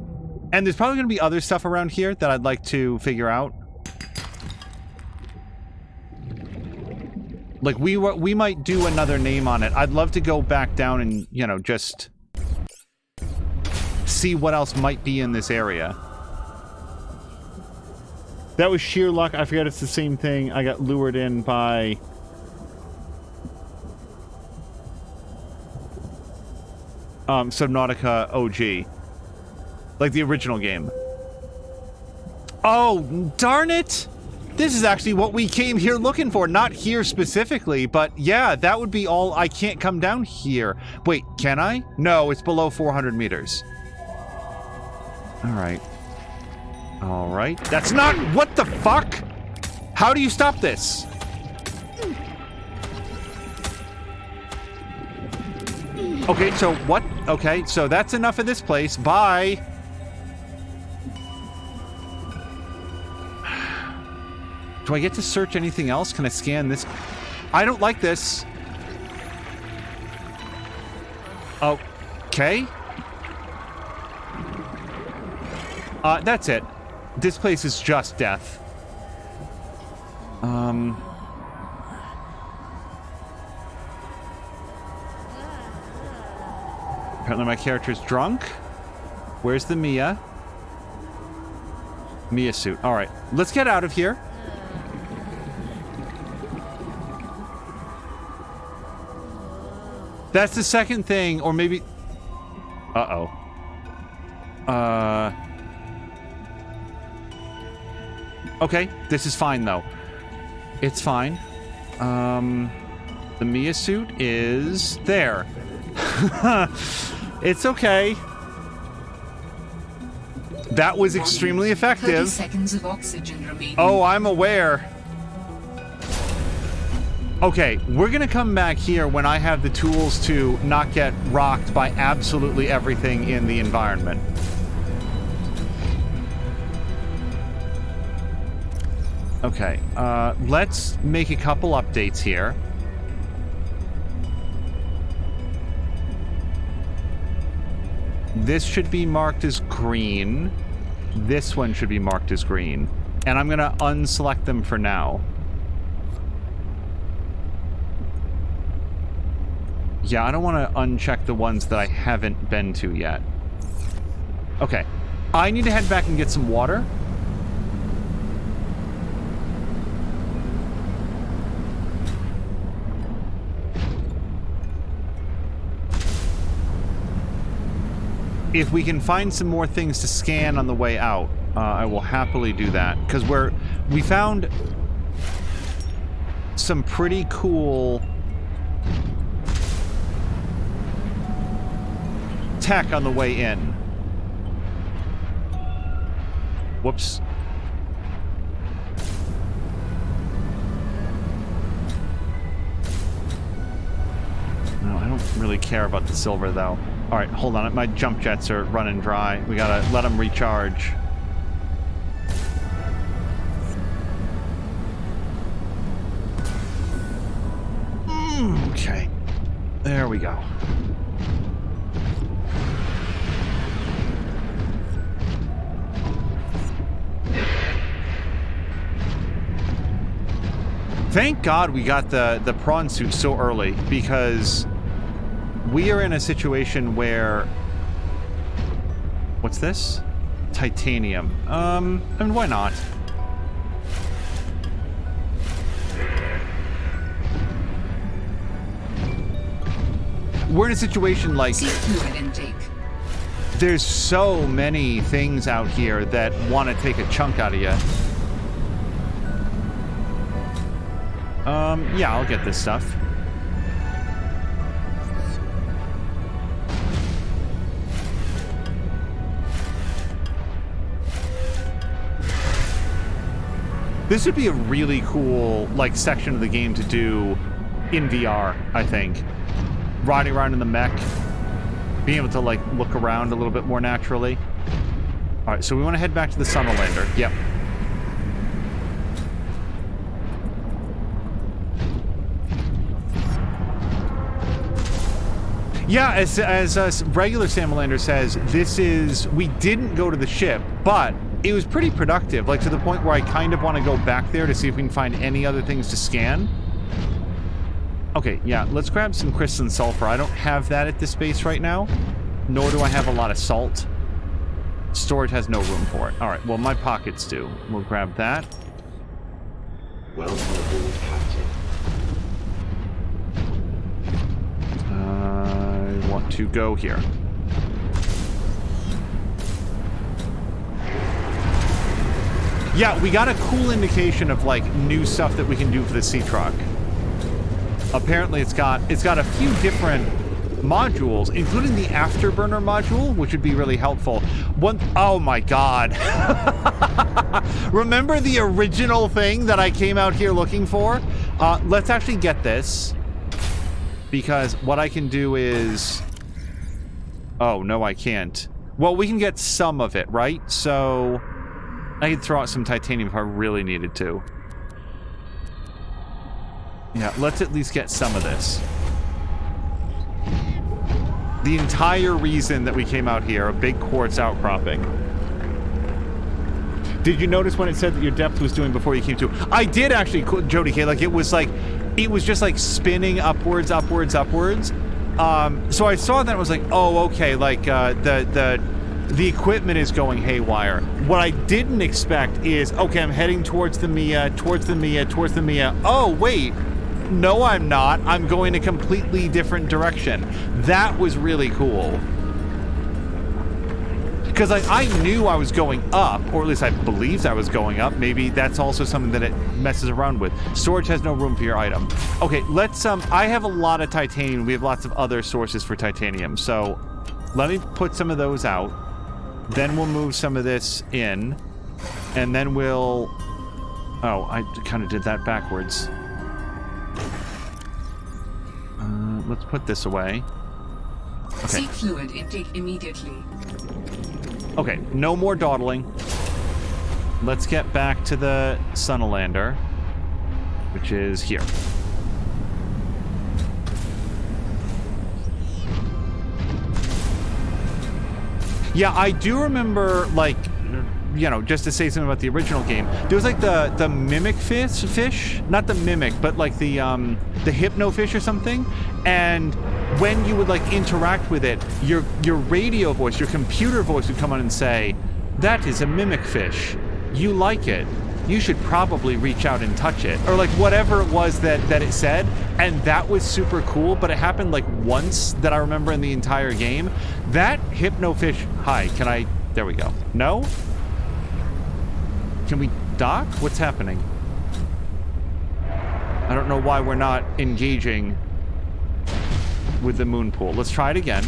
And there's probably going to be other stuff around here that I'd like to figure out. Like, we might do another name on it. I'd love to go back down and, you know, just see what else might be in this area. That was sheer luck. I forget it's the same thing. I got lured in by... Subnautica OG. Like the original game. Oh, darn it! This is actually what we came here looking for. Not here specifically, but yeah, that would be all. I can't come down here. Wait, can I? No, it's below 400 meters. Alright. Alright. That's not... What the fuck? How do you stop this? Okay, so what? Okay, so that's enough of this place. Bye. Do I get to search anything else? Can I scan this? I don't like this. Okay. That's it. This place is just death. Apparently my character's drunk. Where's the Mia? Mia suit. All right, let's get out of here. That's the second thing, or maybe... Uh-oh. Okay, this is fine, though. It's fine. The Mia suit is there. It's okay. That was extremely effective. 30 seconds of oxygen remaining. Oh, I'm aware. Okay, we're gonna come back here when I have the tools to not get rocked by absolutely everything in the environment. Okay, let's make a couple updates here. This should be marked as green. This one should be marked as green. And I'm gonna unselect them for now. Yeah, I don't want to uncheck the ones that I haven't been to yet. Okay. I need to head back and get some water. If we can find some more things to scan on the way out, I will happily do that. Because we found some pretty cool tech on the way in. Whoops. No, I don't really care about the silver, though. All right, hold on. My jump jets are running dry. We gotta let them recharge. Okay. There we go. Thank God we got the prawn suit so early, because we are in a situation where... What's this? Titanium. I mean, why not? We're in a situation like... Seek fluid intake. There's so many things out here that want to take a chunk out of you. Yeah, I'll get this stuff. This would be a really cool, like, section of the game to do in VR, I think. Riding around in the mech. Being able to, like, look around a little bit more naturally. Alright, so we want to head back to the Summer Lander. Yep. Yeah, as regular Salamander says, we didn't go to the ship, but it was pretty productive, like to the point where I kind of want to go back there to see if we can find any other things to scan. Okay, yeah, let's grab some crystalline sulfur. I don't have that at this base right now, nor do I have a lot of salt. Storage has no room for it. All right, well, my pockets do. We'll grab that. Welcome aboard, Captain. I want to go here. Yeah, we got a cool indication of like new stuff that we can do for the sea truck. Apparently it's got a few different modules, including the afterburner module, which would be really helpful. Oh my god. Remember the original thing that I came out here looking for? Let's actually get this, because what I can do is... Oh, no, I can't. Well, we can get some of it, right? So I could throw out some titanium if I really needed to. Yeah, let's at least get some of this. The entire reason that we came out here, a big quartz outcropping. Did you notice when it said that your depth was doing before you came to? I did actually, Jody K. Like it was just like spinning upwards, upwards, upwards. So I saw that and was like, oh, okay, like the equipment is going haywire. What I didn't expect is, okay, I'm heading towards the Mia, towards the Mia, towards the Mia. Oh, wait. No, I'm not. I'm going a completely different direction. That was really cool. Because I knew I was going up, or at least I believed I was going up. Maybe that's also something that it messes around with. Storage has no room for your item. Okay, let's, I have a lot of titanium. We have lots of other sources for titanium. So let me put some of those out. Then we'll move some of this in. And then we'll... Oh, I kind of did that backwards. Let's put this away. Okay. Seek fluid intake immediately. Okay, no more dawdling. Let's get back to the Sunalander, which is here. Yeah, I do remember, like, you know, just to say something about the original game, there was like the mimic fish, not the mimic, but like the hypno fish or something. And when you would like interact with it, your radio voice, your computer voice would come on and say, "That is a mimic fish. You like it. You should probably reach out and touch it," or like whatever it was that it said. And that was super cool. But it happened like once that I remember in the entire game. That hypno fish. Hi, can I? There we go. No. Can we dock? What's happening? I don't know why we're not engaging with the moon pool. Let's try it again.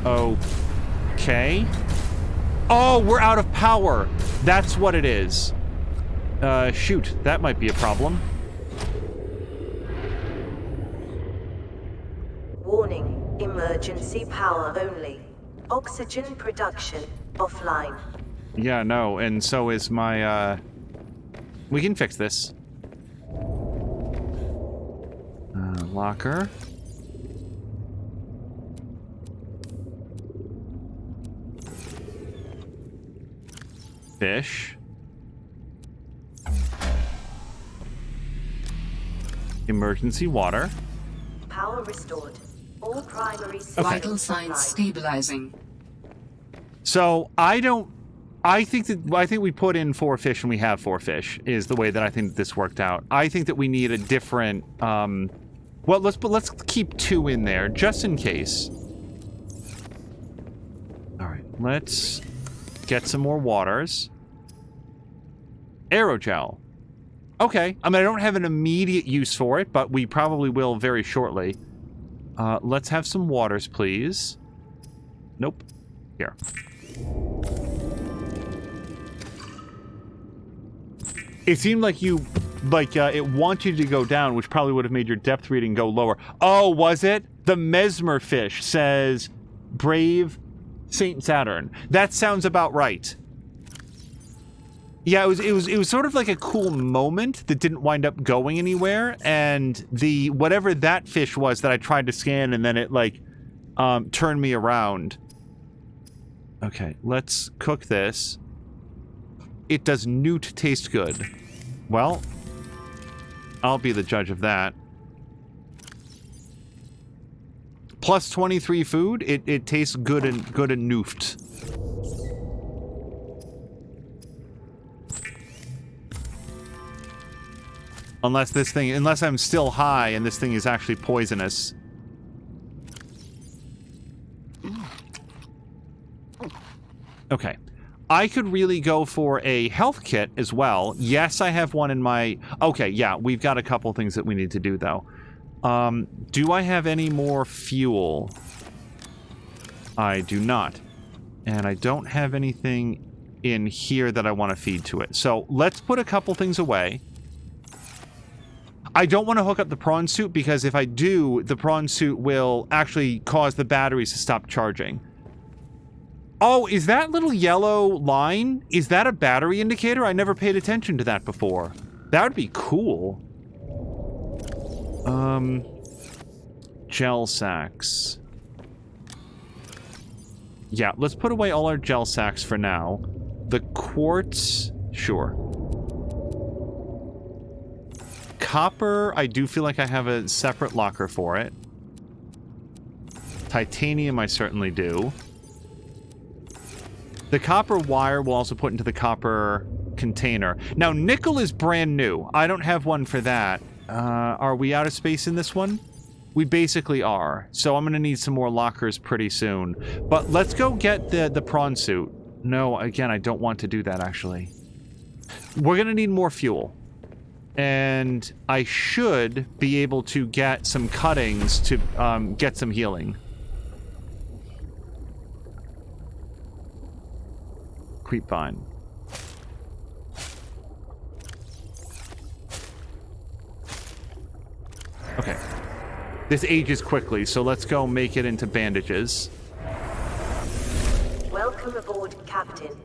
Okay. Oh, we're out of power. That's what it is. Shoot. That might be a problem. Warning, emergency power only. Oxygen production offline. Yeah, no, and so is my, we can fix this. Locker. Fish. Emergency water. Power restored. All primary Vital signs stabilizing. So I think we put in 4 fish and we have 4 fish is the way that I think that this worked out. I think that we need a different well, let's keep 2 in there just in case. All right, let's get some more waters. Aerogel. Okay, I mean I don't have an immediate use for it, but we probably will very shortly. Let's have some waters, please. Nope. Here. It seemed like you, it wanted you to go down, which probably would have made your depth reading go lower. Oh, was it? The mesmer fish says, brave Saint Saturn. That sounds about right. Yeah, it was sort of like a cool moment that didn't wind up going anywhere, and the whatever that fish was that I tried to scan, and then it like turned me around. Okay, let's cook this. It does newt taste good. Well, I'll be the judge of that. Plus 23 food. It tastes good and noofed. Unless I'm still high and this thing is actually poisonous. Okay. I could really go for a health kit as well. Yes, I have one in my... Okay, yeah, we've got a couple things that we need to do, though. Do I have any more fuel? I do not. And I don't have anything in here that I want to feed to it. So let's put a couple things away. I don't want to hook up the prawn suit because if I do, the prawn suit will actually cause the batteries to stop charging. Oh, is that little yellow line? Is that a battery indicator? I never paid attention to that before. That would be cool. Gel sacks. Yeah, let's put away all our gel sacks for now. The quartz, sure. Copper, I do feel like I have a separate locker for it. Titanium, I certainly do. The copper wire we'll also put into the copper container. Now, nickel is brand new. I don't have one for that. Are we out of space in this one? We basically are. So I'm going to need some more lockers pretty soon. But let's go get the prawn suit. No, again, I don't want to do that, actually. We're going to need more fuel. And I should be able to get some cuttings to get some healing. Creepvine. Okay. This ages quickly, so let's go make it into bandages. Welcome aboard, Captain.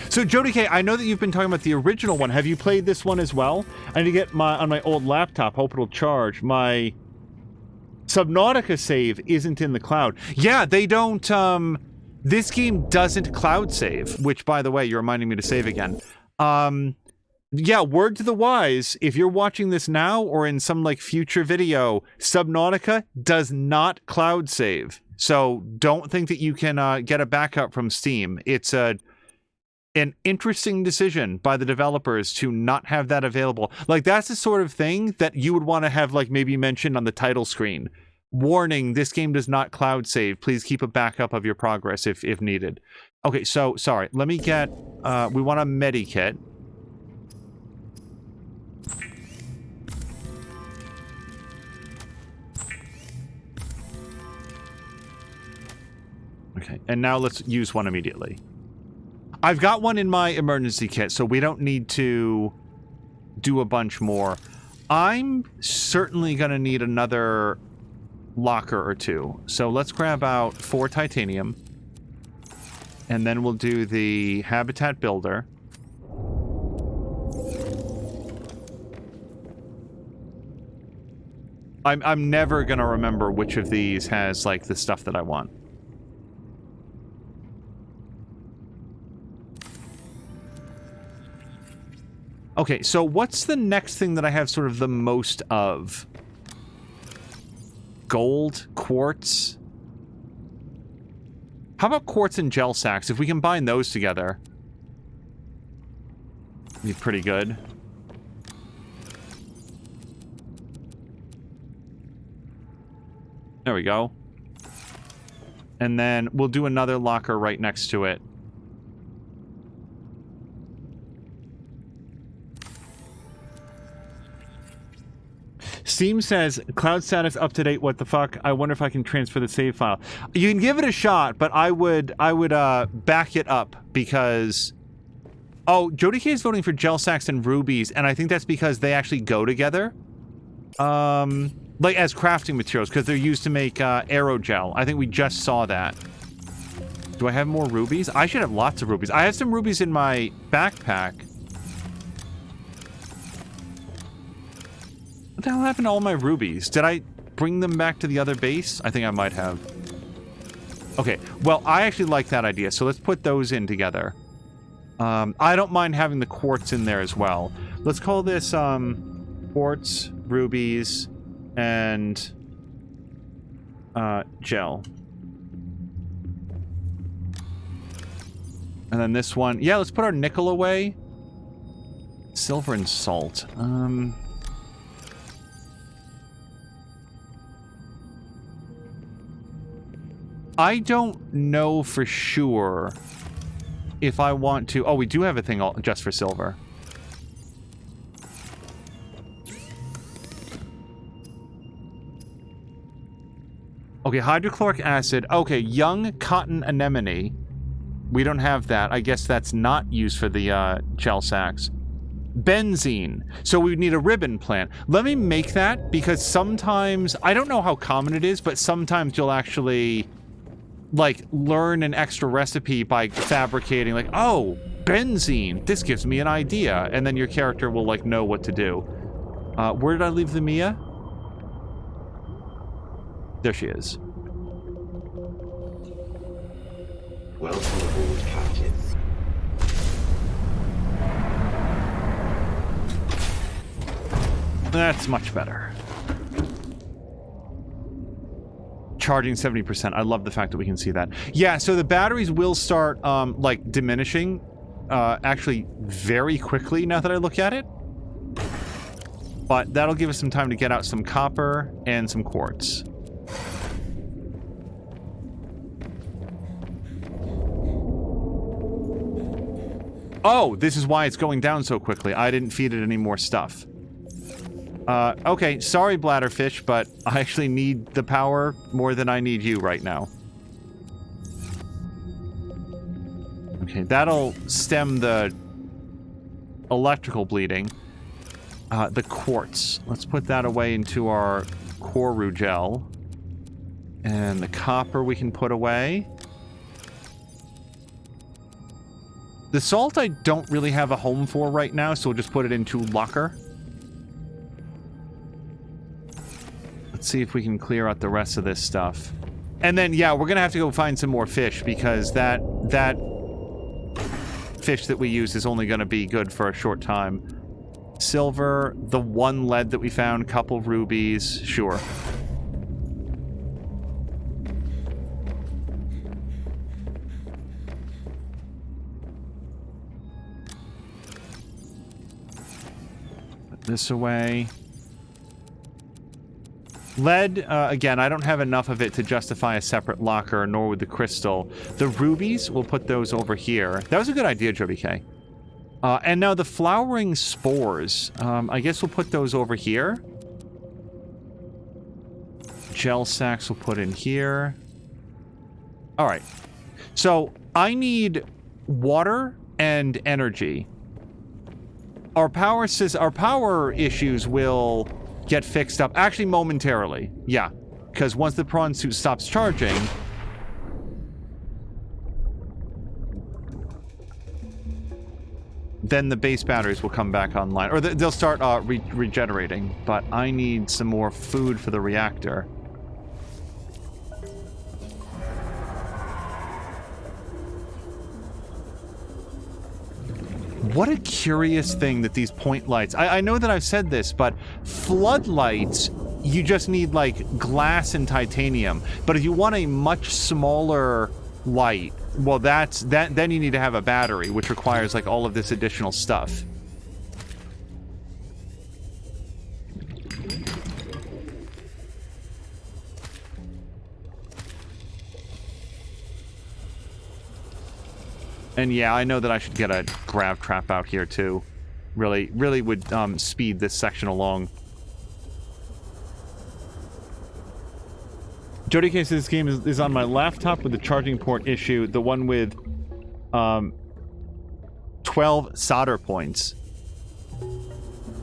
So, Jody K, I know that you've been talking about the original one. Have you played this one as well? I need to get on my old laptop. Hope it'll charge. My Subnautica save isn't in the cloud. Yeah, they don't, this game doesn't cloud save, which, by the way, you're reminding me to save again. Yeah, word to the wise, if you're watching this now or in some, like, future video, Subnautica does not cloud save. So, don't think that you can, get a backup from Steam. It's an interesting decision by the developers to not have that available. Like, that's the sort of thing that you would want to have, like, maybe mentioned on the title screen. Warning, this game does not cloud save. Please keep a backup of your progress if needed. Okay, so, sorry. Let me get... we want a medikit. Okay, and now let's use one immediately. I've got one in my emergency kit, so we don't need to do a bunch more. I'm certainly going to need another locker or two. So let's grab out 4 titanium. And then we'll do the habitat builder. I'm never going to remember which of these has, like, the stuff that I want. Okay, so what's the next thing that I have sort of the most of? Gold? Quartz? How about quartz and gel sacks? If we combine those together, it'd be pretty good. There we go. And then we'll do another locker right next to it. Steam says, cloud status up to date, what the fuck? I wonder if I can transfer the save file. You can give it a shot, but I would back it up because... Oh, Jody K is voting for gel sacks and rubies, and I think that's because they actually go together. Like, as crafting materials, because they're used to make aerogel. I think we just saw that. Do I have more rubies? I should have lots of rubies. I have some rubies in my backpack. What the hell happened to all my rubies? Did I bring them back to the other base? I think I might have. Okay, well, I actually like that idea, so let's put those in together. I don't mind having the quartz in there as well. Let's call this, quartz, rubies, and, gel. And then this one, yeah, let's put our nickel away. Silver and salt. I don't know for sure if I want to... Oh, we do have a thing just for silver. Okay, hydrochloric acid. Okay, young cotton anemone. We don't have that. I guess that's not used for the gel sacks. Benzene. So we need a ribbon plant. Let me make that, because sometimes... I don't know how common it is, but sometimes you'll actually... like, learn an extra recipe by fabricating, like, oh, benzene, this gives me an idea. And then your character will, like, know what to do. Where did I leave the Mia? There she is. Welcome aboard, Captain. That's much better. Charging 70%. I love the fact that we can see that. Yeah, so the batteries will start, like, diminishing, actually very quickly now that I look at it. But that'll give us some time to get out some copper and some quartz. Oh, this is why it's going down so quickly. I didn't feed it any more stuff. Okay, sorry, bladderfish, but I actually need the power more than I need you right now. Okay, that'll stem the electrical bleeding. The quartz. Let's put that away into our Koru gel. And the copper we can put away. The salt I don't really have a home for right now, so we'll just put it into locker. Let's see if we can clear out the rest of this stuff. And then, yeah, we're gonna have to go find some more fish, because that fish that we use is only gonna be good for a short time. Silver, the one lead that we found, couple rubies, sure. Put this away. Lead, again, I don't have enough of it to justify a separate locker, nor with the crystal. The rubies, we'll put those over here. That was a good idea, Joby K. And now the flowering spores. I guess we'll put those over here. Gel sacks we'll put in here. Alright. So, I need water and energy. Our power issues will get fixed up. Actually, momentarily. Yeah. Because once the prawn suit stops charging... then the base batteries will come back online. Or they'll start regenerating. But I need some more food for the reactor. What a curious thing that these point lights... I know that I've said this, but floodlights, you just need, like, glass and titanium. But if you want a much smaller light, well, then you need to have a battery, which requires, like, all of this additional stuff. And yeah, I know that I should get a grav trap out here too. Really would speed this section along. Jody K says this game is on my laptop with the charging port issue, the one with 12 solder points.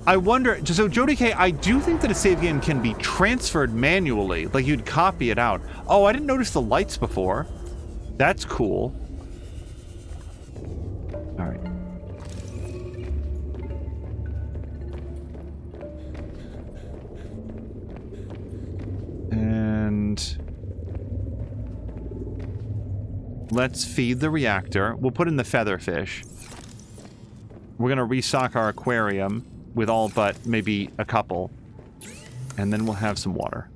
I wonder, so Jody K, I do think that a save game can be transferred manually. Like, you'd copy it out. Oh, I didn't notice the lights before. That's cool. All right. And let's feed the reactor. We'll put in the featherfish. We're going to restock our aquarium with all but maybe a couple. And then we'll have some water.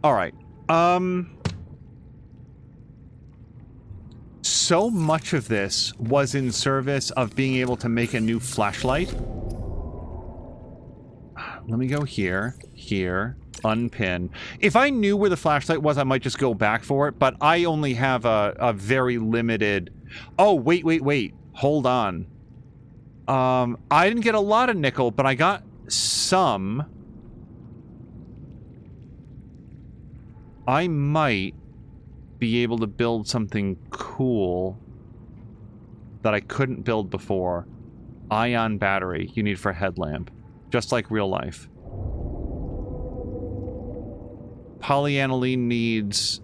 All right. So much of this was in service of being able to make a new flashlight. Let me go here, unpin. If I knew where the flashlight was, I might just go back for it, but I only have a very limited... Oh, wait. Hold on. I didn't get a lot of nickel, but I got some. I might be able to build something cool that I couldn't build before. Ion battery you need for a headlamp. Just like real life. Polyaniline needs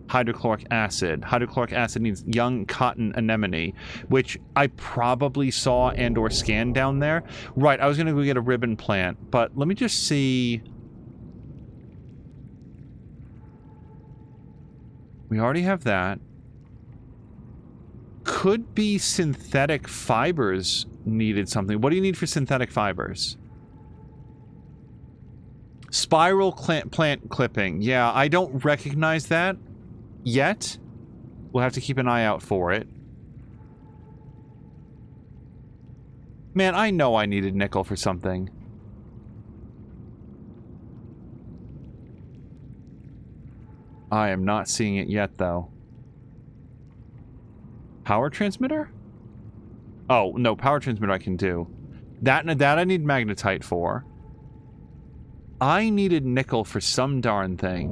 hydrochloric acid. Hydrochloric acid needs young cotton anemone, which I probably saw and or scanned down there. Right, I was going to go get a ribbon plant, but let me just see... We already have that. Could be synthetic fibers needed something. What do you need for synthetic fibers? Spiral plant clipping. Yeah, I don't recognize that yet. We'll have to keep an eye out for it. Man, I know I needed nickel for something. I am not seeing it yet, though. Power transmitter? Oh, no, power transmitter I can do. That I need magnetite for. I needed nickel for some darn thing.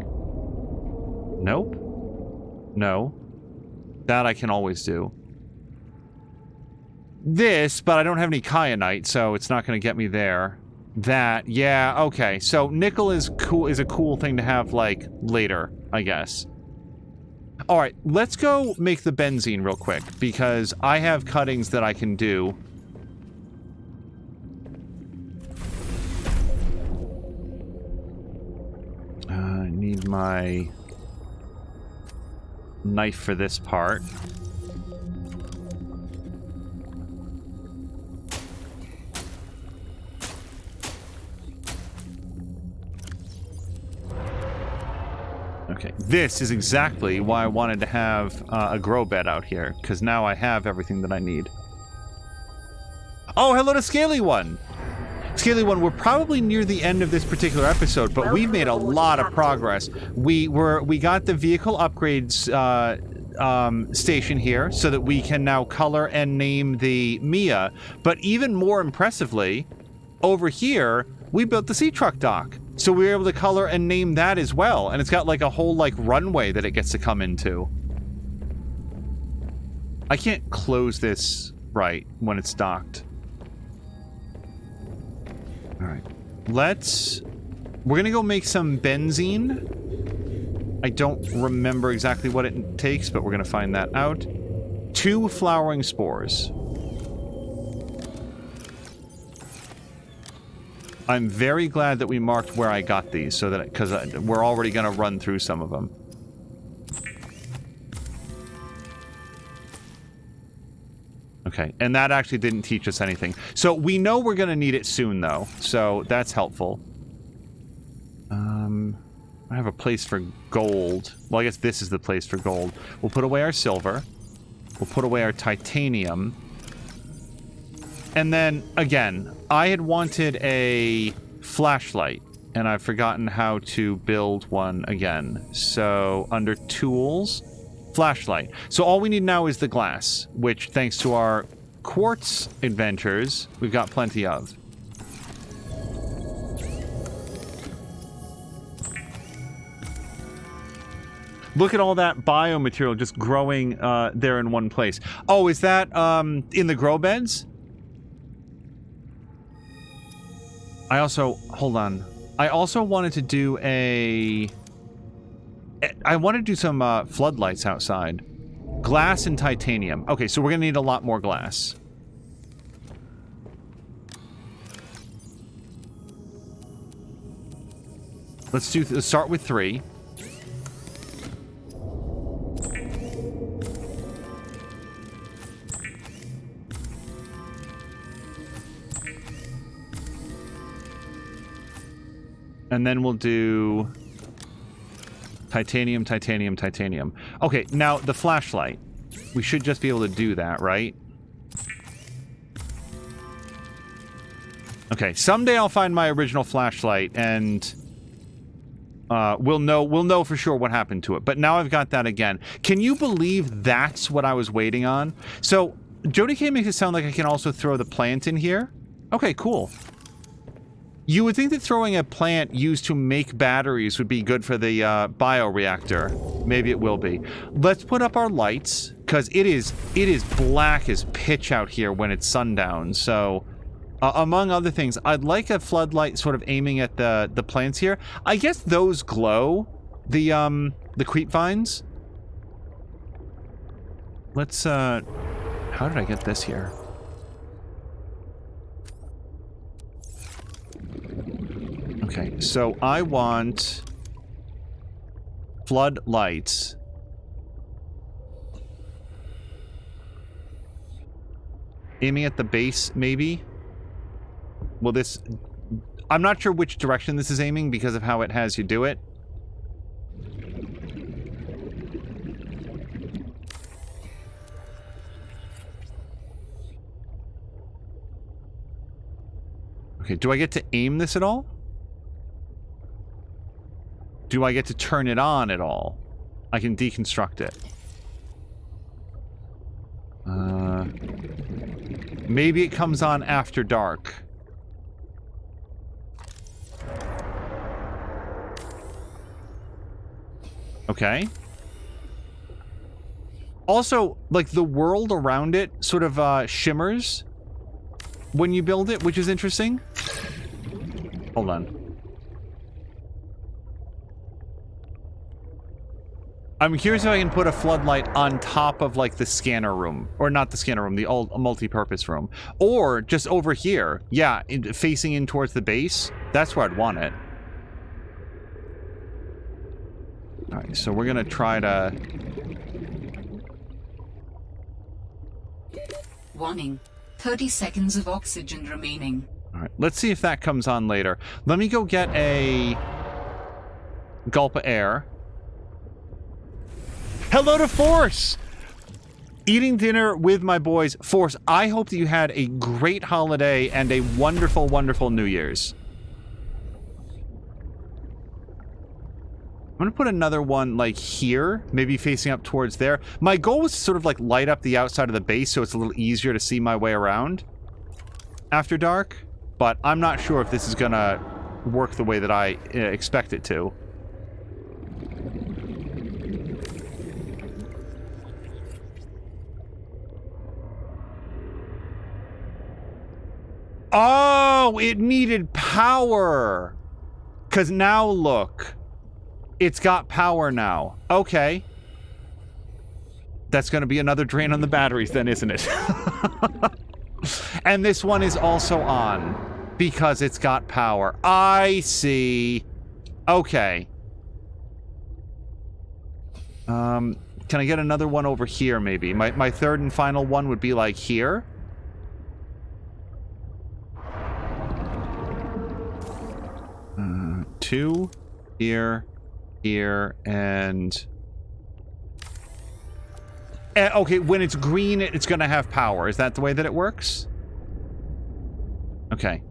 Nope. No. That I can always do. This, but I don't have any kyanite, so it's not going to get me there. That, yeah, okay. So nickel is cool, is a cool thing to have, like, later, I guess. Alright, let's go make the benzene real quick, because I have cuttings that I can do. I need my knife for this part. Okay, this is exactly why I wanted to have a grow bed out here, because now I have everything that I need. Oh, hello to Scaly One! Scaly One, we're probably near the end of this particular episode, but we've made a lot of progress. We got the vehicle upgrades station here, so that we can now color and name the Mia, but even more impressively, over here, we built the sea truck dock. So we were able to color and name that as well. And it's got like a whole like runway that it gets to come into. I can't close this right when it's docked. All right. We're going to go make some benzene. I don't remember exactly what it takes, but we're going to find that out. 2 flowering spores. I'm very glad that we marked where I got these, so that because we're already going to run through some of them. Okay, and that actually didn't teach us anything. So we know we're going to need it soon, though, so that's helpful. I have a place for gold. Well, I guess this is the place for gold. We'll put away our silver. We'll put away our titanium. And then, again, I had wanted a flashlight, and I've forgotten how to build one again. So, under tools, flashlight. So all we need now is the glass, which, thanks to our quartz adventures, we've got plenty of. Look at all that biomaterial just growing there in one place. Oh, is that in the grow beds? I also... Hold on. I also wanted to do a... I want to do some floodlights outside. Glass and titanium. Okay, so we're going to need a lot more glass. Let's start with 3. And then we'll do titanium, titanium, titanium. Okay, now the flashlight. We should just be able to do that, right? Okay, someday I'll find my original flashlight and we'll know for sure what happened to it. But now I've got that again. Can you believe that's what I was waiting on? So Jody K makes it sound like I can also throw the plant in here. Okay, cool. You would think that throwing a plant used to make batteries would be good for the bioreactor. Maybe it will be. Let's put up our lights, because it is black as pitch out here when it's sundown. So, among other things, I'd like a floodlight sort of aiming at the plants here. I guess those glow, the creep vines. Let's, how did I get this here? Okay, so I want floodlights. Aiming at the base, maybe? Will this... I'm not sure which direction this is aiming because of how it has you do it. Okay, do I get to aim this at all? Do I get to turn it on at all? I can deconstruct it. Maybe it comes on after dark. Okay. Also, like, the world around it sort of shimmers when you build it, which is interesting. Hold on. I'm curious if I can put a floodlight on top of, like, the scanner room. Or not the scanner room, the old multi-purpose room. Or just over here. Yeah, facing in towards the base. That's where I'd want it. Alright, so we're gonna try to... Warning. 30 seconds of oxygen remaining. Alright, let's see if that comes on later. Let me go get a... gulp of air. Hello to Force! Eating dinner with my boys. Force, I hope that you had a great holiday and a wonderful, wonderful New Year's. I'm gonna put another one, like, here. Maybe facing up towards there. My goal was to sort of, like, light up the outside of the base so it's a little easier to see my way around after dark. But I'm not sure if this is gonna work the way that I expect it to. Oh, it needed power. 'Cause now look. It's got power now. Okay. That's going to be another drain on the batteries then, isn't it? And this one is also on because it's got power. I see. Okay. Can I get another one over here maybe? My third and final one would be like here. Two, here, and... Okay, when it's green, it's going to have power. Is that the way that it works? Okay.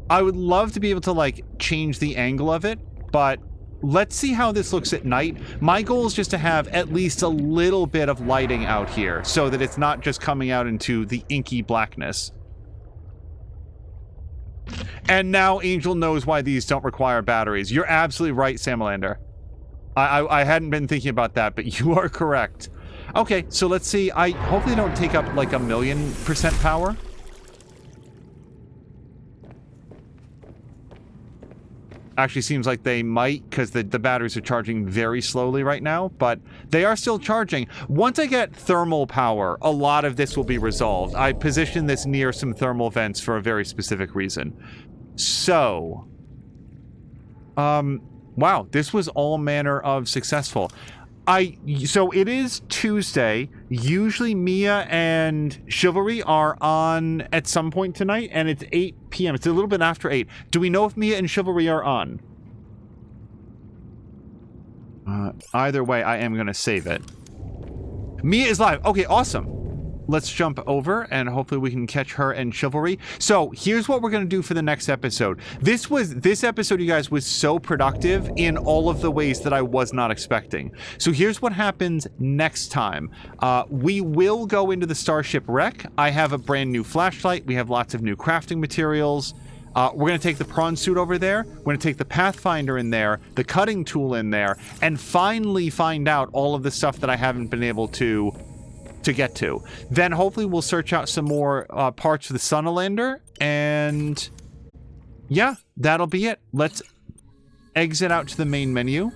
I would love to be able to, like, change the angle of it, but let's see how this looks at night. My goal is just to have at least a little bit of lighting out here so that it's not just coming out into the inky blackness. And now Angel knows why these don't require batteries. You're absolutely right, Samalander. I hadn't been thinking about that, but you are correct. Okay, so let's see. I hopefully don't take up like 1,000,000% power. Actually seems like they might, because the batteries are charging very slowly right now, but they are still charging. Once I get thermal power, a lot of this will be resolved. I positioned this near some thermal vents for a very specific reason. So, wow, this was all manner of successful. So it is Tuesday. Usually Mia and Chivalry are on at some point tonight, and it's 8 p.m. It's a little bit after 8. Do we know if Mia and Chivalry are on? Either way, I am going to save it. Mia is live. Okay, awesome. Let's jump over, and hopefully we can catch her and Chivalry. So here's what we're going to do for the next episode. This episode, you guys, was so productive in all of the ways that I was not expecting. So here's what happens next time. We will go into the Starship wreck. I have a brand new flashlight. We have lots of new crafting materials. We're going to take the prawn suit over there. We're going to take the Pathfinder in there, the cutting tool in there, and finally find out all of the stuff that I haven't been able to get to. Then hopefully we'll search out some more parts for the Sonalander, and yeah, that'll be it. Let's exit out to the main menu.